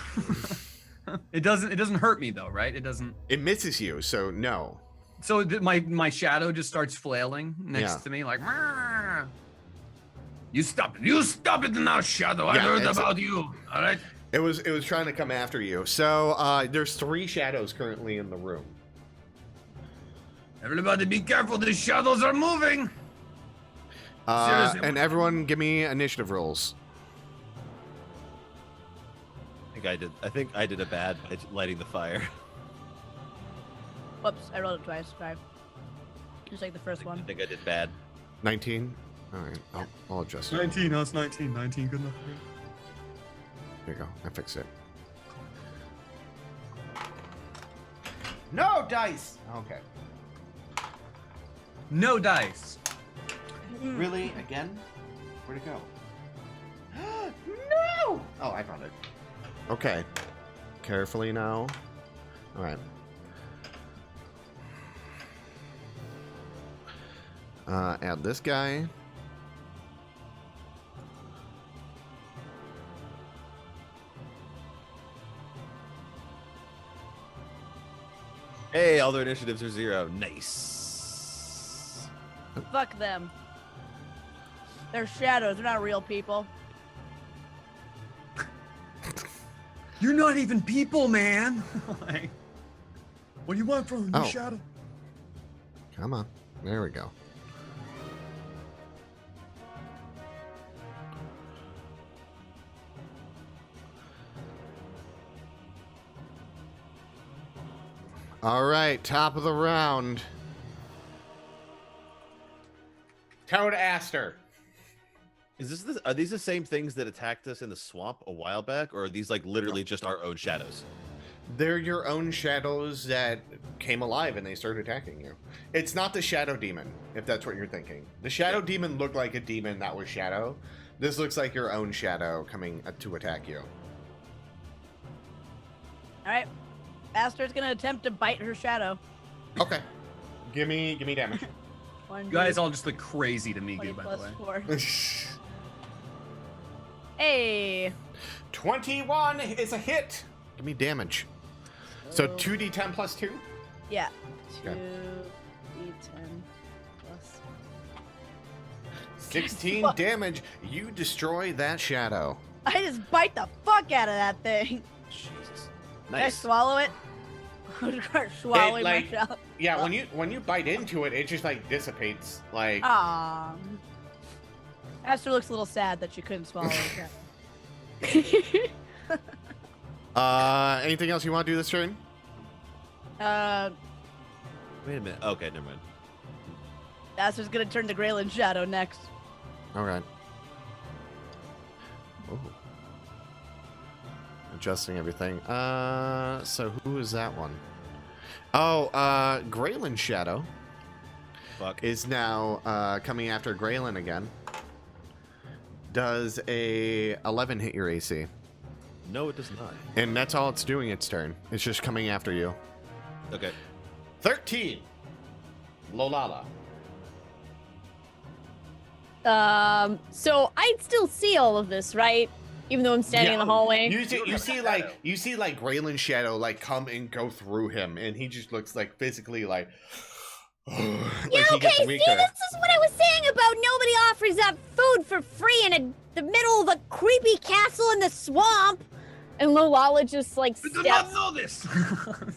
It doesn't hurt me though, right? It doesn't. It misses you, so no. So my shadow just starts flailing next to me, like. Marr. You stop it now, Shadow. I heard about you. All right. It was trying to come after you. So there's 3 shadows currently in the room. Everybody, be careful! The shadows are moving. Seriously, and everyone, give me initiative rolls. I think I did a bad by lighting the fire. Whoops! I rolled it twice. Sorry. Just like the first one. I think I did bad. 19. All right, I'll adjust it. 19, no, it's 19. 19, good enough. There you go. I fixed it. No dice. Okay. No dice. Really? Again? Where'd it go? No! Oh, I found it. Okay. Carefully now. All right. Add this guy. Hey, all their initiatives are 0. Nice. Fuck them. They're shadows. They're not real people. You're not even people, man. Like, what do you want from me, Shadow? Come on. There we go. All right, top of the round. Toad Aster. Are these the same things that attacked us in the swamp a while back, or are these like literally just our own shadows? They're your own shadows that came alive and they started attacking you. It's not the shadow demon, if that's what you're thinking. The shadow demon looked like a demon that was shadow. This looks like your own shadow coming to attack you. All right. Aster's gonna attempt to bite her shadow. Okay. Give me damage. You guys all just look crazy to me, by the way. 4. Hey. 21 is a hit. Give me damage. So 2d10 plus 2? Yeah. Okay. 2d10 plus 16 damage. You destroy that shadow. I just bite the fuck out of that thing. Jesus. Nice. Can I swallow it? Swallowing my shadow. Yeah, when you bite into it, it just like dissipates. Like. Aster looks a little sad that she couldn't swallow it. Anything else you want to do this turn? Wait a minute. Okay, never mind. Aster's gonna turn to Graylin's shadow next. All right. Ooh. Adjusting everything. So who is that one? Oh, Graylin's shadow. Fuck. Is now coming after Graylin again. Does a 11 hit your AC? No, it does not. And that's all it's doing its turn. It's just coming after you. Okay. 13. Lolala. So I'd still see all of this, right? Even though I'm standing in the hallway. You see like Graylin's shadow like come and go through him, and he just looks like physically like. Yeah, okay, see, this is what I was saying about nobody offers up food for free in the middle of a creepy castle in the swamp. And Lolala just like You do not know this.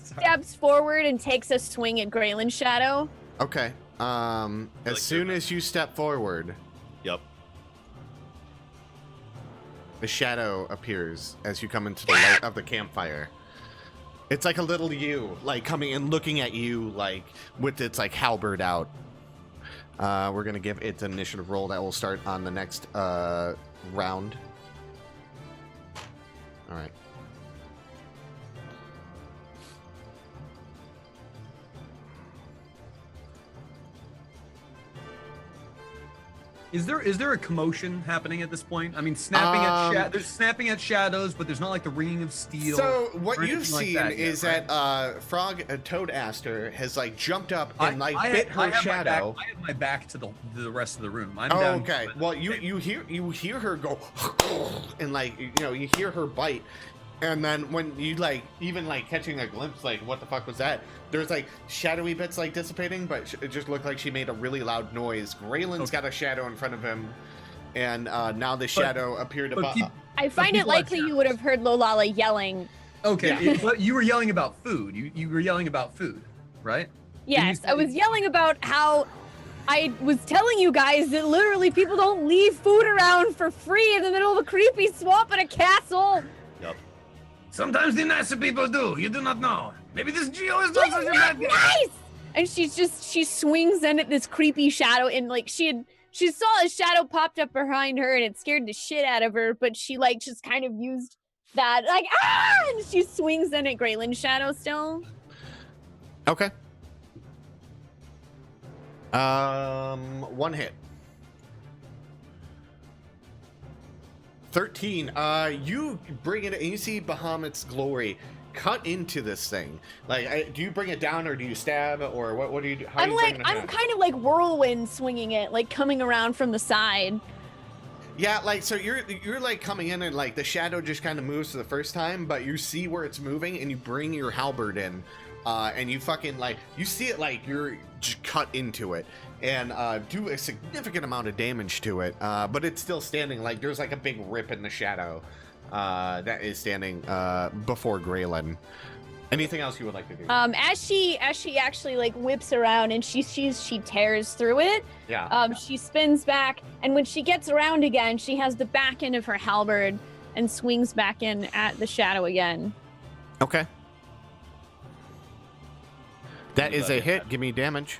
steps forward and takes a swing at Graylin's shadow. Okay. As soon as you step forward, yep, the shadow appears as you come into the light of the campfire. It's like a little you, like coming and looking at you, like with its like halberd out. We're gonna give it an initiative roll that will start on the next round. All right. Is there a commotion happening at this point? I mean, there's snapping at shadows, but there's not like the ringing of steel. So what or you've anything like seen that is yet, that Toad Aster has like jumped up and bit her shadow. I have my back to the rest of the room. I'm Oh, down okay. Well, you hear her go, and like you hear her bite, and then when you like even like catching a glimpse, like what the fuck was that? There's like shadowy bits like dissipating, but it just looked like she made a really loud noise. Graylin's got a shadow in front of him, and now the shadow appeared above. I find it likely you would have heard Lolala yelling. Okay, but you were yelling about food. You were yelling about food, right? Yes, I was yelling about how I was telling you guys that literally people don't leave food around for free in the middle of a creepy swamp in a castle. Yep. Sometimes the nicer people do. You do not know. Maybe this Geo is not such a bad guy. Nice. And she swings in at this creepy shadow, and like she saw a shadow popped up behind her, and it scared the shit out of her. But she like just kind of used that like and she swings in at Graylin's shadow still. Okay. One hit. 13. You bring it, and you see Bahamut's glory cut into this thing. Like, do you bring it down, or do you stab, or what do you do? How I'm do you bring it I'm down? kind of like whirlwind swinging it, like coming around from the side. Yeah, like so you're like coming in, and like the shadow just kind of moves for the first time, but you see where it's moving, and you bring your halberd in, and you fucking like you see it like you're just cut into it, and do a significant amount of damage to it, but it's still standing. Like there's like a big rip in the shadow that is standing before Graylin. Anything else you would like to do? As she actually like whips around and she tears through it. Yeah. She spins back, and when she gets around again, she has the back end of her halberd and swings back in at the shadow again. Okay. That is a hit. Give me damage.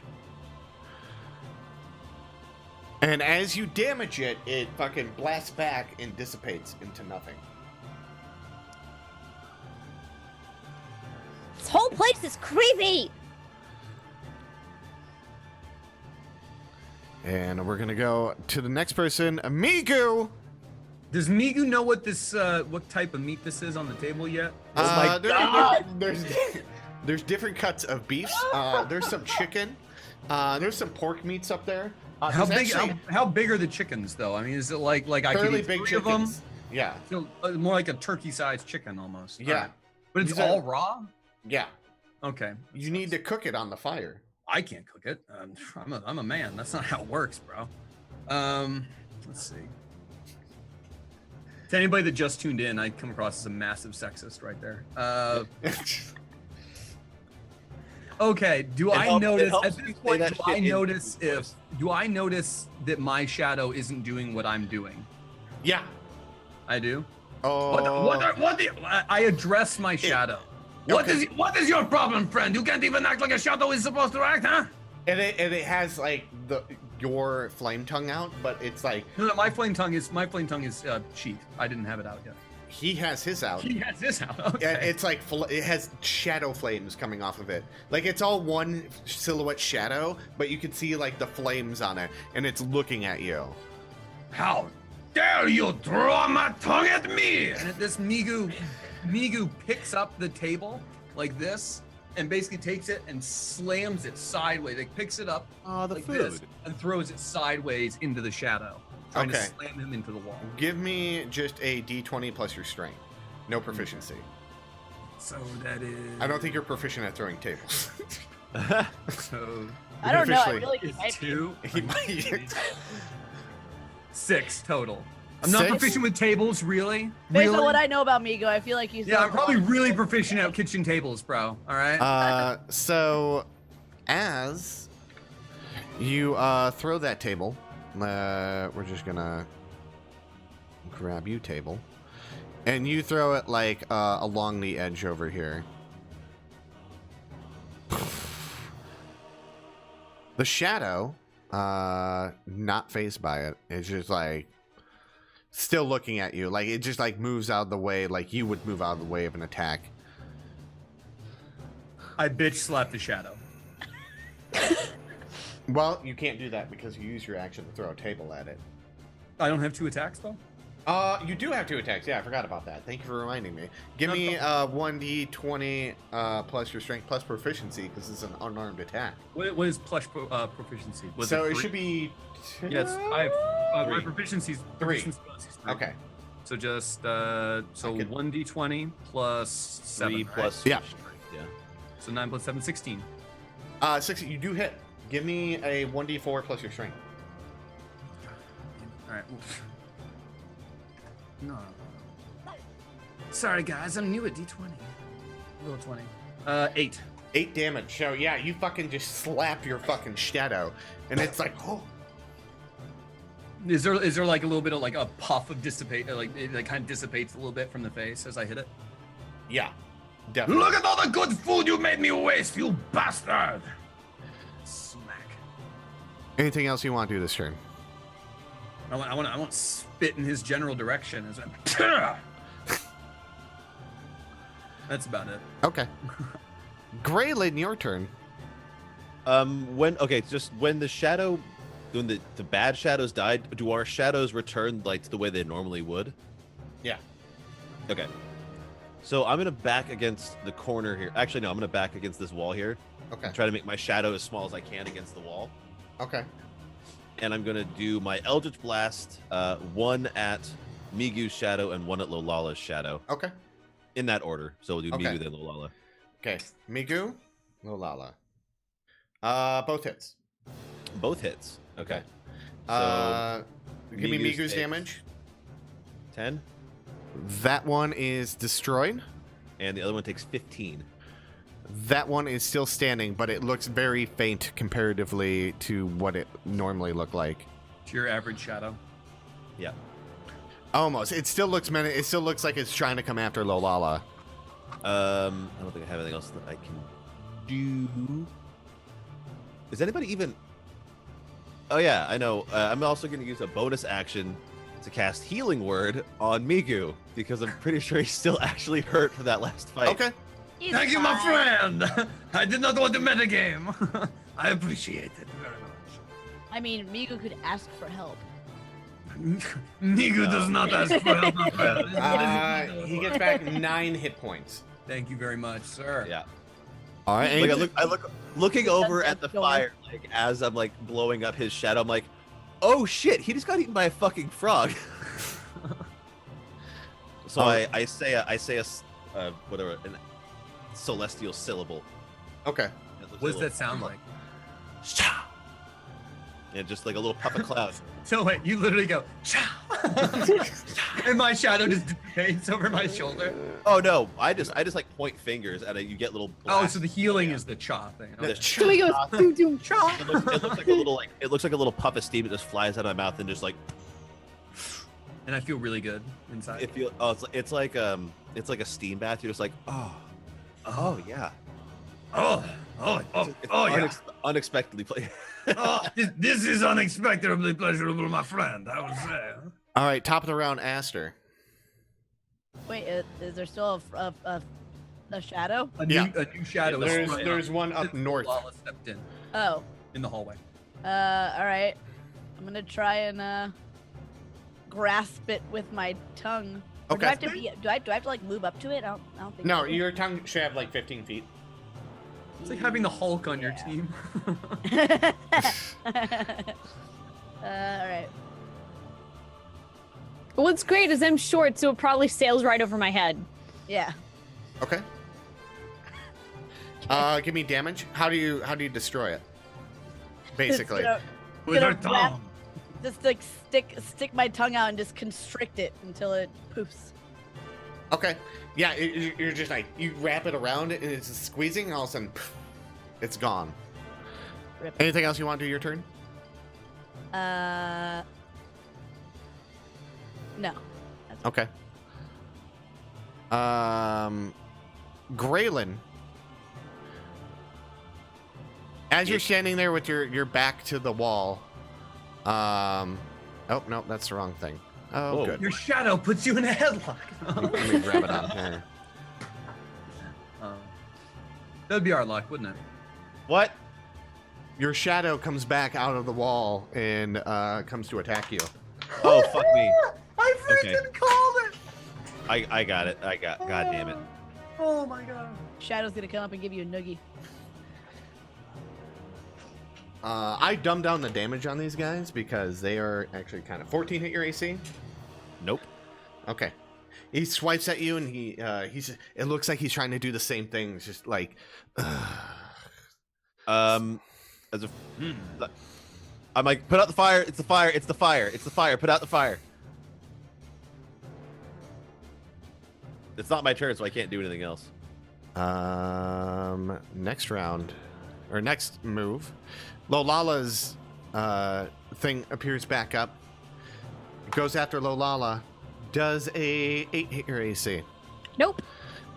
And as you damage it, it fucking blasts back and dissipates into nothing. This whole place is creepy. And we're gonna go to the next person, Migu. Does Migu know what this what type of meat this is on the table yet? There's different cuts of beef. There's some chicken. There's some pork meats up there. How big are the chickens though? I mean, is it like I could fairly eat big 3 of them? chickens? Yeah. So, more like a turkey-sized chicken almost. Yeah. Alright. But it's These are- all raw. Yeah. Okay. You need to cook it on the fire. I can't cook it. I'm a man. That's not how it works, bro. Let's see. To anybody that just tuned in, I come across as a massive sexist right there. Okay. Do I notice at this point? Do I notice that my shadow isn't doing what I'm doing? Yeah. I do. Oh. I address my shadow. What is your problem, friend? You can't even act like a shadow is supposed to act, huh? And it has like your flame tongue out, but it's like no, my flame tongue is cheap. I didn't have it out yet. He has his out. He has his out. Okay. And it's like it has shadow flames coming off of it. Like it's all one silhouette shadow, but you can see like the flames on it, and it's looking at you. How dare you draw my tongue at me? And this Migu picks up the table like this and basically takes it and slams it sideways. Like picks it up like this and throws it sideways into the shadow. Trying to slam him into the wall. Give me just a d20 plus your strength. No proficiency. So that is... I don't think you're proficient at throwing tables. So... I don't know. I feel like it's 2. He might... 6 total. I'm not proficient with tables, really. Based on what I know about Migo, I feel like he's... Yeah, I'm probably really proficient at kitchen tables, bro. All right? So, as you throw that table... we're just gonna grab you, table, and you throw it like along the edge over here. The shadow, not fazed by it. It's just like still looking at you. Like it just like moves out of the way, like you would move out of the way of an attack. I bitch slap the shadow. Well, you can't do that because you use your action to throw a table at it. I don't have 2 attacks, though? You do have 2 attacks. Yeah, I forgot about that. Thank you for reminding me. Give me 1d20 plus your strength plus proficiency because it's an unarmed attack. What is plus proficiency? So it should be... Yes, I have my proficiency. 3. Okay. So just, so 1d20 plus 7, 3 plus... Yeah. Yeah. So 9 plus 7, 16. 16. You do hit. Give me a 1d4 plus your strength. All right. No. Sorry, guys. I'm new at D20. Roll 20. 8. 8 damage. So yeah, you fucking just slap your fucking shadow, and it's like, oh. Is there like a little bit of like a puff of dissipate, like it like kind of dissipates a little bit from the face as I hit it? Yeah, definitely. Look at all the good food you made me waste, you bastard! Anything else you want to do this turn? I want spit in his general direction as That's about it. Okay. Graylin, your turn. When the shadow, when the bad shadows died, do our shadows return like to the way they normally would? Yeah. Okay. So I'm gonna back against the corner here. Actually, no, I'm gonna back against this wall here. Okay. Try to make my shadow as small as I can against the wall. Okay. And I'm gonna do my Eldritch Blast, 1 at Migu's shadow and 1 at Lolala's shadow. Okay. In that order. So we'll do Migu then Lolala. Okay. Migu, Lolala. Both hits. Both hits. Okay. So give me Migu's Migu's damage. 10. That one is destroyed. And the other one takes 15. That one is still standing, but it looks very faint comparatively to what it normally looked like. To your average shadow. Yeah. Almost. It still looks It still looks like it's trying to come after Lolala. I don't think I have anything else that I can do. Is anybody even? Oh yeah, I know. I'm also going to use a bonus action to cast Healing Word on Migu because I'm pretty sure he's still actually hurt from that last fight. Okay. Thank you, my friend. I did not want to metagame. I appreciate it very much. I mean, Migu could ask for help. Migu does not ask for help, my friend. He gets back 9 hit points. Thank you very much, sir. Yeah. All right. Like, I look looking over at the fire, like as I'm like blowing up his shadow. I'm like, oh shit, he just got eaten by a fucking frog. So I say a whatever an celestial syllable. Okay. What does that sound like? Yeah, just like a little puff of cloud. So wait, you literally go, and my shadow just dissipates over my shoulder. Oh no, I just like point fingers and you get little. Oh, so the healing is the cha thing. Okay. So he goes, doom, doom, cha. It looks like a little puff of steam that just flies out of my mouth and just like, And I feel really good inside. It's like a steam bath. You're just like, oh yeah. Yeah. Unexpectedly play. This is unexpectedly pleasurable, my friend. I would say. All right, top of the round, Aster. Wait, is there still a shadow? A new shadow. There's one up north. Lala stepped in. Oh. In the hallway. All right. I'm gonna try and grasp it with my tongue. Or Okay. Do I have to like move up to it? I don't think. No, I do. your tongue should have like 15 feet. It's like having the Hulk on your team. All right. What's great is I'm short, so it probably sails right over my head. Yeah. Okay. Give me damage. How do you destroy it? Basically. With her tongue. Just like stick my tongue out and just constrict it until it poofs. Okay. Yeah, you're just like, you wrap it around it and it's squeezing, and all of a sudden, poof, it's gone. Rip. Anything else you want to do your turn? No. Okay. Graylin. As you're standing there with your back to the wall, oh no, that's the wrong thing. Oh, Whoa. good. Your shadow puts you in a headlock. Let me grab it on here. That'd be our luck, wouldn't it? What? Your shadow comes back out of the wall and comes to attack you. Oh, fuck me. I freaking called it. I got it. God damn it. Oh my god. Shadow's gonna come up and give you a noogie. I dumbed down the damage on these guys because they are actually kind of 14 hit your AC. Nope. Okay. He swipes at you and he's it looks like he's trying to do the same thing. It's just like I'm like, put out the fire. It's the fire. It's the fire. It's the fire. Put out the fire. It's not my turn, so I can't do anything else. Next round or next move, Lolala's thing appears back up. Goes after Lolala. Does a 8 hit your AC? Nope.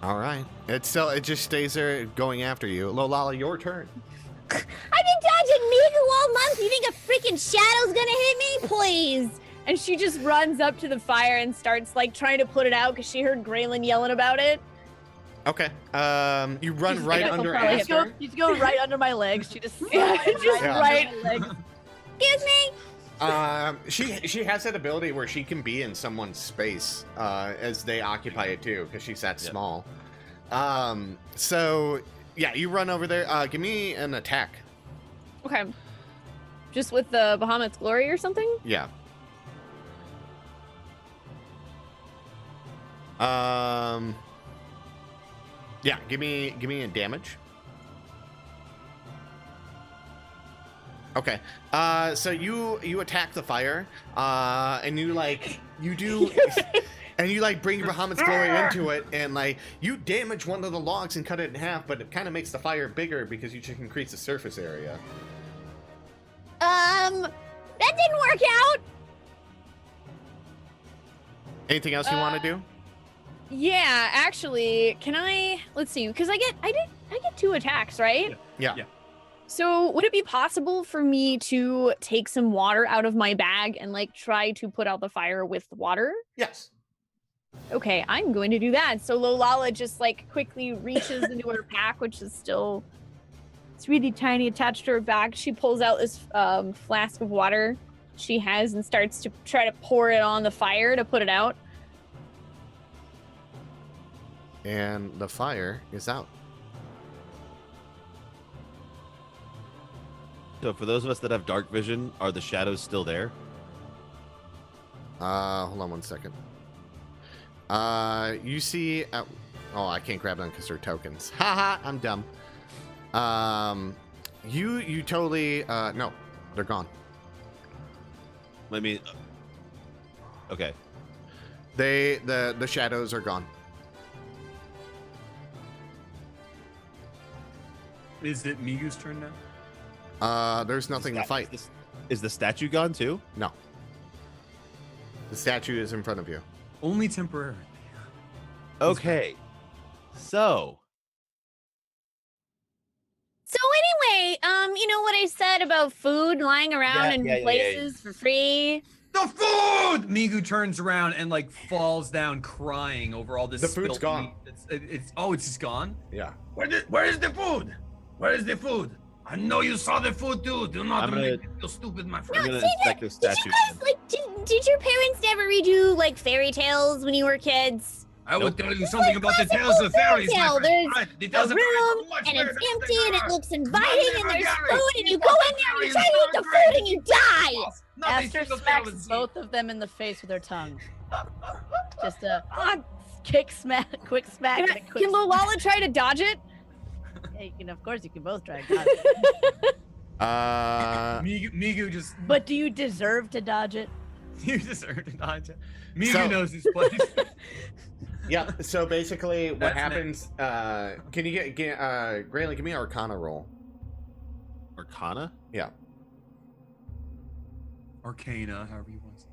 All right. It just stays there going after you. Lolala, your turn. I've been dodging Migu all month. You think a freaking shadow's gonna hit me? Please. And she just runs up to the fire and starts like trying to put it out because she heard Graylin yelling about it. Okay. You run She's right like, under "I'll probably hit Aster. You go right under my legs. She just Yeah, just Yeah. right. under my legs. Excuse me? She has that ability where she can be in someone's space as they occupy it too, because she's that small. So yeah, you run over there. Give me an attack. Okay. Just with the Bahamut's glory or something? Yeah. Yeah. Give me a damage. Okay. So you attack the fire, and you do, and you bring Bahamut's glory into it, and you damage one of the logs and cut it in half, but it kind of makes the fire bigger because you just increase the surface area. That didn't work out. Anything else you want to do? Yeah, actually, can I? Let's see, because I get 2 attacks, right? Yeah. So would it be possible for me to take some water out of my bag and try to put out the fire with water? Yes. Okay, I'm going to do that. So Lolala just quickly reaches into her pack, which is still, it's really tiny, attached to her back. She pulls out this flask of water she has and starts to try to pour it on the fire to put it out. And the fire is out. So for those of us that have dark vision, are the shadows still there? Hold on one second. You see... oh, I can't grab them because they're tokens. Haha, I'm dumb. You totally... no, they're gone. I mean... okay. The shadows are gone. Is it Migu's turn now? There's nothing to fight. Is the statue gone too? No. The statue is in front of you. Only temporarily. Okay. So anyway, you know what I said about food lying around in places for free? The food! Migu turns around and like falls down crying over all this. The food's gone. It's just gone. Yeah. Where is the food? Where is the food? I know you saw the food too. Do not make me feel stupid, my friend. I'm gonna inspect this statue. Did you guys like? Did your parents never read you like fairy tales when you were kids? I would tell you something about the tales of fairies. There's The a tales of fairies room, are much and better it's than empty, they and it are. looks inviting, and there's Gary, food, and you go fucking in there, and Gary you try to eat the Gary. food, and you die. Nothing Aster single smacks tale is- both of them in the face with her tongue. Just a quick smack, and a quick Can Lolala try to dodge it? Yeah, you can, of course, you can both try. And dodge it. Migu just. But do you deserve to dodge it? You deserve to dodge it. Migu So- knows his place. Yeah. So basically, what That's happens? Can you get Graylin? Give me an Arcana roll. Arcana? Yeah. Arcana, however you want to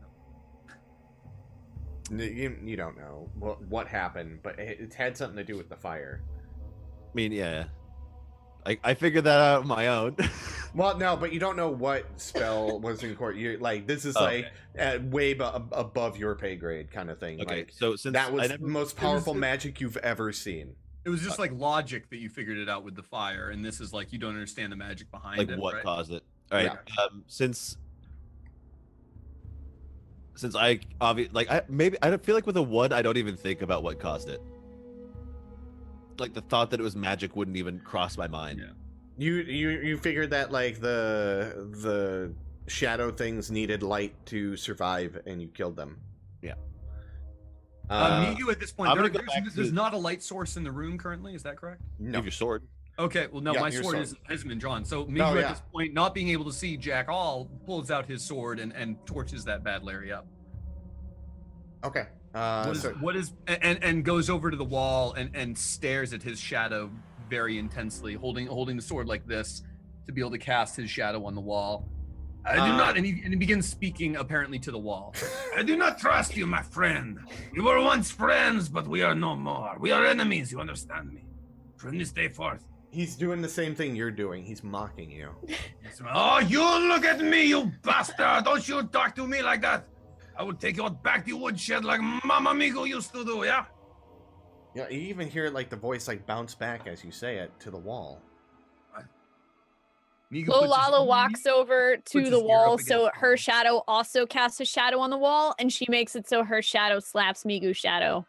know. You don't know what happened, but it's had something to do with the fire. I mean, yeah. I figured that out on my own. Well, no, but you don't know what spell was in court. You like this is way above your pay grade kind of thing. Okay, like, so since that was I never, the most powerful magic you've ever seen. It was just like logic that you figured it out with the fire, and this is like you don't understand the magic behind like it. what right? caused it. All right. Since I obviously like I feel like with a 1 I don't even think about what caused it. Like the thought that it was magic wouldn't even cross my mind. Yeah. You figured that like the shadow things needed light to survive, and you killed them. Yeah. Migu at this point, I'm gonna go back there's to- not a light source in the room currently. Is that correct? No. You have your sword. Okay, well, no, Yeah, my your sword sword. hasn't been drawn. So Migu Oh, at yeah. this point, not being able to see Jack All, pulls out his sword and torches that bad Larry up. Okay. What is and goes over to the wall and stares at his shadow very intensely, holding the sword like this to be able to cast his shadow on the wall. I do not. And he begins speaking apparently to the wall. I do not trust you, my friend. We were once friends, but we are no more. We are enemies. You understand me? From this day forth. He's doing the same thing you're doing. He's mocking you. Oh, you look at me, you bastard! Don't you talk to me like that. I will take you back to woodshed like Mama Migo used to do, yeah? Yeah, you even hear like the voice like bounce back as you say it to the wall. Lolala walks over to puts the his ear wall up so against the her shadow also casts a shadow on the wall, and she makes it so her shadow slaps Migu's shadow.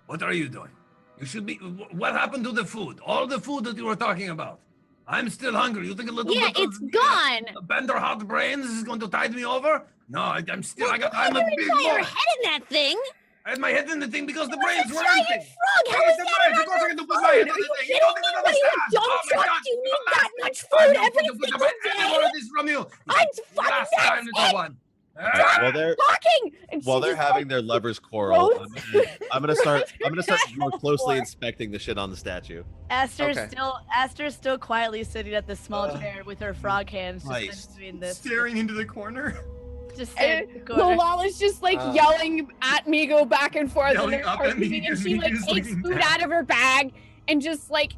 What are you doing? You should be. What happened to the food? All the food that you were talking about. I'm still hungry. You think a little Yeah, bit of it's gone. Bender hot brains is going to tide me over? No, I'm still. Well, I'm a you big didn't tie your boy. head in that thing. I had my head in the thing because the It was brains a were giant empty. frog. How Where is the that brains? Of not course I enough get to put food? my head in Are the you thing. kidding don't me? even What are you, a understand. dumb Oh my truck? God, Do you you need that bastard. much I'm food going every to put single my hand day? over this from you. I'm fucking Last time, little that's one. While they're Talking. And while she they're just, having like, their lovers quarrel, roasts- I'm gonna start more closely floor. inspecting the shit on the statue. Aster's Okay. still quietly sitting at the small chair with her frog hands, just kind Christ. of doing this. Staring into the corner. Just And sitting in the corner. Lolala's just like yelling at Migo back and forth, and Yelling they're up at arguing, Migo, and she like Migo's takes looking food down. out of her bag and just like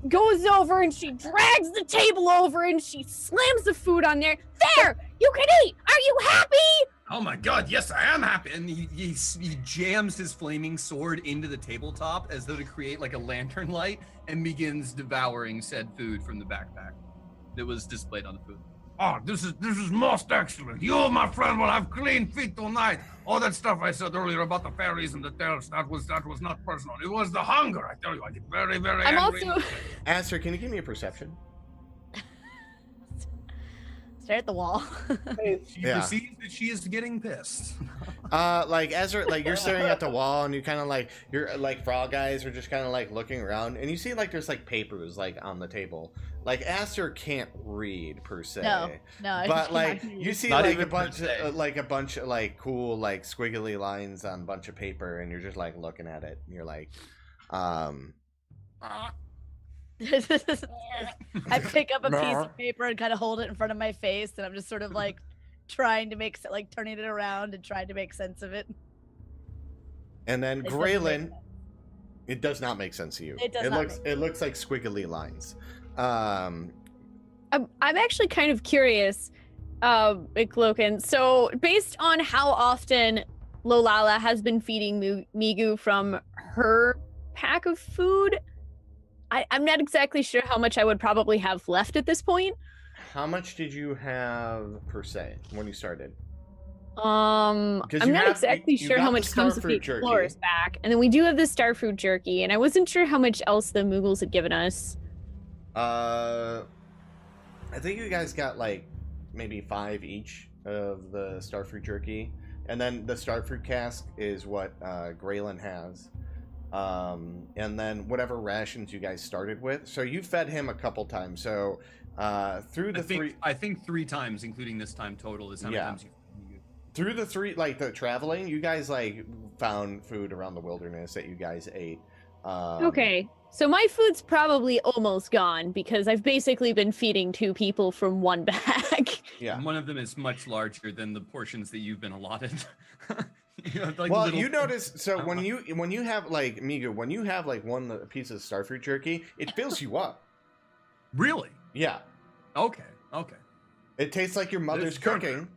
goes over and she drags the table over and she slams the food on there. There, you can eat. Are you happy? Oh my God, yes, I am happy. And he jams his flaming sword into the tabletop as though to create like a lantern light and begins devouring said food from the backpack that was displayed on the food. Oh, this is most excellent. You, my friend, will have clean feet tonight. All that stuff I said earlier about the fairies and the tales, that was not personal. It was the hunger. I tell you, I get very, very I'm angry. also Aster, can you give me a perception? Stare at the wall. She Yeah. perceives that she is getting pissed. Like Ezra, like you're staring at the wall and you kind of like you're like frog guys are just kind of like looking around and you see like there's like papers like on the table. Like Aster can't read per se. No, But I like cannot you see Not like even a per bunch se. of like a bunch of like cool like squiggly lines on a bunch of paper and you're just like looking at it and you're like I pick up a piece of paper and kind of hold it in front of my face, and I'm just sort of like trying to make like turning it around and trying to make sense of it. And then It doesn't Graylin, it does not make sense to you. It does not It looks like squiggly lines. I'm actually kind of curious, McLoken. So based on how often Lolala has been feeding Migu from her pack of food, I'm not exactly sure how much I would probably have left at this point. How much did you have per se when you started? I'm not exactly sure how much comes with the Explorer's back. And then we do have the starfruit jerky, and I wasn't sure how much else the Moogles had given us. I think you guys got like maybe 5 each of the starfruit jerky. And then the starfruit cask is what Graylin has. And then whatever rations you guys started with. So you fed him a couple times. So through the I think 3 times, including this time total, is how many times you. Through the 3, like the traveling, you guys like found food around the wilderness that you guys ate. Okay, so my food's probably almost gone because I've basically been feeding 2 people from 1 bag. Yeah. And one of them is much larger than the portions that you've been allotted. Well, you notice, so when you have like Migu, when you have like 1 piece of starfruit jerky, it fills you up. Really? Yeah. Okay. It tastes like your mother's cooking.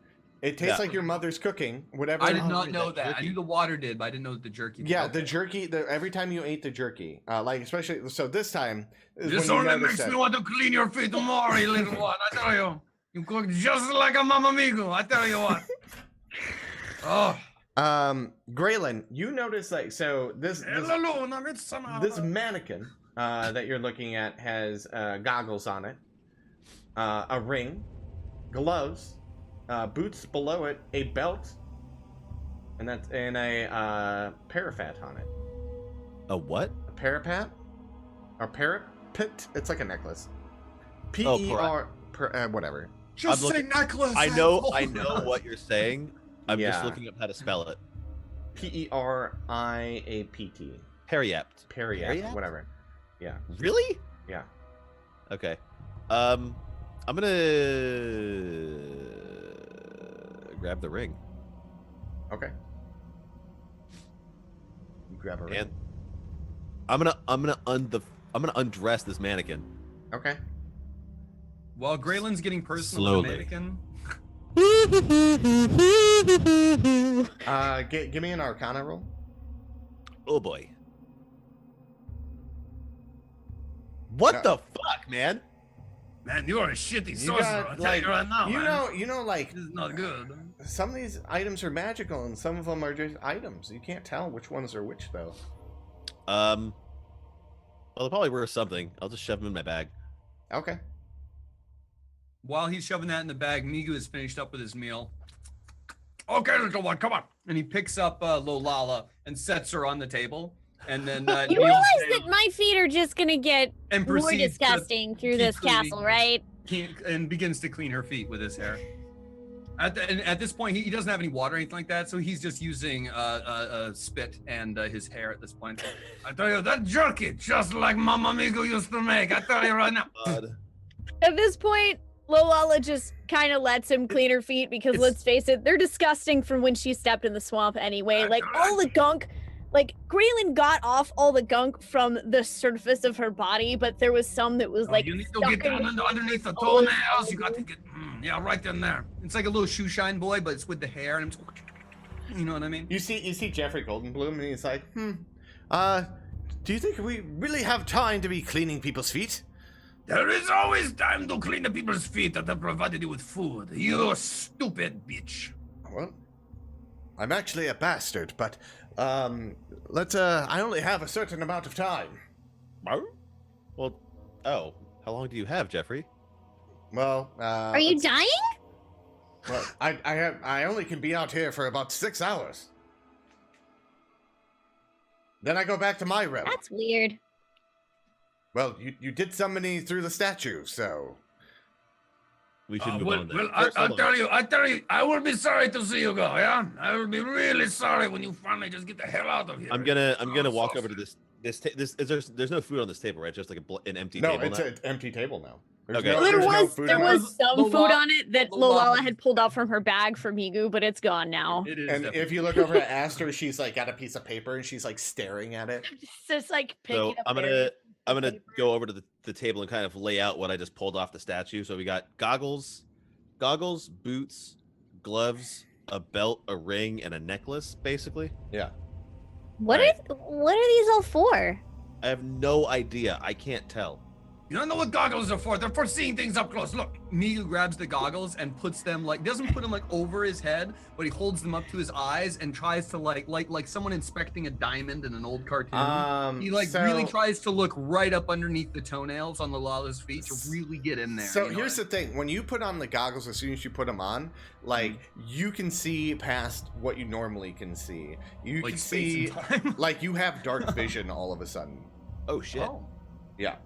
It tastes like your mother's cooking, whatever. I did not know that. I knew the water did, but I didn't know the jerky. Yeah, the jerky. Every time you ate the jerky, like especially so this time. This only makes me want to clean your feet more, you little one. I tell you, you cook just like a Mama Migu. I tell you what. Oh. Graylin, you notice like so this mannequin that you're looking at has goggles on it, a ring, gloves. Boots below it, a belt, and a parapet on it. A what? A parapet? Or parapet? It's like a necklace. P-E-R... whatever. Just say necklace. I know what you're saying. I'm just looking up how to spell it. P-E-R-I-A-P-T. Periapt. Periapt, whatever. Yeah. Really? Yeah. Okay. I'm gonna grab the ring. Okay. You grab a ring. And I'm gonna undress this mannequin. Okay. While Graylin's getting personal Slowly. with the mannequin. Give me an Arcana roll. Oh boy. What the fuck, man? Man, you are a shitty sorcerer. I'll tell you right now, you know, like this is not good. Some of these items are magical, and some of them are just items. You can't tell which ones are which, though. Well, they're probably worth something. I'll just shove them in my bag. Okay. While he's shoving that in the bag, Migu is finished up with his meal. Okay, little one, come on. And he picks up Lolala and sets her on the table. And then you realize that my feet are just gonna get more disgusting through this castle, right? And begins to clean her feet with his hair. At this point, he doesn't have any water or anything like that, so he's just using spit and his hair at this point. I tell you, that jerky, just like Mama Migu used to make. I tell you right now. At this point, Lolala just kind of lets him clean her feet because let's face it, they're disgusting from when she stepped in the swamp anyway. Like all the gunk. Like, Graylin got off all the gunk from the surface of her body, but there was some that was like. You need to get down underneath the toenails. You got to get, right in there. It's like a little shoe shine boy, but it's with the hair, and you know what I mean? You see Jeffrey Goldenbloom, and he's like, do you think we really have time to be cleaning people's feet? There is always time to clean the people's feet that have provided you with food. You stupid bitch. Well, I'm actually a bastard, but. I only have a certain amount of time. Well, how long do you have, Jeffrey? Well, are you dying? Well, I only can be out here for about 6 hours. Then I go back to my realm. That's weird. Well, you did summon me through the statue, so. We should move on then. Well, I'll tell you, I will be sorry to see you go, yeah? I will be really sorry when you finally just get the hell out of here. I'm gonna walk over to this. There's no food on this table, right? Just like an empty table. No, it's an empty table now. Okay. Well, there there's no was food there in was some food Lolala- on it that Lolala- Lolala had pulled out from her bag for Migu, but it's gone now. It is. And definitely- if you look over at Aster, she's like got a piece of paper and she's like staring at it. Just like picking So up. I'm berries gonna with paper. go over to the table and kind of lay out what I just pulled off the statue. So we got goggles, boots, gloves, a belt, a ring, and a necklace, basically. Yeah. What Right. what are these all for? I have no idea. I can't tell. You don't know what goggles are for. They're for seeing things up close. Look. Migu grabs the goggles and puts them doesn't put them over his head, but he holds them up to his eyes and tries to like someone inspecting a diamond in an old cartoon. He really tries to look right up underneath the toenails on Lolala's feet to really get in there. So here's the thing: when you put on the goggles, as soon as you put them on, like you can see past what you normally can see. You Like can space see, and time? like you have dark vision all of a sudden. Oh shit. Yeah.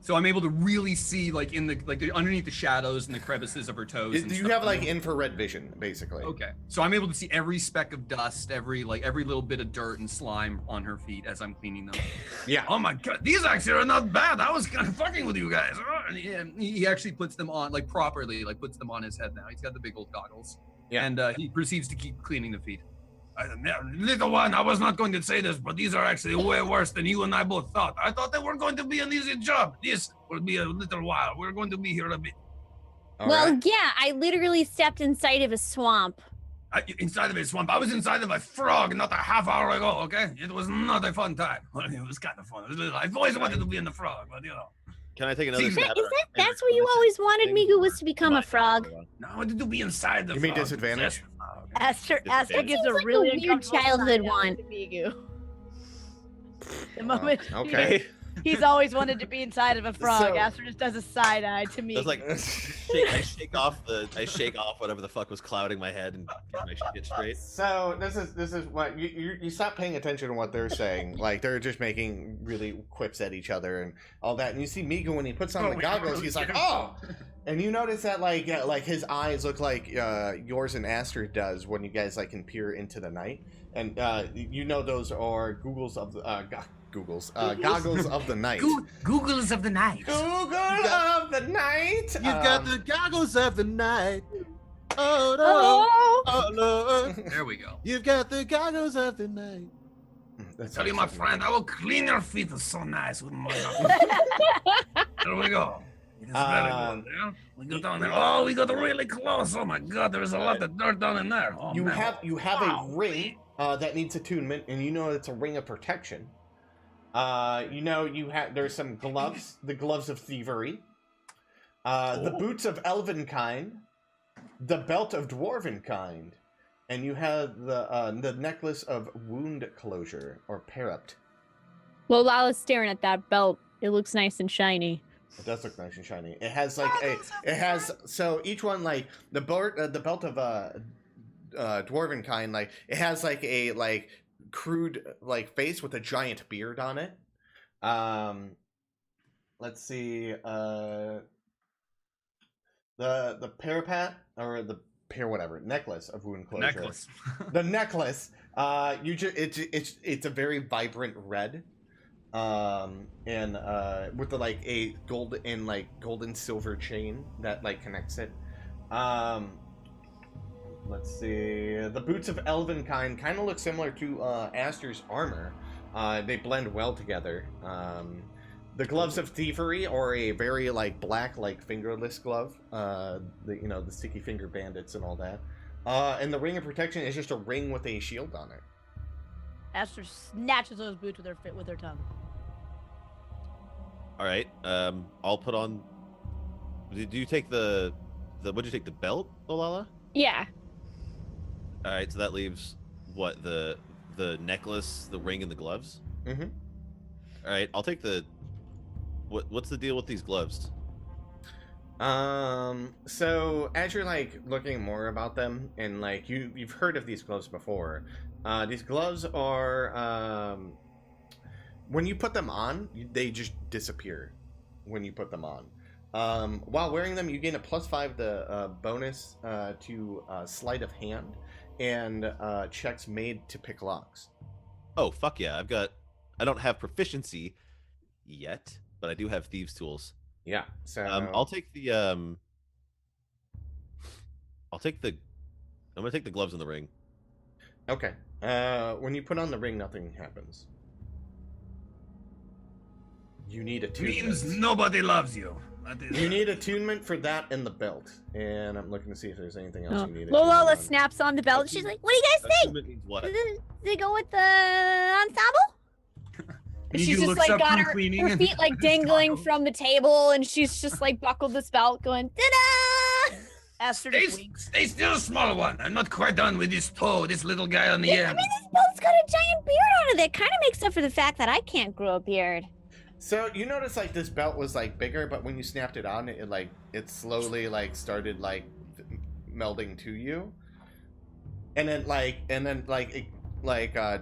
So I'm able to really see underneath the shadows and the crevices of her toes. And You stuff. have like infrared vision, basically. Okay, so I'm able to see every speck of dust, every little bit of dirt and slime on her feet as I'm cleaning them. Yeah. Oh my god, these actually are not bad. I was kind of fucking with you guys. And he actually puts them on properly, puts them on his head now. He's got the big old goggles. Yeah. And he proceeds to keep cleaning the feet. Little one, I was not going to say this, but these are actually way worse than you and I both thought. I thought they were going to be an easy job. This will be a little while. We're going to be here a bit. Yeah, I literally stepped inside of a swamp. Inside of a swamp. I was inside of a frog not a half hour ago, okay? It was not a fun time. Well, it was kind of fun. I've always wanted to be in the frog, but you know. Can I take another Is that, stab? that's what you always wanted, Migu, was to become a frog? No, I wanted to be inside the You mean frog. disadvantage? Aster That gives seems a like really a weird uncomfortable childhood side eye one. to Migu. The moment Okay. he's always wanted to be inside of a frog. So- Aster just does a side eye to me. It's like I shake off whatever the fuck was clouding my head and get my shit straight. So this is what you stop paying attention to what they're saying. Like they're just making really quips at each other and all that. And you see Migu when he puts on the goggles, he's like, oh. And you notice that like his eyes look like yours and Aster does when you guys can peer into the night. And you know those are goggles of the night. Googles of the night. Google of the night. You've got the goggles of the night. Oh no! Oh no! There we go. You've got the goggles of the night. Tell you, my friend, I will clean your feet. It's so nice with my There we go. It is very good. Yeah? We go down there. Oh, we got really close. Oh my god, there's a lot of dirt down in there. Oh, You man. have a ring that needs attunement, and you know it's a ring of protection. There's some gloves, the gloves of thievery, the boots of elven kind, the belt of dwarven kind, and you have the necklace of wound closure or parapt. Well, Lala's staring at that belt. It looks nice and shiny. It does look nice and shiny. It has so each one the belt of dwarven kind it has a crude face with a giant beard on it. Let's see. The parapat or the necklace of wound closure. Necklace. The necklace. It's a very vibrant red. And with a gold and golden silver chain that connects it. Let's see. The boots of elven kind of look similar to Aster's armor. They blend well together. The gloves of thievery are a very black fingerless glove. The sticky finger bandits and all that. And the ring of protection is just a ring with a shield on it. Aster snatches those boots with her tongue. All right. I'll put on. Did you take the? What did you take? The belt, Olala? Yeah. All right. So that leaves what the necklace, the ring, and the gloves. Mm-hmm. All right. I'll take the. What's the deal with these gloves? So as you're looking more about them and you've heard of these gloves before, these gloves are when you put them on, they just disappear when you put them on. While wearing them, you gain a +5 the bonus to sleight of hand and checks made to pick locks. Oh fuck yeah! I don't have proficiency yet, but I do have thieves' tools. Yeah. So I'll take the I'm gonna take the gloves in the ring. Okay. When you put on the ring, nothing happens. You need attunement. Means nobody loves you. You need attunement for that and the belt. And I'm looking to see if there's anything else you need. Lola snaps on the belt. She's like, "What do you guys think? Attunement means what? Does it go with the ensemble?" She's just like got her feet like dangling from the table, and she's just like buckled this belt, going ta-da! Aster Stay still, small one. I'm not quite done with this this little guy on the I end. mean, this belt's got a giant beard on it. That kind of makes up for the fact that I can't grow a beard. So you notice like this belt was like bigger, but when you snapped it on, it slowly like started like melding to you, and then it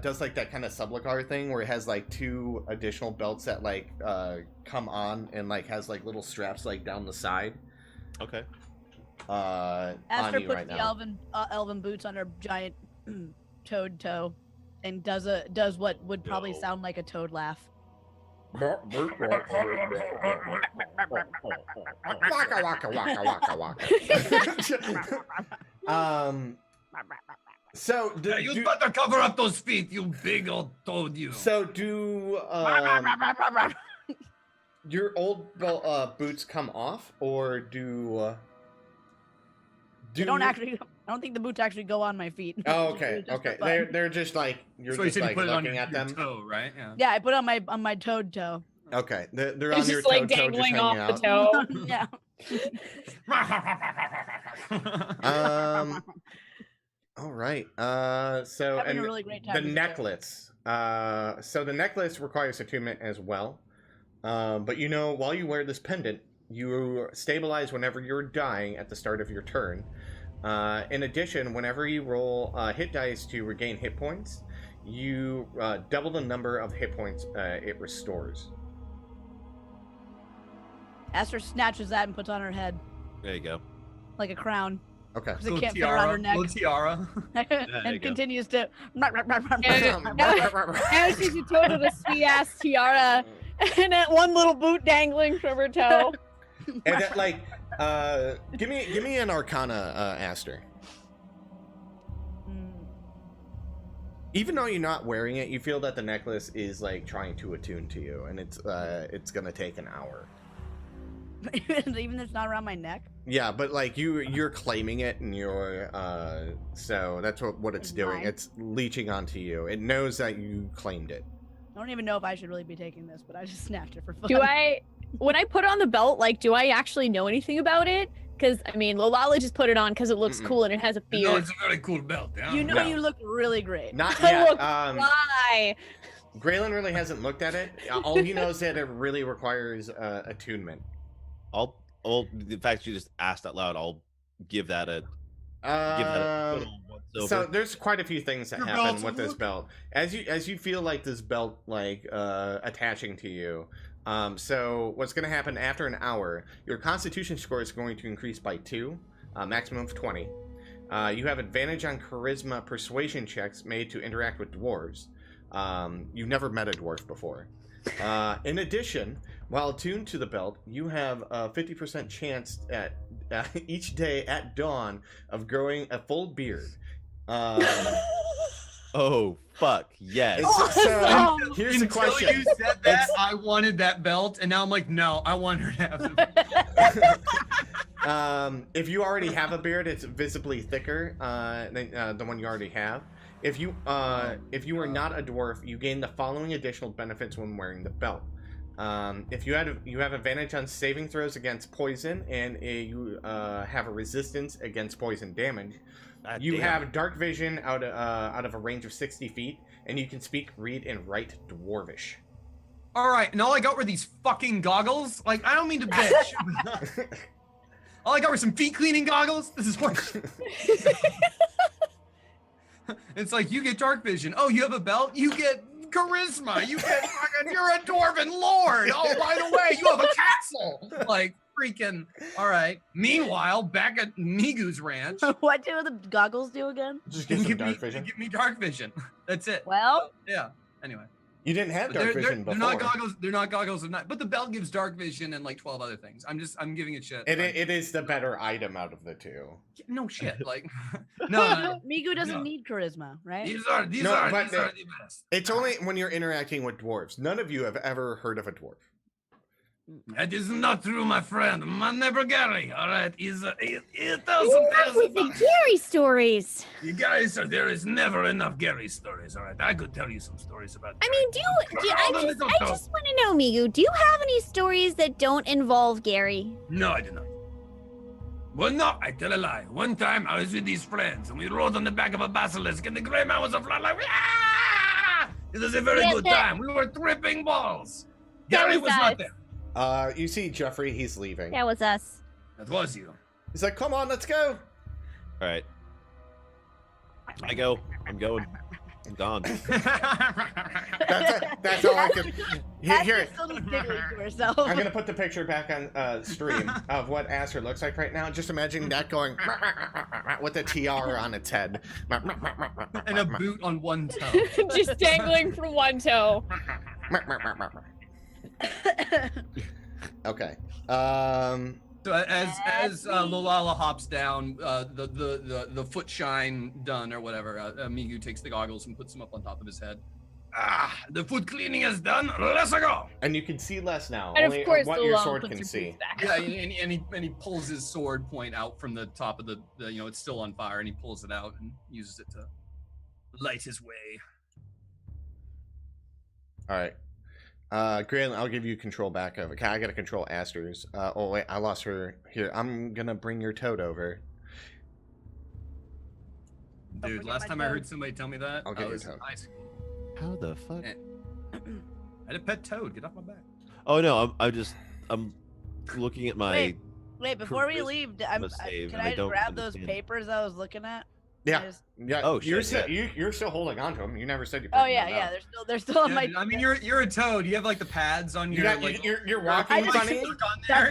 does like that kind of sublicar thing where it has like 2 additional belts that like come on and like has like little straps like down the side. Okay. Aster on you puts right the now. elven boots on her giant toad toe and does what would probably sound like a toad laugh. Waka waka waka waka waka. So You better cover up those feet, you big old toad, you. So do your old boots come off, or do They don't actually. I don't think the boots actually go on my feet. Oh, okay, okay. They're just like you're So just you said like you put it on looking at your them. toe, right? Yeah. Yeah, I put it on my toad toe. Okay, they're It's on your just like toe, just dangling hanging off out. the toe. Yeah. All right. So Having and a really great time the with necklace. So the necklace requires attunement as well. But you know, while you wear this pendant, you stabilize whenever you're dying at the start of your turn. In addition, whenever you roll hit dice to regain hit points, you double the number of hit points it restores. Aster snatches that and puts on her head There you go. like a crown. Okay. Because it can't fit around her neck. Little tiara. And continues to. Now she's a toad with a sweet ass tiara and that one little boot dangling from her toe. And that, like, give me an Arcana, Aster. Even though you're not wearing it, you feel that the necklace is like trying to attune to you, and it's gonna take an hour. Even if it's not around my neck. Yeah, but like you're claiming it, and you're so that's what it's doing. mine. It's leeching onto you. It knows that you claimed it. I don't even know if I should really be taking this, but I just snapped it for fun. When I put on the belt, like, do I actually know anything about it? Because, I mean, Lolala just put it on because it looks cool and it has a beard. No, it's a very cool belt. Yeah. You know, you look really great. Not I yet. look fly. Graylin really hasn't looked at it. All he knows that it really requires attunement. The fact you just asked out loud, I'll give that a little once over. So there's quite a few things that happen with this belt. As you feel like this belt like attaching to you. So what's going to happen after an hour? Your Constitution score is going to increase by 2, maximum of 20. You have advantage on Charisma Persuasion checks made to interact with dwarves. You've never met a dwarf before. In addition, while attuned to the belt, you have a 50% chance at each day at dawn of growing a full beard. Oh, fuck, yes. So, here's the Until question. you said that, I wanted that belt, and now I'm like, no, I want her to have the belt. If you already have a beard, it's visibly thicker than the one you already have. If you are not a dwarf, you gain the following additional benefits when wearing the belt. If you have advantage on saving throws against poison, and you have a resistance against poison damage. You have dark vision out of a range of 60 feet, and you can speak, read, and write Dwarvish. All right, and all I got were these fucking goggles. Like, I don't mean to bitch. All I got were some feet cleaning goggles. This is horse. It's like, you get dark vision. Oh, you have a belt? You get charisma. You get fucking, you're a dwarven lord. Oh, by the way, you have a castle. Like, freaking, all right. Meanwhile, back at Migu's ranch. What do the goggles do again? Just get some dark vision. Give me dark vision. That's it. Well, Yeah, anyway. You didn't have dark vision before. They're not goggles. They're not goggles of night. But the belt gives dark vision and like 12 other things. I'm giving it shit. It is the better item out of the two. No shit. Like no. Migu doesn't need charisma, right? These are the best. It's only when you're interacting with dwarves. None of you have ever heard of a dwarf. That is not true, my friend. My neighbor Gary, all right, it tells Who some with the Gary stories? You guys are there is never enough Gary stories, all right. I could tell you some stories about. I mean, I just want to know, Migu, do you have any stories that don't involve Gary? No, I do not. Well, no, I tell a lie. One time I was with these friends and we rode on the back of a basilisk and the gray man was a fly like, ah! It was a very good time. We were tripping balls. Gary was not there. You see Jeffrey, he's leaving. That was us. That was you. He's like, come on, let's go. All right. I go. I'm going. I'm gone. That's all I can. Here. I'm gonna put the picture back on stream of what Aster looks like right now. Just imagine that going with a tiara on its head and a boot on one toe, just dangling from one toe. Okay. So as Lolala hops down, the foot shine done or whatever, Migu takes the goggles and puts them up on top of his head. Ah, the foot cleaning is done. Let's go. And you can see less now. And only of course, what your sword can see. Yeah, and he pulls his sword point out from the top of the it's still on fire, and he pulls it out and uses it to light his way. All right. Graylin, I'll give you control back of it. I gotta control Aster's. Oh wait, I lost her. Here, I'm gonna bring your toad over. Dude, last time I heard somebody tell me that, I'll get your toad. How the fuck? I had a pet toad. Get off my back. Oh no, I'm looking at my. Wait, before we leave, can I grab those understand. papers I was looking at? Yeah. Yeah. Oh, you're shit, you're still holding on to them. You never said you. Oh yeah. They're still on my. I mean, you're a toad. You have like the pads on your. You're walking funny.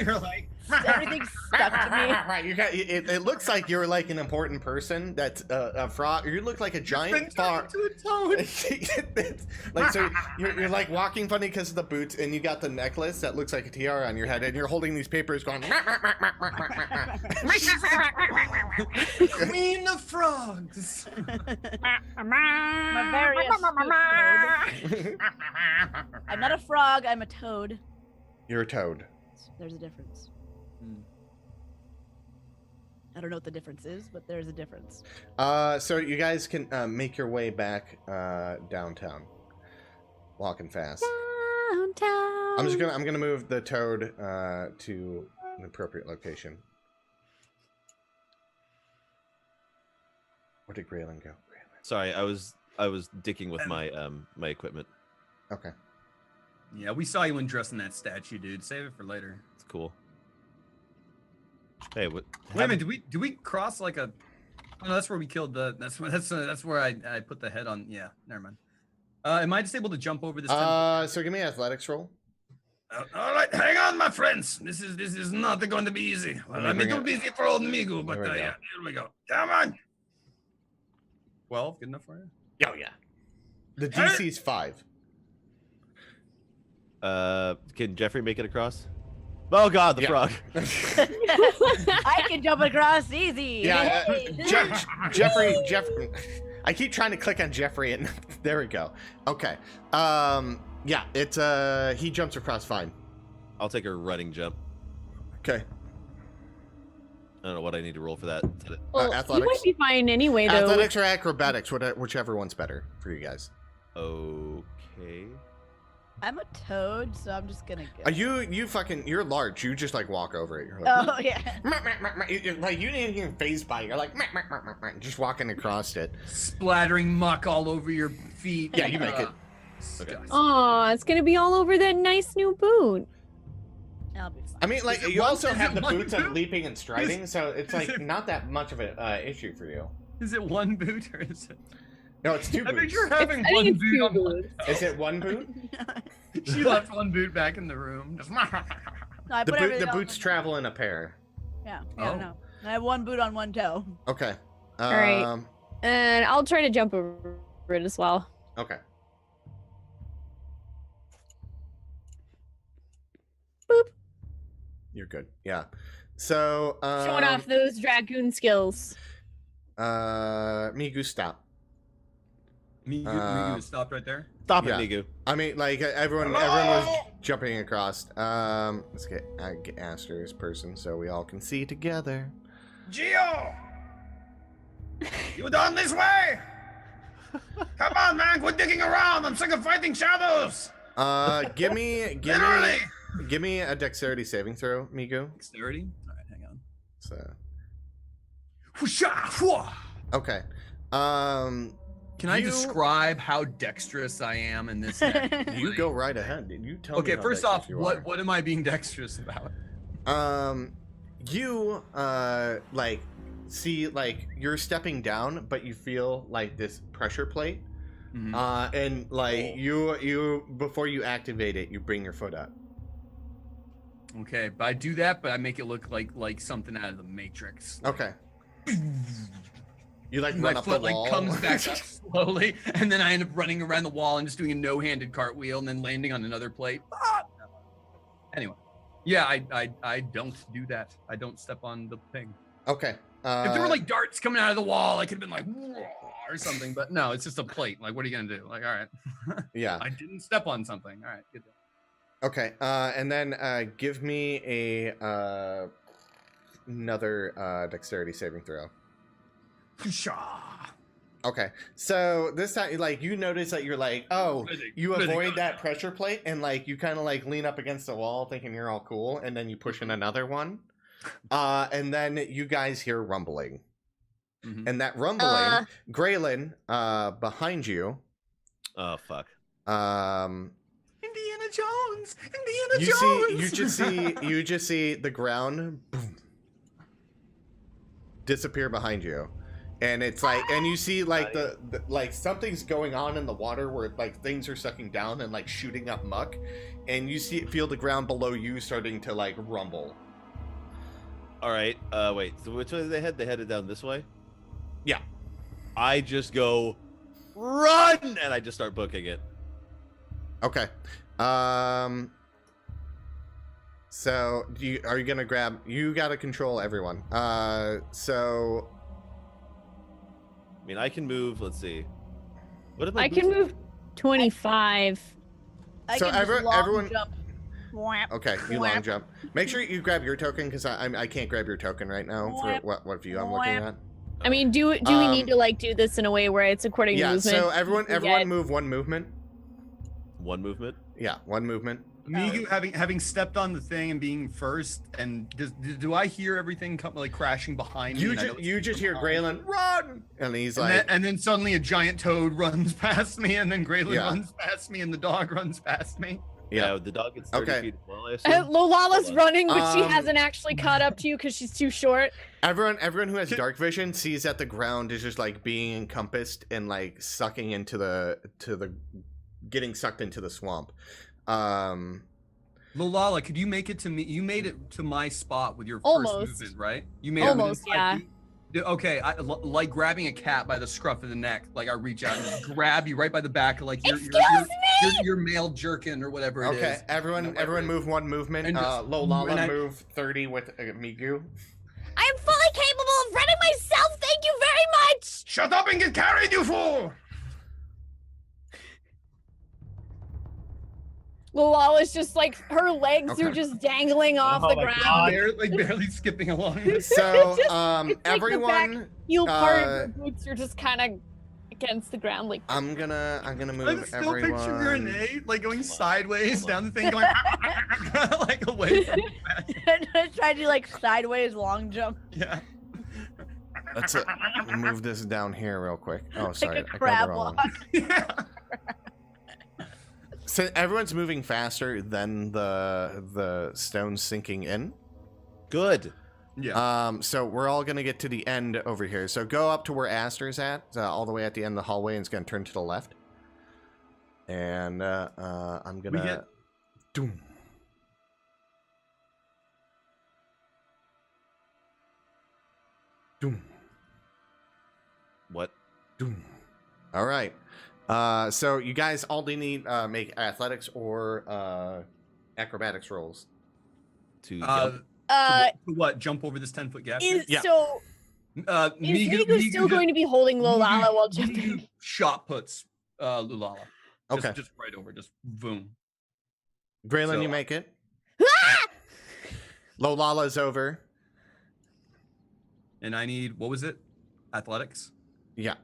You're like everything's stuck to me. Right. You got. It looks like you're like an important person. That's a frog. You look like a giant frog. To a toad. Like so, you're like walking funny because of the boots, and you got the necklace that looks like a tiara on your head, and you're holding these papers, going. Queen of frogs. My very astute toad. I'm not a frog. I'm a toad. You're a toad. There's a difference. I don't know what the difference is, but there's a difference. So you guys can make your way back downtown, walking fast. Downtown. I'm gonna move the toad to an appropriate location. Where did Graylin go? Sorry, I was dicking with my my equipment. Okay. Yeah, we saw you undressing that statue, dude. Save it for later. It's cool. Hey, what? Wait a minute. Do we cross like a? Oh, no, that's where we killed the. That's where I put the head on. Yeah, never mind. Am I just able to jump over this? So give me an athletics roll. All right, hang on, my friends. This is not going to be easy. Well, I'm too busy for old Migu, but yeah, here we go. Come on. 12, good enough for you? Oh yeah. The DC's 5. Can Jeffrey make it across? Oh God, the frog. I can jump across easy. Yeah, Jeffrey. I keep trying to click on Jeffrey, and there we go. Okay. Yeah, it's he jumps across fine. I'll take a running jump. Okay. I don't know what I need to roll for that. Well, athletics. You might be fine anyway, though. Athletics or acrobatics, whichever one's better for you guys. Okay. I'm a toad, so I'm just gonna go. You're large. You just like walk over it. You're like, oh yeah. Like you didn't even phase by. You're like just walking across it, splattering muck all over your feet. Yeah, you make it. Okay. Oh, it's gonna be all over that nice new boot. I'll be fine. I mean, like you also have the boots boot? of leaping and striding, so it's like not that much of an issue for you. Is it one boot or is it? No, it's 2 boots. I think you're having one boot on one. Is it 1 boot? She left one boot back in the room. No, I put everything The else boots in travel in a pair. Yeah, Oh. no. I have 1 boot on 1 toe. Okay. All right. And I'll try to jump over it as well. Okay. You're good. Yeah. So Showing off those dragoon skills. Migu, stop. Migu is stopped right there. Stop it, Yeah. Migu. I mean, like everyone was jumping across. Let's get Aster's person so we all can see together. Geo! You done this way? Come on, man, quit digging around. I'm sick of fighting shadows. Give me a dexterity saving throw, Migu. Dexterity? All right, hang on. So. Okay. Can I describe how dexterous I am in this deck? You go right ahead. You tell me. Okay, how first off, dexterous you are. what am I being dexterous about? You like see like you're stepping down, but you feel like this pressure plate. Mm-hmm. And like you before you activate it, you bring your foot up. Okay, but I do that, but I make it look like something out of the Matrix. Okay. You like My run up foot the wall. like comes back up slowly, and then I end up running around the wall and just doing a no-handed cartwheel, and then landing on another plate. Anyway, yeah, I don't do that. I don't step on the thing. Okay. If there were like darts coming out of the wall, I could have been like or something, but no, it's just a plate. Like, what are you gonna do? Like, all right. Yeah. I didn't step on something. All right, good. Okay. And then give me a another dexterity saving throw. Okay, so this time, like, you notice that you're like, oh, you avoid that pressure plate, and like you kind of like lean up against the wall, thinking you're all cool, and then you push in another one, and then you guys hear rumbling, and that rumbling, Graylin, behind you. Oh fuck. Indiana Jones. Indiana You Jones. you just see the ground boom, disappear behind you. And it's like, and you see like the like something's going on in the water where like things are sucking down and like shooting up muck, and you feel the ground below you starting to like rumble. All right. Wait. So which way did they head? They headed down this way. Yeah. I just go run, and I just start booking it. Okay. So are you gonna grab? You gotta control everyone. So. I mean, I can move. Let's see. What if I can move 25. So everyone. Jump. Okay, you long jump. Make sure you grab your token because I can't grab your token right now for what view I'm looking at. I mean, do we need to like do this in a way where it's according to movement? So everyone move one movement. One movement. Yeah, one movement. Migu having stepped on the thing and being first, and do I hear everything come like crashing behind me? You just hear Graylin run, and he's like, and then suddenly a giant toad runs past me, and then Graylin runs past me, and the dog runs past me. Yeah, the dog gets 30 feet as well, I assume. Lolala's running, but she hasn't actually caught up to you because she's too short. Everyone who has dark vision sees that the ground is just like being encompassed and like sucking into the getting sucked into the swamp. Lolala, could you make it to me? You made it to my spot with your Almost. first movement, right? You made Almost, it within 5 feet. Okay, like grabbing a cat by the scruff of the neck, like I reach out and just grab you right by the back, like your male jerkin or whatever it is. Okay, everyone move one movement. And Lolala move 30 with Migu. I am fully capable of running myself. Thank you very much. Shut up and get carried, you fool! Lolala's just like her legs are just dangling off the ground. Barely skipping along. So everyone, like the back heel part of her boots are just kind of against the ground. Like I'm gonna move I'm still everyone. picturing Renee like going sideways down the thing, going like away from Trying to like sideways long jump. Yeah. Let's move this down here real quick. Oh, sorry, like a crab walk. So everyone's moving faster than the stones sinking in. Good. Yeah. So we're all gonna get to the end over here. So go up to where Aster's at, all the way at the end of the hallway, and it's gonna turn to the left. And I'm gonna. Doom. Doom. What? Doom. All right. So you guys all need make athletics or acrobatics rolls. to jump? To what? Jump over this 10-foot gap? So is Migu still going to be holding Lolala while jumping? Shot puts Lulala. Okay. Just right over. Just boom. Graylin, you make it. Lolala's over. And I need, what was it? Athletics? Yeah.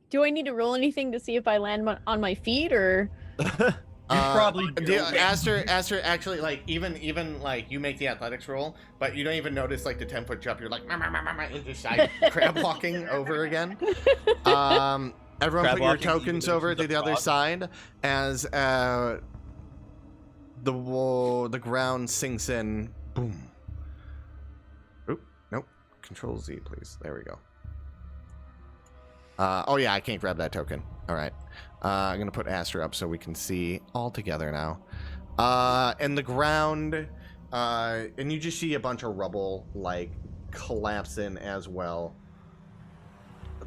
Do I need to roll anything to see if I land on my feet, or? Probably do. Aster actually, like, even like you make the athletics roll, but you don't even notice like the 10-foot jump. You're like, and just like crab walking over again. Everyone Crab put your walking tokens even over into to the the other frog? side as the ground sinks in. Boom. Oop, nope. Control Z, please. There we go. Oh yeah, I can't grab that token. All right. I'm gonna put Aster up so we can see all together now. And the ground, and you just see a bunch of rubble like collapse in as well.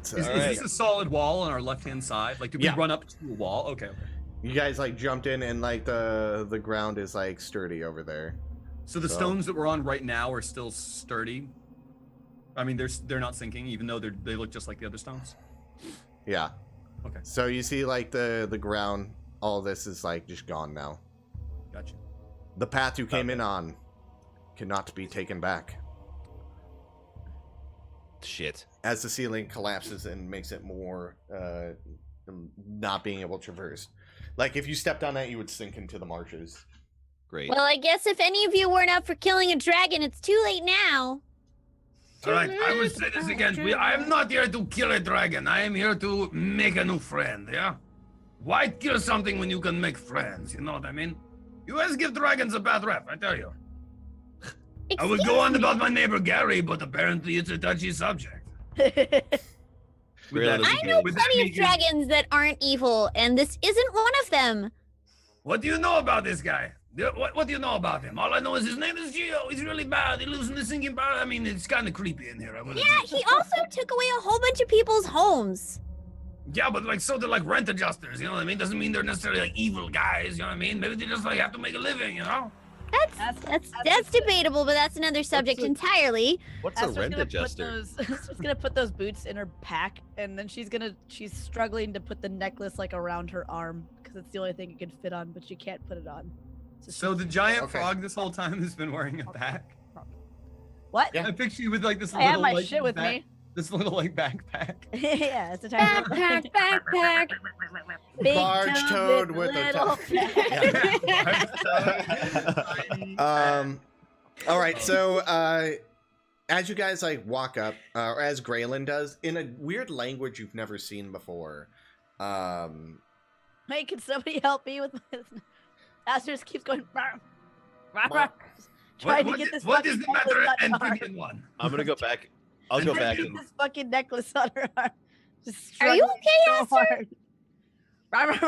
Is this a solid wall on our left-hand side? Like, did we run up to a wall? Okay. You guys like jumped in, and like the ground is like sturdy over there. So the stones that we're on right now are still sturdy. I mean, they're not sinking, even though they look just like the other stones. Yeah. Okay. So you see like the ground, all this is like just gone now. Gotcha. The path you came in on cannot be taken back. Shit. As the ceiling collapses and makes it more not being able to traverse. Like if you stepped on that, you would sink into the marshes. Great. Well, I guess if any of you weren't up for killing a dragon, it's too late now. All right, I will say this again. I am not here to kill a dragon. I am here to make a new friend, yeah? Why kill something when you can make friends? You know what I mean? You guys give dragons a bad rep, I tell you. I would go on about my neighbor Gary, but apparently it's a touchy subject. I know plenty of dragons that aren't evil, and this isn't one of them. What do you know about this guy? What do you know about him? All I know is his name is Gio. He's really bad. He lives in the sinking bar. I mean, it's kind of creepy in here. Yeah, he also took away a whole bunch of people's homes. Yeah, but like so they're like rent adjusters, you know what I mean? Doesn't mean they're necessarily like evil guys, you know what I mean? Maybe they just like have to make a living, you know? That's debatable, but that's another subject entirely. What's a rent adjuster? She's gonna put those boots in her pack, and then she's struggling to put the necklace like around her arm because it's the only thing it can fit on, but she can't put it on. So the giant frog this whole time has been wearing a pack. What? I picture you with like this I little have my like, shit with me. This little like backpack. Yeah, it's a tiny backpack. Big Large toad with a little all right, so as you guys like walk up, or as Graylin does, in a weird language you've never seen before. Hey, can somebody help me with this? Aster just keeps going. Trying to get this. What is the matter, necklace amphibian one? I'm gonna go back. I'll go back and this fucking necklace on her arm. Are you okay, Aster? What Why are you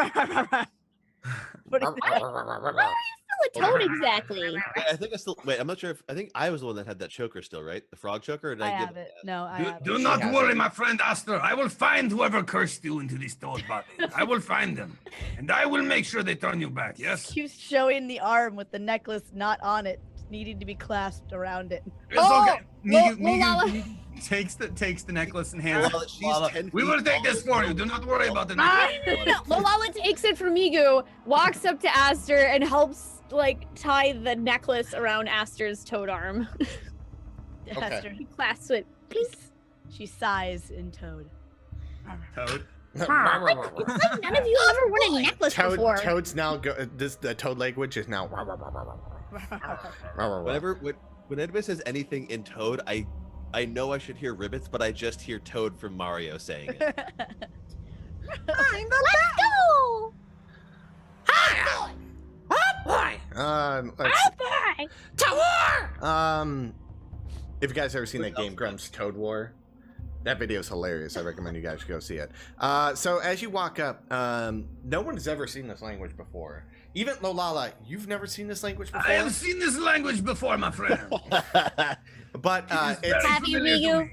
still a toad exactly? I think I still wait. I'm not sure if I think I was the one that had that choker still, right? The frog choker. Or did I give have it. No, I have Do it. not worry, my friend Aster. I will find whoever cursed you into this toad body. I will find them, and I will make sure they turn you back. Yes. Keeps showing the arm with the necklace not on it, needing to be clasped around it. It's okay. Migu takes the necklace and hands it to Lala. We will take this for you. Do not worry about the necklace. Lolala takes it from Migu, walks up to Aster, and helps like tie the necklace around Aster's toad arm. Aster He clasps it. Please. She sighs in toad. Toad. It's like none of you ever worn a necklace before. Toad's now the toad language is now. When anybody says anything in Toad, I know I should hear Ribbits, but I just hear Toad from Mario saying it. Let's go! If you guys ever seen that game Grump's Toad War, that video is hilarious. I recommend you guys go see it. So as you walk up, no one has ever seen this language before. Even Lolala, you've never seen this language before? I have seen this language before, my friend. But it's have you, Migu?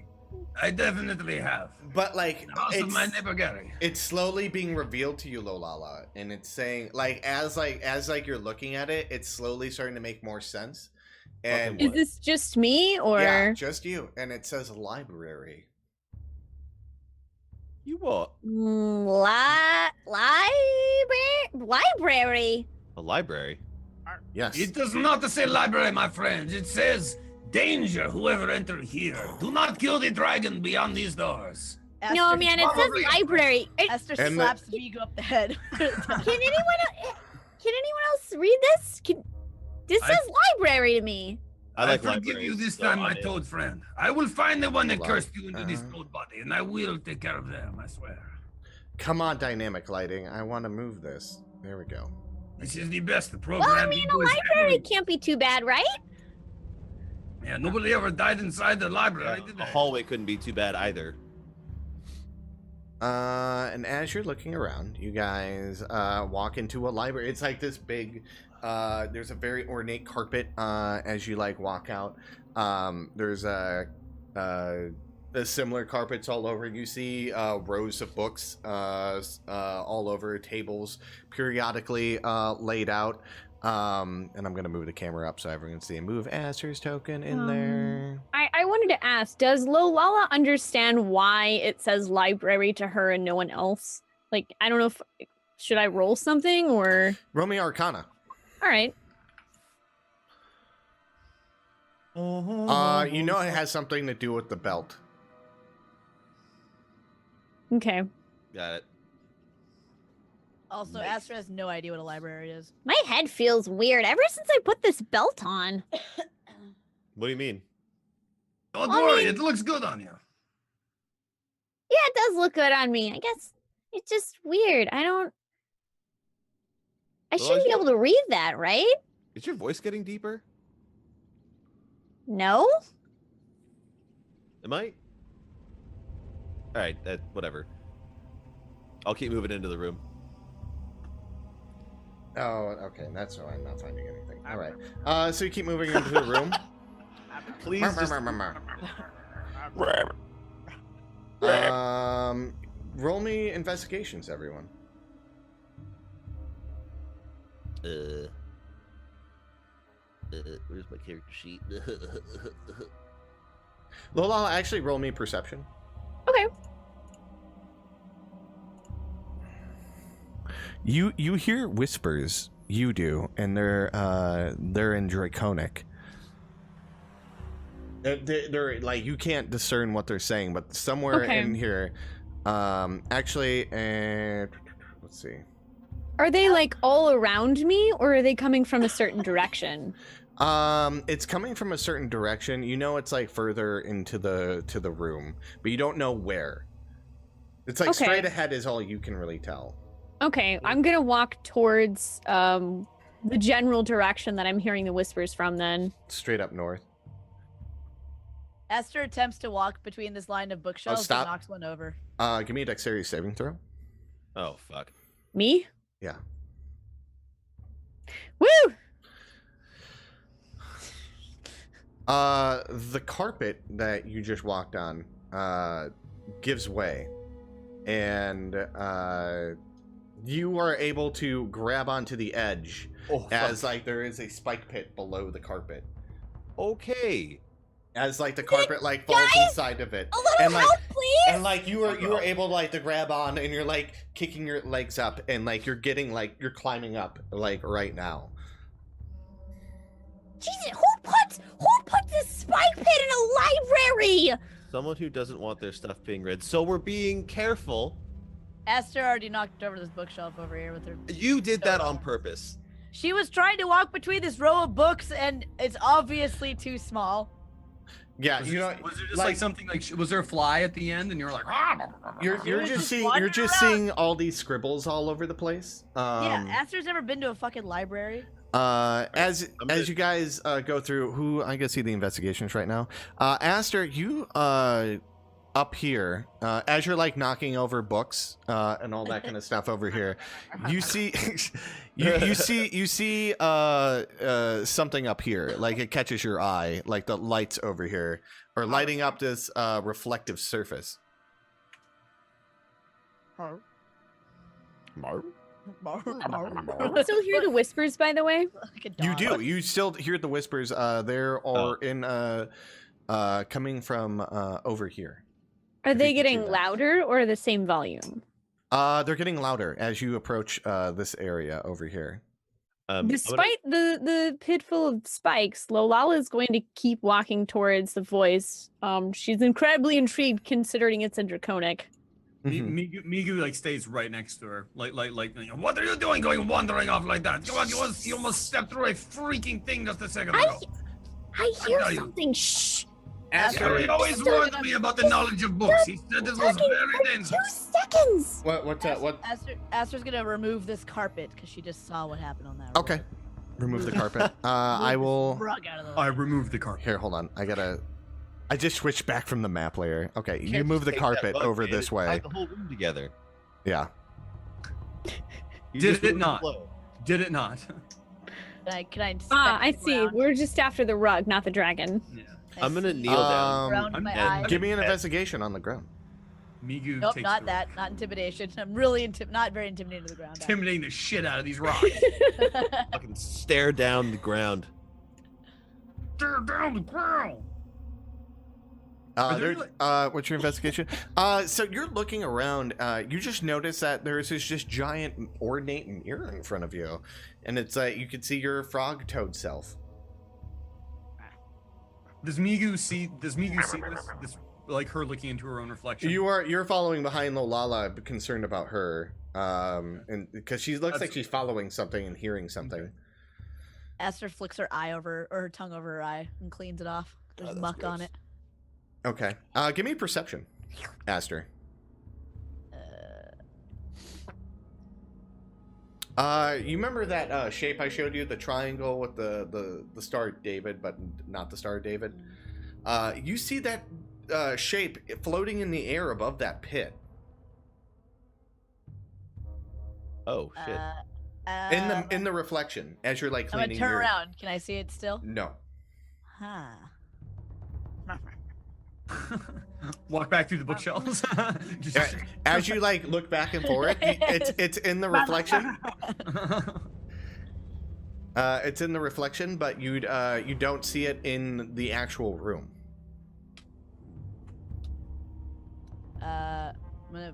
I definitely have. But like, Also, my neighbor Gary. It's slowly being revealed to you, Lolala, and it's saying like as you're looking at it, it's slowly starting to make more sense. And is this just me or? Yeah, just you. And it says library. You what? Library. A library? Yes. It does not say library, my friends. It says danger, whoever enter here. Do not kill the dragon beyond these doors. No, man, it says library. Esther slaps Vigo up the head. Can anyone else read this? This says library to me. I forgive you this time, my toad friend. I will find the one that cursed you into this toad body, and I will take care of them, I swear. Come on, dynamic lighting. I want to move this. There we go. This is the best program. Well, I mean, a library can't be too bad, right? Yeah, nobody ever died inside the library, did they? The hallway couldn't be too bad either. And as you're looking around, you guys walk into a library. It's like this big. There's a very ornate carpet as you like walk out. There's a similar carpets all over. You see rows of books all over tables, periodically laid out. And I'm gonna move the camera up so everyone can see. Move Aster's token in there. I wanted to ask, does Lolala understand why it says library to her and no one else? Like, I don't know if should I roll something or roll me Arcana. All right. You know it has something to do with the belt. Okay. Got it. Also, Aster has no idea what a library is. My head feels weird ever since I put this belt on. What do you mean? Don't worry, it looks good on you. Yeah, it does look good on me. I guess it's just weird. I shouldn't be able to read that, right? Is your voice getting deeper? No? Am I? All right, whatever. I'll keep moving into the room. Oh, okay. That's why I'm not finding anything. All right. So you keep moving into the room. Please. Roll me investigations, everyone. Where's my character sheet? Lola, actually roll me perception. Okay. You hear whispers. You do, and they're in Draconic. They're like, you can't discern what they're saying, but somewhere in here, actually, let's see. Are they like all around me, or are they coming from a certain direction? It's coming from a certain direction. You know, it's like further into the room, but you don't know where. It's like straight ahead is all you can really tell. Okay, I'm gonna walk towards the general direction that I'm hearing the whispers from. Then straight up north. Esther attempts to walk between this line of bookshelves and knocks one over. Give me a dexterity saving throw. Oh fuck. Me? Yeah. Woo! The carpet that you just walked on gives way, and you are able to grab onto the edge as like there is a spike pit below the carpet. Okay. As like the carpet like falls inside of it, a little and like help, please. and like you were able like to grab on, and you're like kicking your legs up, and like you're climbing up like right now. Jesus, who put this spike pit in a library? Someone who doesn't want their stuff being read. So we're being careful. Esther already knocked over this bookshelf over here with her. You did that on purpose. She was trying to walk between this row of books, and it's obviously too small. Yeah, Was you know, was there just like something like was there a fly at the end and you were like you're just seeing all these scribbles all over the place. Yeah, Esther's never been to a fucking library. As you guys go through, who I can see the investigations right now. Aster, you up here, as you're like knocking over books and all that kind of stuff over here, you see you see something up here, like it catches your eye, like the lights over here are lighting up this reflective surface. Still hear the whispers, by the way. You do. You still hear the whispers. There are coming from over here. Are they getting louder or the same volume? They're getting louder as you approach this area over here. Despite the pit full of spikes, Lolala is going to keep walking towards the voice. She's incredibly intrigued considering it's a draconic. Migu like stays right next to her, like what are you doing going wandering off like that? You almost stepped through a freaking thing just a second ago. I hear something. Shh. Aster, he always warned me about the knowledge of books. He said this was very dangerous. 2 seconds. What's that? What? Aster's gonna remove this carpet because she just saw what happened on that. Okay. Remove the carpet. I will. Rug out of the way. I removed the carpet. Here, hold on. I just switched back from the map layer. Okay, you move the carpet over this way. Tie the whole room together. Yeah. Did it not? Did it not? Can I inspect I the see. ground? We're just after the rug, not the dragon. Yeah. I'm gonna kneel down. Give me an investigation on the ground. Migu Nope, takes not that. Not intimidation. I'm really not very intimidating to the ground. intimidating the shit out of these rocks. Fucking stare down the ground. Stare down the ground. What's your investigation? So you're looking around. You just notice that there's this just giant ornate mirror in front of you, and it's you can see your frog toad self. Does Migu see this? This like her looking into her own reflection. You're following behind Lolala, concerned about her, and because she looks like she's following something and hearing something. Okay. Aster flicks her eye over, or her tongue over her eye, and cleans it off. There's muck on it. Okay. Give me perception, Aster. You remember that shape I showed you, the triangle with the Star of David, but not the Star of David? You see that shape floating in the air above that pit. Oh shit! In the reflection as you're like cleaning. I'm gonna turn around. Can I see it still? No. Huh. Walk back through the bookshelves. As you like look back and forth, it's in the reflection. It's in the reflection, but you don't see it in the actual room. I'm gonna.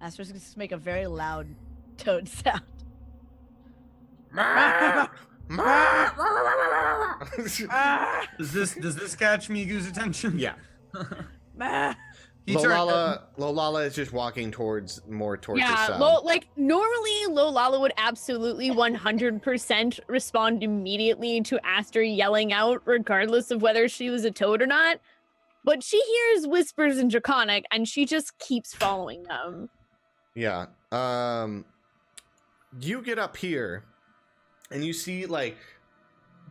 Aster's gonna make a very loud toad sound. Does this catch Migu's attention? Yeah. Lolala is just walking more towards the sound. Like normally Lolala would absolutely 100% respond immediately to Aster yelling out, regardless of whether she was a toad or not. But she hears whispers in Draconic, and she just keeps following them. Yeah. You get up here, and you see like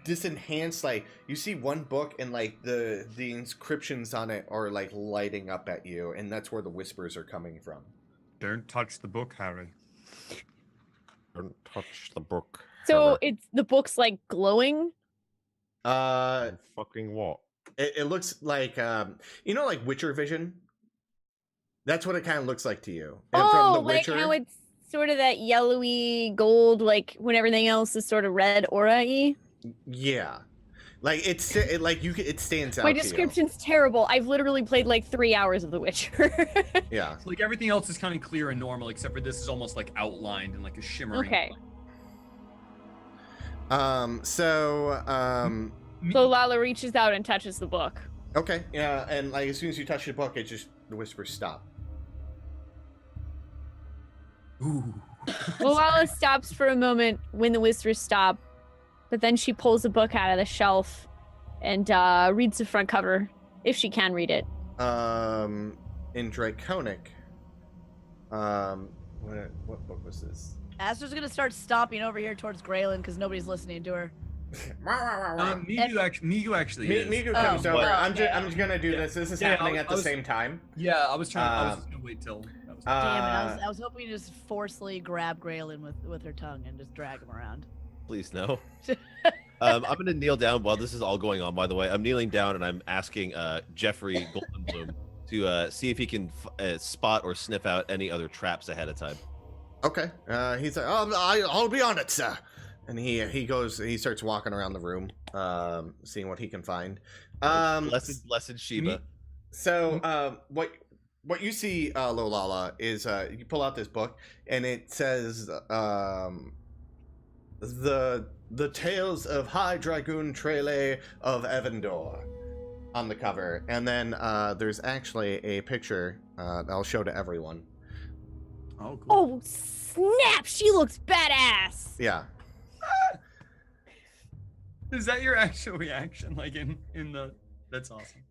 this enhanced, like you see one book, and like the inscriptions on it are like lighting up at you, and that's where the whispers are coming from. Don't touch the book, Harry. Don't touch the book. So the book's like glowing. Fucking what? It looks like like Witcher vision. That's what it kind of looks like to you. And from the Witcher, like how it's sort of that yellowy gold, like when everything else is sort of red aura-y. Yeah, like it stands out. My description's terrible. I've literally played like 3 hours of The Witcher. Yeah, like everything else is kind of clear and normal, except for this is almost like outlined in like a shimmering. Okay. So Lala reaches out and touches the book. Okay, yeah, and like as soon as you touch the book, the whispers stop. Ooh. Lala stops for a moment when the whispers stop, but then she pulls a book out of the shelf and reads the front cover, if she can read it. In Draconic, what book was this? Aster's gonna start stomping over here towards Graylin because nobody's listening to her. Migu actually is. Migu comes over. I'm just gonna do this. This is happening at the same time. Yeah, I was gonna wait till. Damn it! I was hoping to just forcefully grab Graylin with her tongue and just drag him around. Please no. I'm gonna kneel down while this is all going on. By the way, I'm kneeling down and I'm asking Jeffrey Goldenbloom to see if he can spot or sniff out any other traps ahead of time. Okay. He's like, I'll be on it, sir. And he starts walking around the room, seeing what he can find. Blessed Sheba. So, what you see, Lolala, is you pull out this book, and it says the Tales of High Dragoon Trele of Evandor on the cover, and then there's actually a picture that I'll show to everyone. Oh, cool. Oh, snap! She looks badass. Yeah. Is that your actual reaction? Like in the... That's awesome.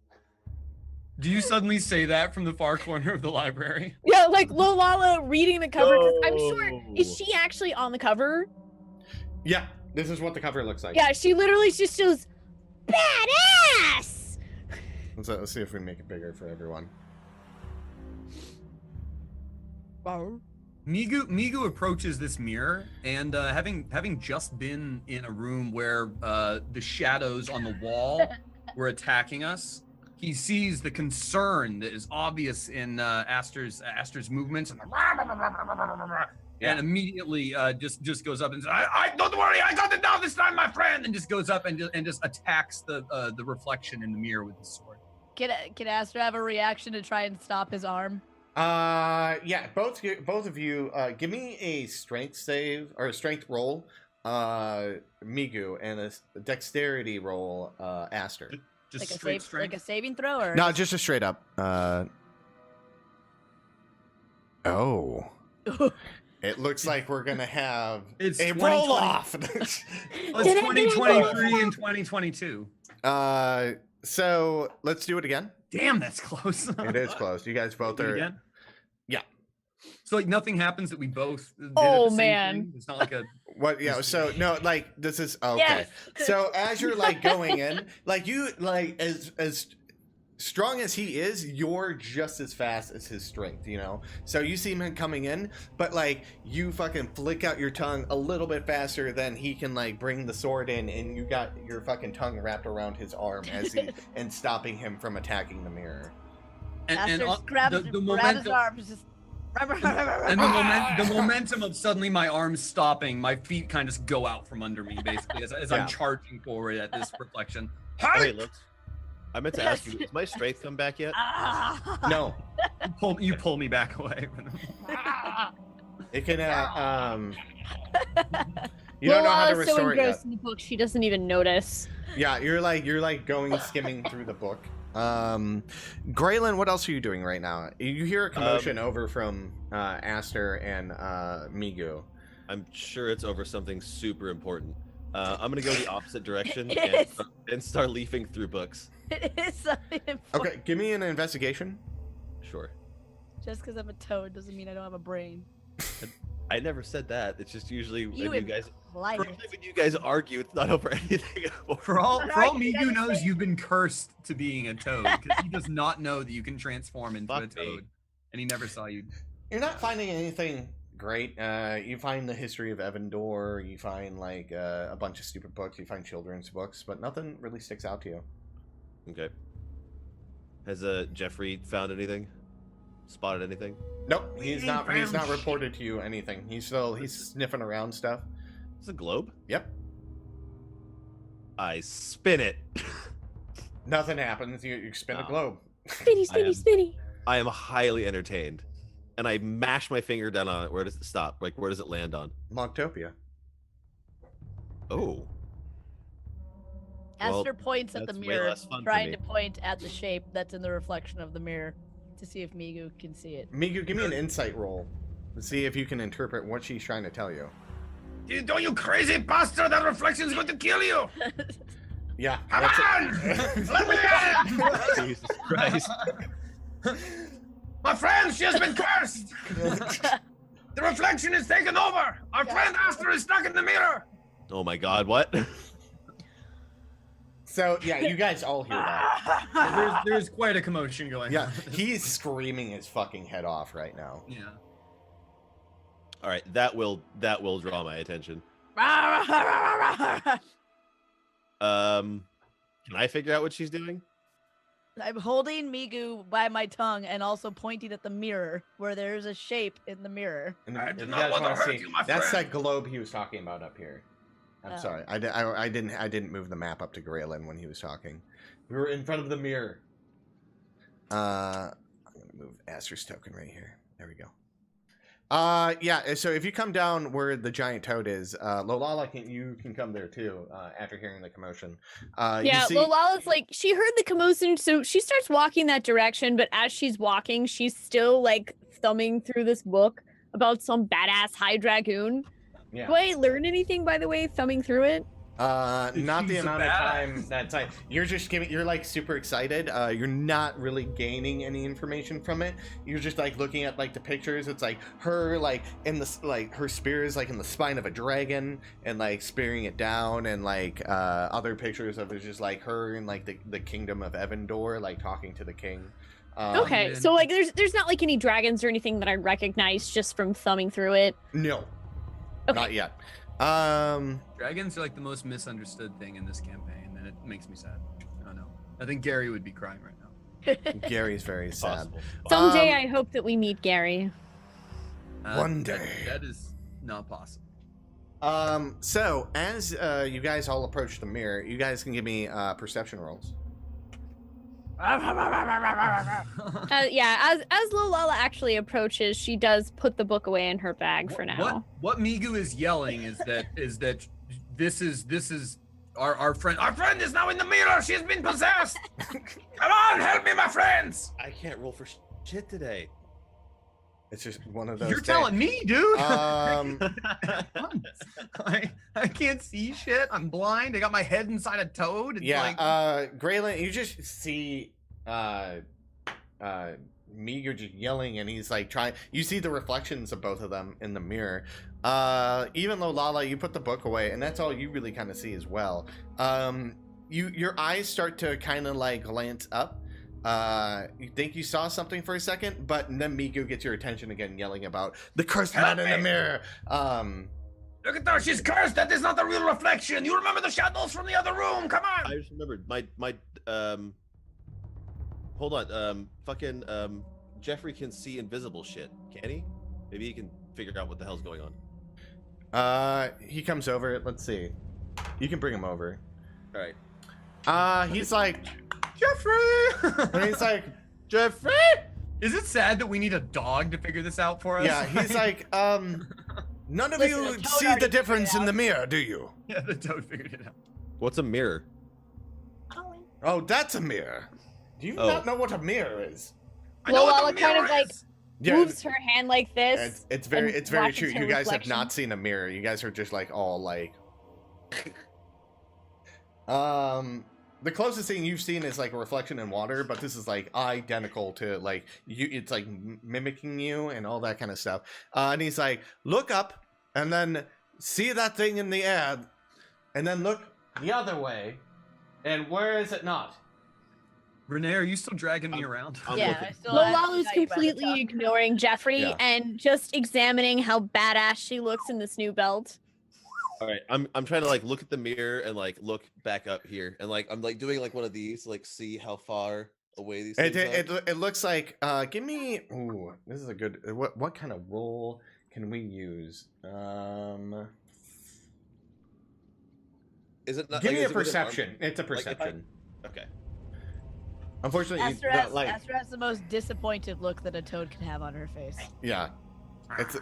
Do you suddenly say that from the far corner of the library? Yeah, like Lolala reading the cover. 'Cause I'm sure, is she actually on the cover? Yeah, this is what the cover looks like. Yeah, she literally just goes, badass! Let's see if we make it bigger for everyone. Migu approaches this mirror, and having just been in a room where the shadows on the wall were attacking us, he sees the concern that is obvious in Aster's movements, and immediately just goes up and says, "I don't worry, I got it down this time, my friend," and just goes up and just attacks the reflection in the mirror with his sword. Can Aster have a reaction to try and stop his arm? Yeah, both of you, give me a strength save or a strength roll, Migu, and a dexterity roll, Aster. Just Like straight strength? like a saving throw, or No, just a straight up. Oh. It looks like we're gonna have It's a 2020. roll off. It's 2023 and 2022. So let's do it again. Damn, that's close. It is close. You guys both are. Again? Yeah. So like nothing happens that we both. Did at Oh, the same man. thing? It's not like a. What? Yeah. So no, like this is okay. Yes. So as you're like going in, like you like as strong as he is, you're just as fast as his strength, you know? So you see him coming in, but like you fucking flick out your tongue a little bit faster than he can like bring the sword in, and you got your fucking tongue wrapped around his arm as he and stopping him from attacking the mirror. Aster grabs his arms, just. And the momentum of suddenly my arms stopping, my feet kind of just go out from under me, basically, as I'm charging forward at this reflection. Hey, look. I meant to ask you, has my strength come back yet? No. You pull me back away. It can you don't know how to restore so it yet. engrossed in the book, she doesn't even notice. Yeah, you're like going skimming through the book. Graylin, what else are you doing right now? You hear a commotion over from Aster and Migu. I'm sure it's over something super important. I'm gonna go the opposite direction and start leafing through books. It is something important. Okay, give me an investigation. Sure. Just because I'm a toad doesn't mean I don't have a brain. I never said that. It's just usually when you guys implied it. when you guys argue, it's not over anything. For all Migu knows, you've been cursed to being a toad, because he does not know that you can transform into a toad, and he never saw you. You're not finding anything great. You find the history of Evandor. You find like a bunch of stupid books. You find children's books, but nothing really sticks out to you. Okay. Has Jeffrey found anything? Spotted anything? Nope, he's not reported to you anything. He's sniffing around stuff. It's a globe? Yep. I spin it. Nothing happens. You spin a globe. Spinny, spinny, spinny. I am highly entertained. And I mash my finger down on it. Where does it stop? Like, where does it land on? Mogtopia. Oh. Aster points at the mirror, trying trying to point at the shape that's in the reflection of the mirror to see if Migu can see it. Migu, give me an insight roll to see if you can interpret what she's trying to tell you. Don't you crazy bastard! That reflection is going to kill you! Yeah. Come on! Let me in! Jesus Christ. My friend, she has been cursed! The reflection is taken over! Our friend Aster is stuck in the mirror! Oh my god, what? So, yeah, you guys all hear that. There's quite a commotion going on. Yeah, he's screaming his fucking head off right now. Yeah. All right, that will draw my attention. Can I figure out what she's doing? I'm holding Migu by my tongue and also pointing at the mirror where there's a shape in the mirror. And I if did you not guys want to wanna hurt see, you, my that's friend. that globe he was talking about up here. I'm Oh. sorry. I didn't move the map up to Graylin when he was talking. We were in front of the mirror. I'm gonna move Aster's token right here. There we go. Yeah, so if you come down where the giant toad is, Lolala you can come there too, after hearing the commotion. Yeah, Lolala's like, she heard the commotion, so she starts walking that direction, but as she's walking, she's still like thumbing through this book about some badass high dragoon. Yeah. Do I learn anything, by the way, thumbing through it? Not the She's a amount of badass. time that's like you're like super excited. You're not really gaining any information from it. You're just like looking at like the pictures. It's like her like in the like her spear is like in the spine of a dragon and like spearing it down, and like other pictures of it's just like her in like the kingdom of Evandor, like talking to the king. Okay, and- so like there's not like any dragons or anything that I recognize just from thumbing through it. No, Okay. not yet. Dragons are like the most misunderstood thing in this campaign, and it makes me sad. I don't know. I think Gary would be crying right now. Gary's very sad. Possible. Someday I hope that we meet Gary. One that- day. that is not possible. So as you guys all approach the mirror, you guys can give me perception rolls. Yeah, as Lolala actually approaches, she does put the book away in her bag for now. What Migu is yelling is that this is our friend. Our friend is now in the mirror. She's been possessed. Come on, help me, my friends. I can't roll for shit today. It's just one of those. You're days. telling me, dude. Um, I can't see shit. I'm blind. I got my head inside a toad. It's Yeah, like, Graylin, you just see Meager just yelling, and he's like trying. You see the reflections of both of them in the mirror. Even though Lala, you put the book away, and that's all you really kind of see as well. Your eyes start to kind of like glance up. You think you saw something for a second, but then Migu gets your attention again, yelling about the cursed man in the mirror. Look at her. She's cursed. That is not a real reflection. You remember the shadows from the other room. Come on. I just remembered my hold on, Jeffrey can see invisible shit, can he? Maybe he can figure out what the hell's going on. He comes over. Let's see. You can bring him over. All right. He's like, Jeffrey. and he's like, Jeffrey. Is it sad that we need a dog to figure this out for us? yeah, he's like, none of Listen, you the toad see already the figured difference it in the out. mirror, do you? Yeah, the toad figured it out. What's a mirror? Oh, that's a mirror. Do you Oh. not know what a mirror is? I know what Lolala the kind of mirror like is. Yeah, moves her hand like this. it's very and very watches true. her You guys have reflection. not seen a mirror. You guys are just like all like. The closest thing you've seen is like a reflection in water, but this is like identical to like you. It's like mimicking you and all that kind of stuff. And he's like, look up and then see that thing in the air, and then look the other way, and where is it not? Renee, are you still dragging me around? I'm Yeah, looking. I still Lolala's have you by the completely tongue. ignoring Jeffrey Yeah. and just examining how badass she looks in this new belt. All right, I'm trying to like look at the mirror and like look back up here, and like I'm like doing like one of these to like see how far away these things are. It looks like. Give me. Ooh, this is a good. What kind of roll can we use? Is it not? Give like, me a is it within perception. arm- It's a like, if I- perception. Okay. Unfortunately, Esther has, like, Esther has the most disappointed look that a toad can have on her face. yeah, it's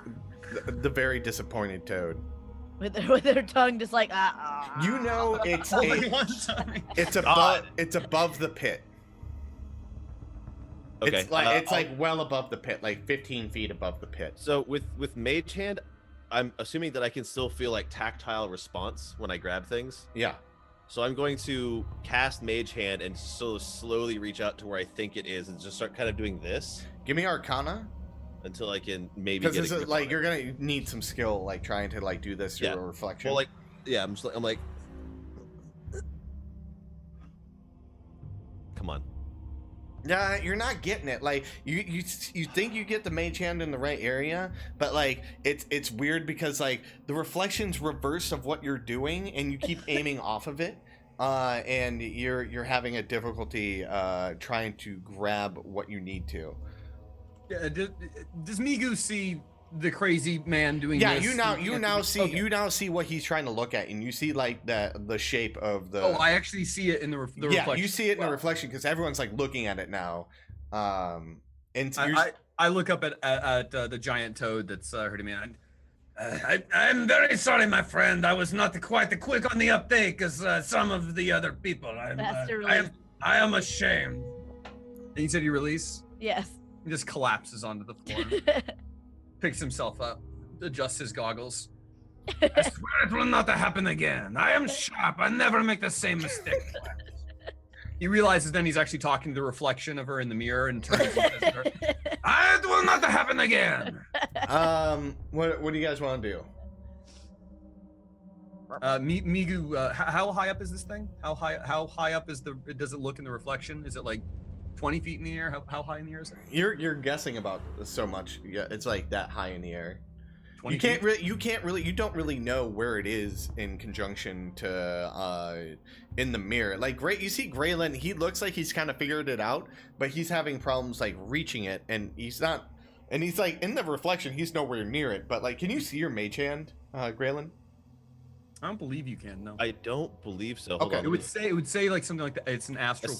the very disappointed toad. With her tongue just like You know, it's Only a, one time. it's above the pit. Okay. It's like it's I'll- like well above the pit, like 15 feet above the pit. So with Mage Hand, I'm assuming that I can still feel like tactile response when I grab things. Yeah. So I'm going to cast Mage Hand and so slowly reach out to where I think it is and just start kind of doing this Give me Arcana, until I can maybe because get this a is grip like on you're gonna need some skill, like trying to like do this through Yeah. a reflection. Well, like, yeah, I'm like, come on. Yeah, you're not getting it. Like you think you get the mage hand in the right area, but like it's weird because like the reflection's reverse of what you're doing, and you keep aiming off of it. and you're having a difficulty trying to grab what you need to. Yeah, does Migu see the crazy man doing yeah this? you now see what he's trying to look at, and you see like the shape of the I actually see it in the reflection. You see it in the reflection because everyone's like looking at it now. And I look up at the giant toad that's hurting me. I'm very sorry, my friend. I was not quite quick on the uptake as some of the other people. I am ashamed. And you said you release? Yes. He just collapses onto the floor. Picks himself up, adjusts his goggles. I swear it will not happen again. I am sharp. I never make the same mistake. He realizes then he's actually talking to the reflection of her in the mirror and turns and says to her, it will not happen again. What do you guys want to do? Migu, how high up is this thing? How high up does it look in the reflection? Is it like 20 feet in the air? How high in the air is it? You're guessing about so much. Yeah, it's like that high in the air. You don't really know where it is in conjunction to in the mirror. Like you see Graylin, he looks like he's kind of figured it out, but he's having problems like reaching it, and he's not. And he's like in the reflection, he's nowhere near it. But like, can you see your mage hand, Graylin? I don't believe you can. No, I don't believe so. Okay. Hold on, it would say like something like that. It's an astral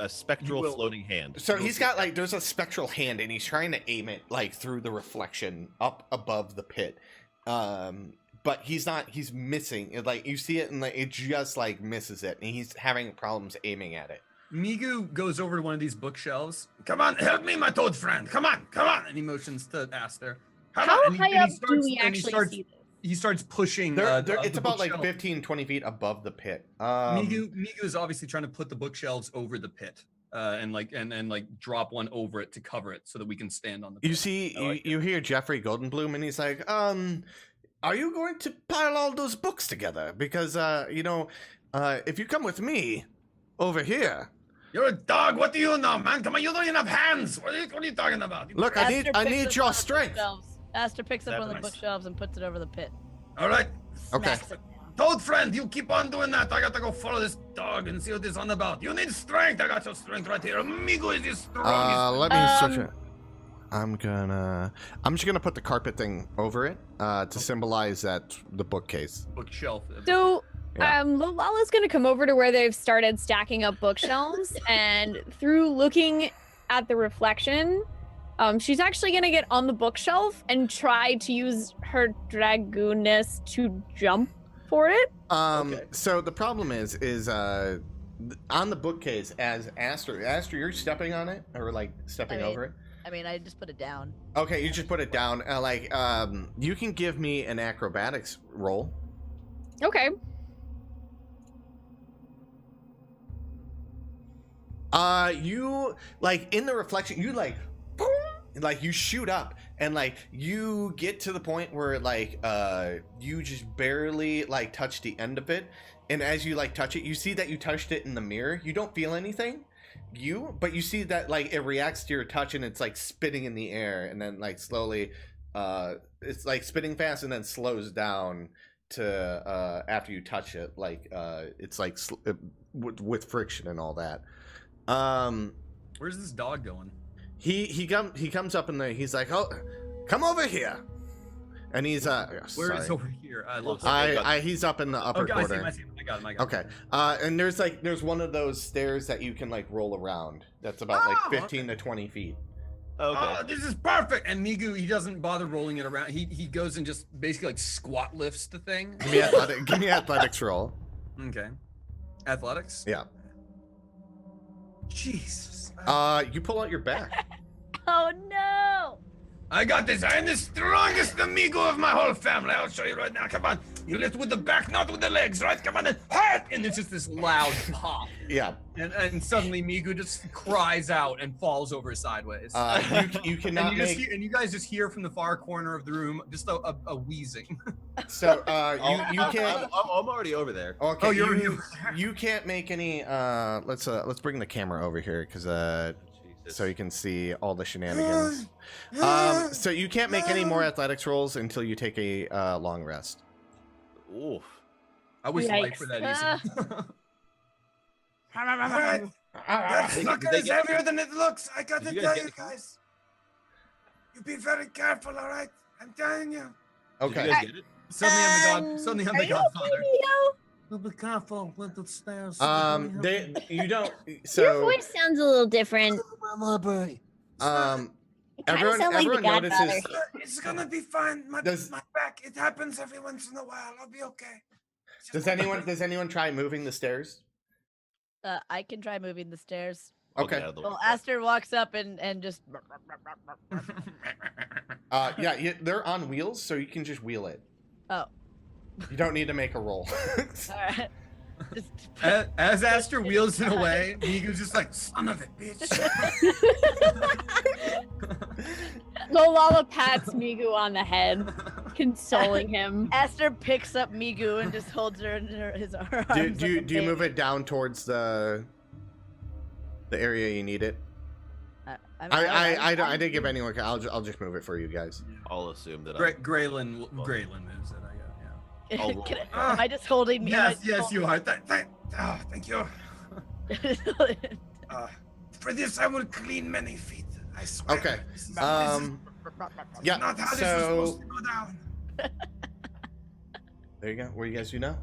a spectral floating hand. So he's got like, there's a spectral hand, and he's trying to aim it like through the reflection up above the pit. But he's missing it. Like you see it, and like it just like misses it, and he's having problems aiming at it. Migu goes over to one of these bookshelves. Come on, help me, my toad friend. Come on. And he motions to Aster. How high up do we actually see this? He starts pushing. It's about like 15-20 feet above the pit. Migu is obviously trying to put the bookshelves over the pit, and drop one over it to cover it so that we can stand on the pit. You see, you hear Jeffrey Goldenbloom, and he's like, are you going to pile all those books together? Because if you come with me over here. You're a dog. What do you know, man? Come on, you don't even have hands. What are you talking about? Look, I need your strength. Aster picks up one of the bookshelves and puts it over the pit. All right. Okay. Toad friend, you keep on doing that. I got to go follow this dog and see what this is on about. You need strength. I got your strength right here. Migu is the strongest. Let me switch it. I'm just gonna put the carpet thing over it to symbolize that the bookcase. Bookshelf. So Lala's gonna come over to where they've started stacking up bookshelves, and through looking at the reflection, she's actually gonna get on the bookshelf and try to use her dragoonness to jump for it. So the problem is on the bookcase, as Aster, you're stepping on it or like stepping over it. I mean, I just put it down. Okay, you just put it down. You can give me an acrobatics roll. Okay. You like in the reflection, you like, boom, like you shoot up, and like you get to the point where like you just barely like touch the end of it, and as you like touch it, you see that you touched it in the mirror. You don't feel anything, but you see that like it reacts to your touch, and it's like spitting in the air, and then like slowly, it's like spitting fast, and then slows down to after you touch it, like it's like with friction and all that. Where's this dog going? He comes up in there. He's like, "Oh, come over here," and he's Where is over here? He's up in the upper corner. I see him. I got him. Okay. And there's one of those stairs that you can like roll around. That's about like 15 to 20 feet. Okay. Oh, this is perfect. And Migu, he doesn't bother rolling it around. He goes and just basically like squat lifts the thing. Give me athletics roll. Okay. Athletics? Yeah. Jesus. You pull out your back. Oh no! I got this. I am the strongest amigo of my whole family. I'll show you right now. Come on. You lift with the back, not with the legs, right? Come on. And it's just this loud pop. Yeah. And suddenly Migu just cries out and falls over sideways. You cannot and you guys just hear from the far corner of the room just a wheezing. So you can't. I'm already over there. Okay. Oh, you're you can't make any. Let's bring the camera over here because so you can see all the shenanigans. So you can't make any more athletics rolls until you take a long rest. Oof. I wish life were that easy. Alright. That sucker is heavier than it looks. I gotta tell you guys. You be very careful, alright? I'm telling you. Okay. Did you guys get it? Suddenly I'm the Godfather. Be careful with the stairs. You don't. Your So voice sounds a little different. everyone sound like the notices. It's gonna be fine. My back. It happens every once in a while. I'll be okay. Does anyone try moving the stairs? I can try moving the stairs. Okay. Well, Aster walks up and just. Yeah, they're on wheels, so you can just wheel it. Oh. You don't need to make a roll. All right. As Aster wheels it away, Migu's just like, son of a bitch. Lolala pats Migu on the head, consoling him. Aster picks up Migu and just holds her in his arms. Do you move it down towards the area you need it? I didn't give anyone. I'll just move it for you guys. I'll assume that. Graylin moves it. Am I just holding me? Yes, you are. Thank you. For this, I will clean many feet. I swear. Okay. Yeah. Not how this is So supposed to go down. there you go. What do you guys do now?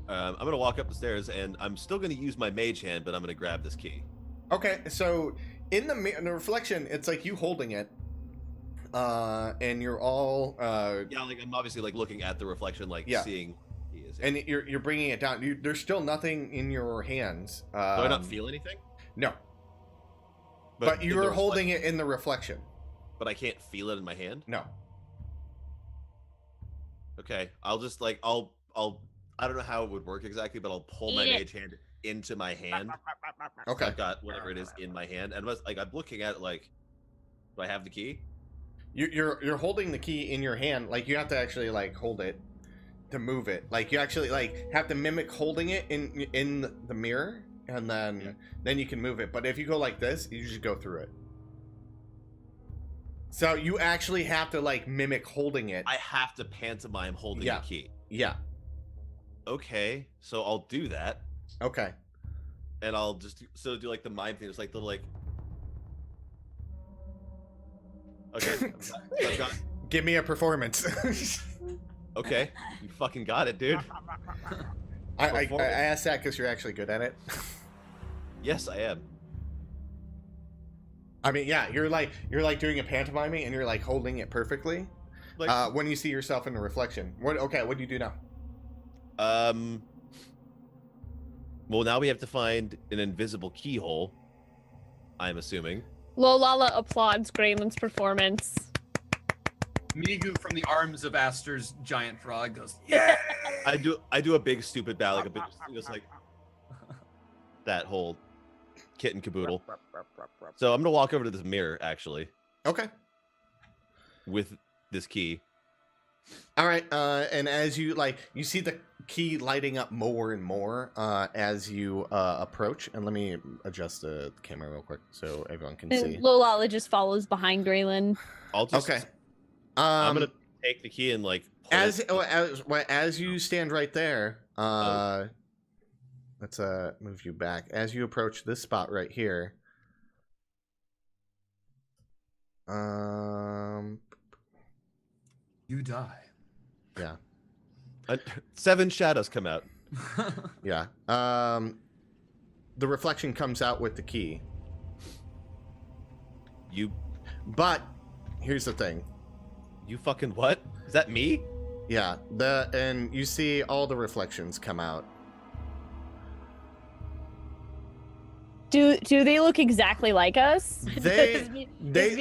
I'm gonna walk up the stairs, and I'm still gonna use my mage hand, but I'm gonna grab this key. Okay. So in the reflection, it's like you holding it. And you're all yeah, like I'm obviously like looking at the reflection, like seeing he is. And you're bringing it down. There's still nothing in your hands. Do I not feel anything? No. But you're holding it in the reflection. But I can't feel it in my hand? No. Okay, I'll just like I don't know how it would work exactly, but I'll pull my mage hand into my hand. Okay. So I've got whatever it is in my hand, and like I'm looking at it like, do I have the key? You're holding the key in your hand. Like you have to actually like hold it to move it. Like you actually like have to mimic holding it in the mirror, and then you can move it. But if you go like this, you just go through it. So you actually have to like mimic holding it. I have to pantomime holding the key. Yeah. Okay, so I'll do that. Okay. And I'll just do like the mind thing. It's like the like. Okay. Give me a performance. Okay, you fucking got it, dude. I asked that because you're actually good at it. Yes, I am. I mean, yeah, you're like doing a pantomiming and you're like holding it perfectly. Like when you see yourself in the reflection. What do you do now? Well, now we have to find an invisible keyhole. I'm assuming. Lolala applauds Graylin's performance. Migu from the arms of Aster's giant frog goes, yeah! I do a big stupid bow, like a big, just like that whole kit and caboodle. So I'm gonna walk over to this mirror, actually. Okay. With this key. All right, and as you you see the key lighting up more and more as you approach. And let me adjust the camera real quick so everyone can see. Lolala just follows behind Graylin. I'll just. Okay. I'm gonna take the key and like. As you stand right there, let's move you back. As you approach this spot right here. You die. Yeah. 7 shadows come out. Yeah. The reflection comes out with the key. But here's the thing. You fucking what? Is that me? Yeah. And you see all the reflections come out. Do they look exactly like us? They they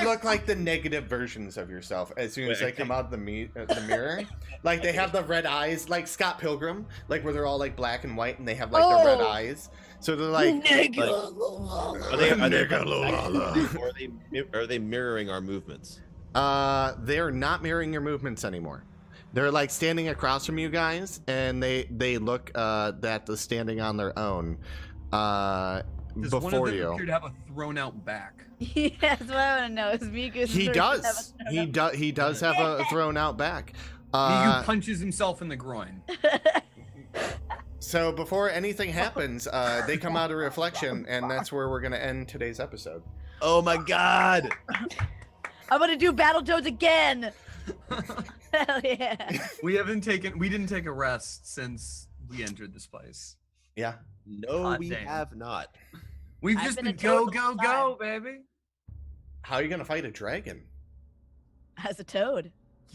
look like the negative versions of yourself as soon as they come out the mirror. Like they have the red eyes, like Scott Pilgrim, like where they're all like black and white and they have like the red eyes. So they're like, are they mirroring our movements? They're not mirroring your movements anymore. They're like standing across from you guys, and they look that the standing on their own Does before one of them you. appear to have a thrown out back? Yeah, that's what I want to know. Is Miku? He does have a thrown out back. Migu punches himself in the groin. So before anything happens, they come out of reflection, and that's where we're gonna end today's episode. Oh my god! I'm gonna do Battletoads again. Hell yeah! We didn't take a rest since we entered this place. Yeah. No, Hot we damn. have not. We've I've just been been a go, toad the go, whole go, baby. How are you gonna fight a dragon? As a toad.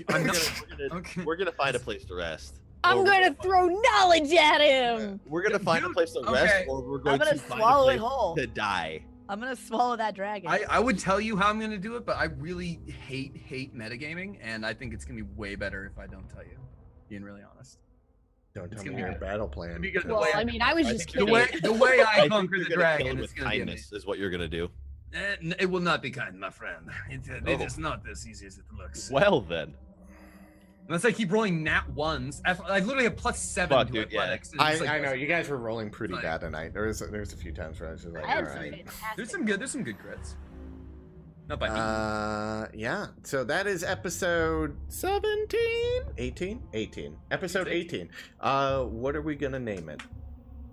We're gonna find a place to rest. I'm gonna throw knowledge at him. We're gonna find a place to rest, or we're going gonna to find swallow a it place whole. to die. I'm gonna swallow that dragon. I would tell you how I'm gonna do it, but I really hate metagaming, and I think it's gonna be way better if I don't tell you. Being really honest. Don't It's tell gonna me be your good. battle plan. Be good. Well, I mean, I was just The kidding. way I think conquer you're the gonna dragon kill him is with gonna be amazing. kindness, is what you're gonna do. It will not be kind, my friend. It is not as easy as it looks. Well then. Unless I keep rolling nat ones. I literally have +7 Fuck, to dude, yeah. athletics. It's just like- I know you guys were rolling pretty Like- bad tonight. There's a few times where I was just like, I had all some right. fantastic. There's some good crits. Not by me. Yeah. So that is episode 17, 18. Episode 18. What are we gonna name it?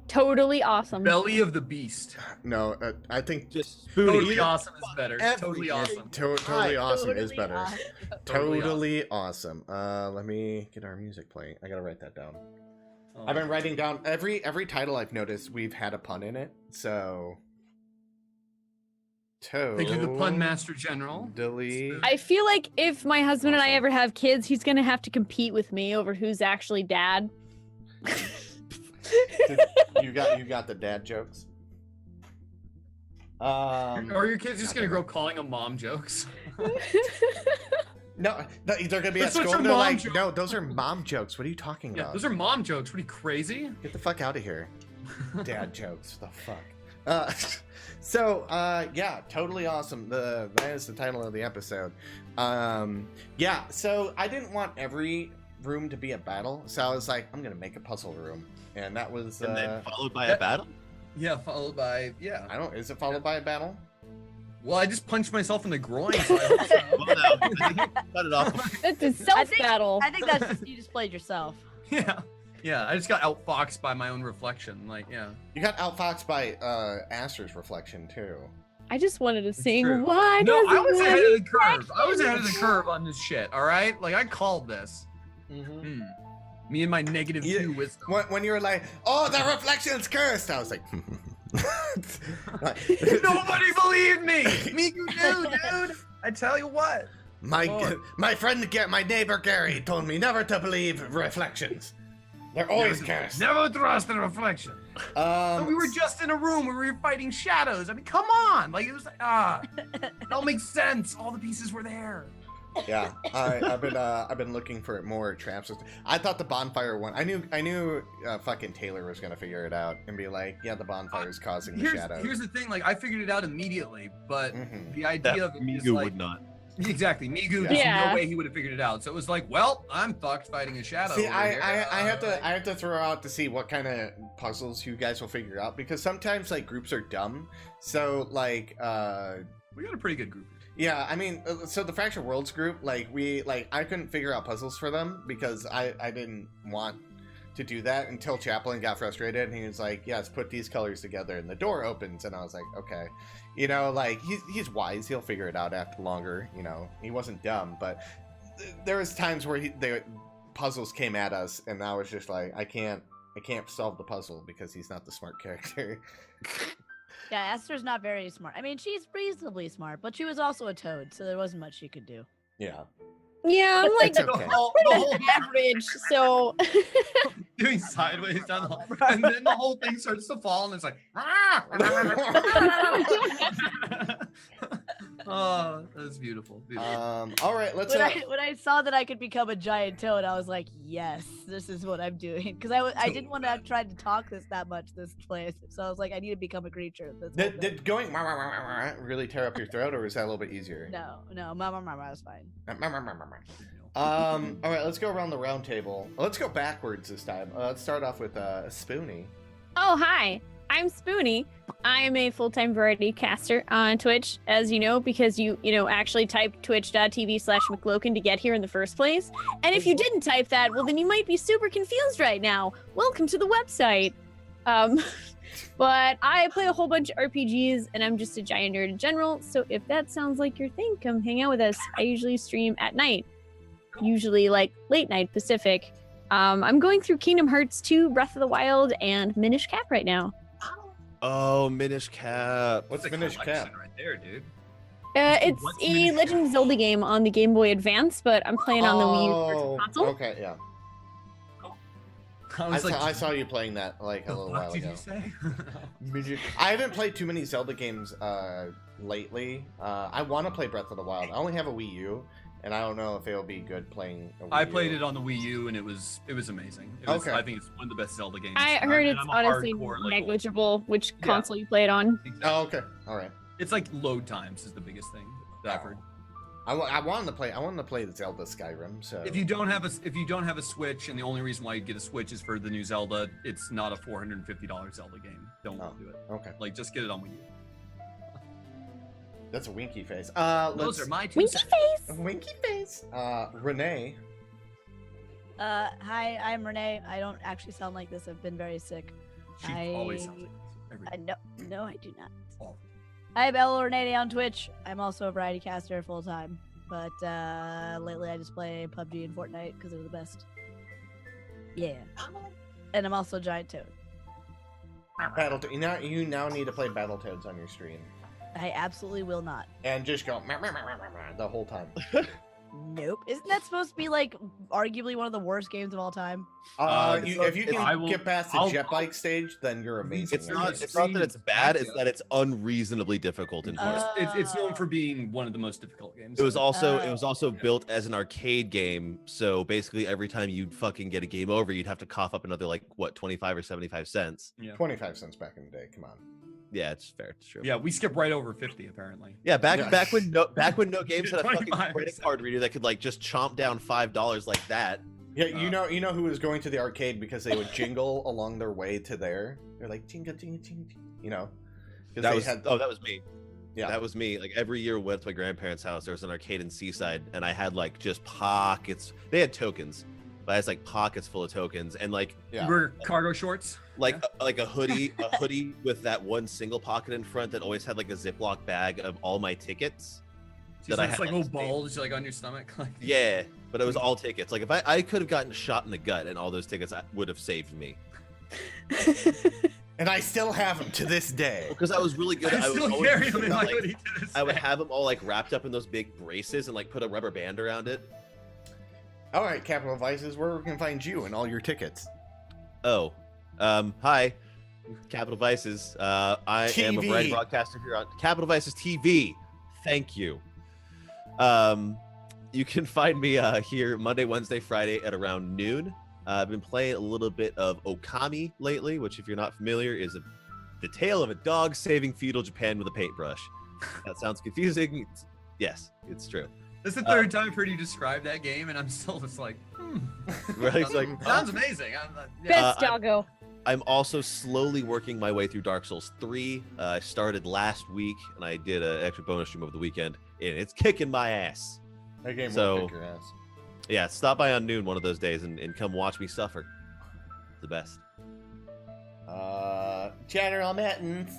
Totally awesome. Belly of the Beast. No, I think Just Totally awesome is better. every- Totally awesome. Totally awesome is Totally better. awesome. Totally awesome. Let me get our music playing. I gotta write that down. Oh. I've been writing down every title I've noticed we've had a pun in it. So Thank you, the pun master general. Totally. I feel like if my husband and I ever have kids, he's gonna have to compete with me over who's actually dad. You got the dad jokes. Or your kid's just gonna grow calling them mom jokes. No, they're gonna be at That's what school. your And they're mom like, jokes. no, those are mom jokes. What are you talking Yeah, about? those are mom jokes. What are you, crazy? Get the fuck out of here. Dad jokes. The fuck. Yeah, totally awesome. That is the title of the episode. Yeah, so I didn't want every room to be a battle, so I was like, I'm gonna make a puzzle room, and that was. And then followed by a battle? Yeah, followed by I don't. Is it followed by a battle? Well, I just punched myself in the groin. So I hope so. Well, no, cut it off. That's a self battle. I think that's just, you just played yourself. Yeah, I just got outfoxed by my own reflection. Like, yeah. You got outfoxed by Aster's reflection too. I just wanted to sing. true. Why No, does I was it ahead rain of the curve. I was ahead of the reflections? curve on this shit. All right, like I called this. Mm-hmm. Me and my negative Yeah. 2 wisdom. When you were like, "Oh, the reflection's cursed," I was like, Nobody believed me. Me, you do, dude. I tell you what. My friend, my neighbor Gary told me never to believe reflections. They're always cursed. Never trust a reflection. We were just in a room where we were fighting shadows. I mean, come on. Like, it was like, it all makes sense. All the pieces were there. Yeah, I've been looking for more traps. I thought the bonfire one. I knew fucking Taylor was gonna figure it out and be like, yeah, the bonfire is causing the shadows. Here's the thing. Like, I figured it out immediately, but Mhm. the idea of it is Migu like, would not. exactly, Migu. There's no way he would have figured it out. So it was like, well, I'm fucked fighting a shadow. See, over I here. have to throw out to see what kind of puzzles you guys will figure out, because sometimes like groups are dumb. So like we got a pretty good group. yeah, I mean, so the Fractured Worlds group, I couldn't figure out puzzles for them because I didn't want to do that until Chaplin got frustrated and he was like, yes, put these colors together and the door opens, and I was like, okay, you know, like he's wise, he'll figure it out after longer, you know, he wasn't dumb, but there was times where the puzzles came at us and I was just like, I can't solve the puzzle because he's not the smart character. Yeah, Esther's not very smart. I mean, she's reasonably smart, but she was also a toad, so there wasn't much she could do. Yeah. Yeah, I'm like It's okay. pretty average. So Doing sideways down the hall, and then the whole thing starts to fall, and it's like, oh, that's beautiful. All right, let's. When I saw that I could become a giant toad, I was like, yes, this is what I'm doing. Because I didn't want to try to talk that much this place, so I was like, I need to become a creature. Did going really tear up your throat, or was that a little bit easier? No, mama, was fine. All right, let's go around the round table. Let's go backwards this time. Let's start off with Spoonie. oh hi. I'm Spoonie. I am a full-time variety caster on Twitch, as you know, because you actually typed twitch.tv/McLoken to get here in the first place. And if you didn't type that, well, then you might be super confused right now. Welcome to the website. But I play a whole bunch of RPGs, and I'm just a giant nerd in general. So if that sounds like your thing, come hang out with us. I usually stream at night, usually like late night Pacific. I'm going through Kingdom Hearts 2, Breath of the Wild, and Minish Cap right now. Oh, Minish Cap. What's Minish Cap right there, dude? It's a Legend of Zelda game on the Game Boy Advance, but I'm playing on the Wii U Virtual Console. Okay, yeah. I saw you playing that like a little while ago. I haven't played too many Zelda games lately. I want to play Breath of the Wild. I only have a Wii U, and I don't know if it'll be good playing a Wii I played it on the Wii U, and it was amazing. Okay. I think it's one of the best Zelda games. I heard it's honestly negligible which console you play it on. Exactly. Oh, okay. All right. It's like load times is the biggest thing that I've heard. I wanted to play the Zelda Skyrim. So if you don't have a Switch, and the only reason why you get a Switch is for the new Zelda, it's not a $450 Zelda game. Don't do it. Okay. Like, just get it on Wii U. That's a winky face. Those are my two. Winky face. Winky face. Renee. Hi, I'm Renee. I don't actually sound like this. I've been very sick. She always sounds like this. No, I do not. I'm Ella Renee on Twitch. I'm also a variety caster full time, but lately I just play PUBG and Fortnite because they're the best. Yeah, and I'm also a giant toad. You now need to play Battletoads on your stream. I absolutely will not. And just go the whole time. Nope. Isn't that supposed to be like arguably one of the worst games of all time? If you can get past the jet bike stage, then you're amazing. It's not that it's bad; it's that it's unreasonably difficult in parts. It's known for being one of the most difficult games. It was also built as an arcade game, so basically every time you'd fucking get a game over, you'd have to cough up another 25 or 75 cents. Yeah. 25 cents back in the day. Come on. Yeah, it's fair. It's true. Yeah, we skipped right over 50 apparently. Yeah, back when no games had a fucking credit card reader that could just chomp down $5 like that. Yeah, you know who was going to the arcade because they would jingle along their way to there. They're like jingle jingle jingle, That was me. Yeah, that was me. Like every year, we went to my grandparents' house. There was an arcade in Seaside, and I had just pockets. They had tokens, but I had pockets full of tokens, and were cargo shorts. A hoodie with that one single pocket in front that always had a Ziploc bag of all my tickets. That I had little balls on your stomach. Yeah, but it was all tickets. If I could have gotten shot in the gut and all those tickets would have saved me. And I still have them to this day. Because I was really good. I still carry them in my hoodie to this I would day. have them all wrapped up in those big braces and put a rubber band around it. All right, Capital Vices, where we can find you and all your tickets. Oh. Hi, Capital Vices. I am a variety broadcaster here on Capital Vices TV. Thank you. You can find me here Monday, Wednesday, Friday at around noon. I've been playing a little bit of Okami lately, which, if you're not familiar, is the tale of a dog saving feudal Japan with a paintbrush. That sounds confusing. Yes, it's true. This is the third time I've heard you describe that game, and I'm still just Right? It's sounds amazing. Best doggo. I'm also slowly working my way through Dark Souls 3. I started last week, and I did an extra bonus stream over the weekend, and it's kicking my ass. That game will kick your ass. Yeah, stop by on noon one of those days and come watch me suffer. The best. General Mittens.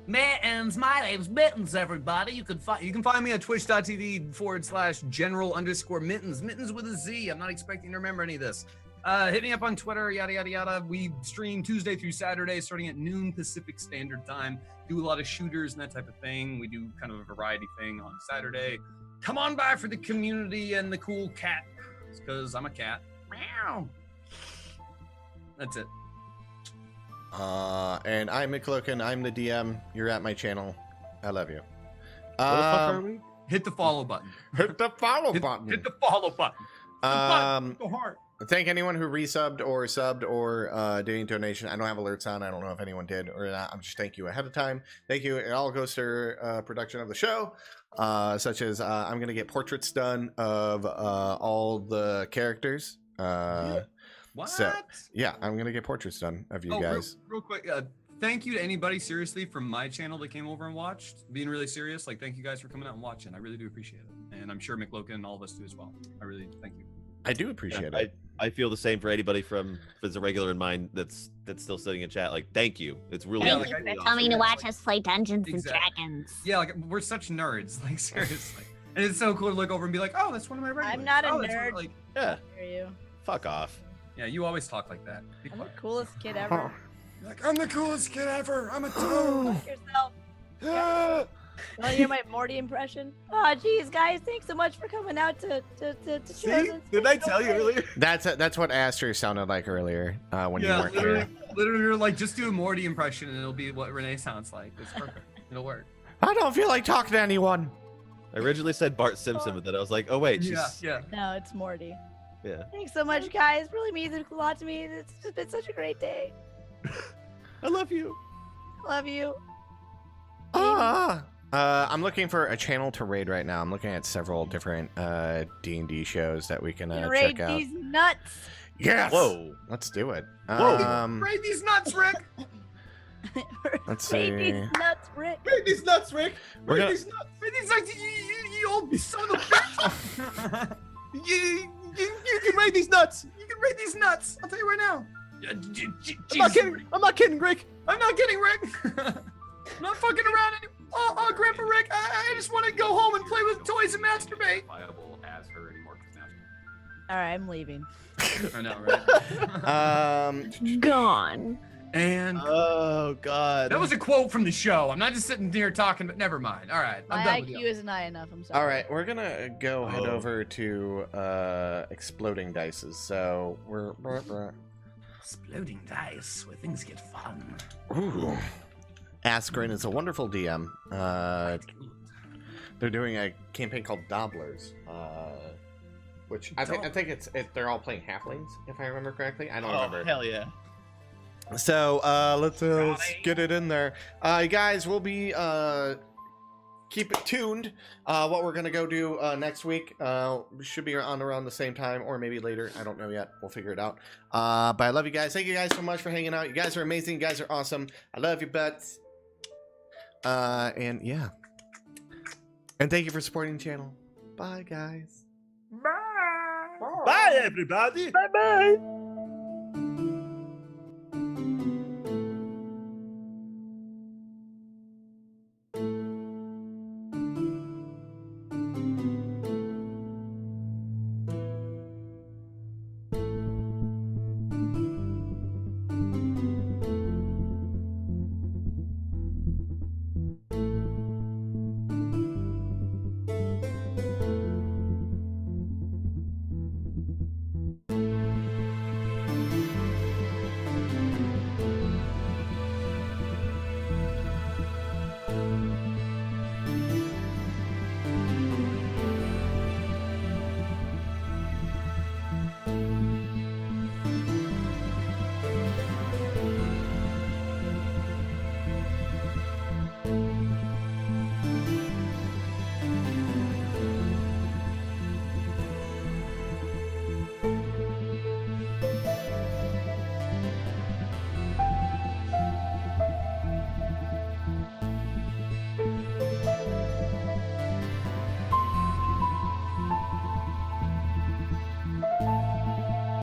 Mittens, my name's Mittens, everybody. You can find me at twitch.tv/general_mittens. Mittens with a Z. I'm not expecting to remember any of this. Hit me up on Twitter, yada, yada, yada. We stream Tuesday through Saturday, starting at noon Pacific Standard Time. Do a lot of shooters and that type of thing. We do kind of a variety thing on Saturday. Come on by for the community and the cool cat. It's because I'm a cat. Meow. That's it. And I'm McLoken. I'm the DM. You're at my channel. I love you. Where the fuck are we? Hit the follow button. Hit the follow button. Hit the follow button. The heart. Thank anyone who resubbed or subbed or did any donation. I don't have alerts on. I don't know if anyone did or not. I'm just thank you ahead of time. Thank you. It all goes to production of the show, such as I'm going to get portraits done of all the characters. What? So, yeah, I'm going to get portraits done of you guys. Real quick, thank you to anybody seriously from my channel that came over and watched. Being really serious, like thank you guys for coming out and watching. I really do appreciate it, and I'm sure McLocan and all of us do as well. I really thank you. I do appreciate it. I feel the same for anybody from that's a regular in mine that's still sitting in chat. Like, thank you. It's really Thank you for coming to watch us play Dungeons and Dragons. Yeah, like we're such nerds, like seriously. And it's so cool to look over and be like, oh, that's one of my regulars. I'm not a oh, that's nerd. Like, yeah. Hear you. Fuck off. Yeah, you always talk like that. Be I'm the quiet. coolest kid ever. You're like, I'm the coolest kid ever. I'm a toad. Fuck yourself. Ah. Want to hear my Morty impression? Oh, geez, guys, thanks so much for coming out to See? Chosen. Didn't I tell you earlier? That's what Aster sounded like earlier when you weren't here. Literally, you're like, just do a Morty impression and it'll be what Renee sounds like. It's perfect. It'll work. I don't feel like talking to anyone. I originally said Bart Simpson, but then I was like, oh wait, she's Yeah. No, it's Morty. yeah. Thanks so much, guys. Really means a lot to me. It's just been such a great day. I love you. Love you. I'm looking for a channel to raid right now. I'm looking at several different D&D shows that we can Raid check out. these nuts. Yes. Whoa. Let's do it. Whoa. Raid these nuts, Rick. Let's Raid see. these nuts, Rick. Raid these nuts, Rick. We're Raid gonna- these nuts. Raid these nuts, you old son of a bitch. you can raid these nuts. You can raid these nuts. I'll tell you right now. I'm not kidding. I'm not kidding, Rick. I'm not kidding, Rick. I'm not fucking around anymore. Oh, Grandpa Rick, I just want to go home and play with toys and masturbate. Viable as her anymore. All right, I'm leaving. I know, right? Gone. And Oh god. that was a quote from the show. I'm not just sitting here talking, but never mind. All right, I'm My done with IQ you. isn't high enough. I'm sorry. All right, we're gonna go head Oh. over to exploding dices. So we're Exploding dice where things get fun. ooh. Askren is a wonderful DM. They're doing a campaign called Dobblers, which I think it's they're all playing halflings, if I remember correctly. I don't remember. Hell yeah. So let's get it in there. You guys, we'll be keep it tuned. What we're gonna go do next week should be on around the same time, or maybe later. I don't know yet. We'll figure it out. But I love you guys. Thank you guys so much for hanging out. You guys are amazing. You guys are awesome. I love you, butts. And yeah. And thank you for supporting the channel. Bye, guys. Bye, everybody. Bye bye.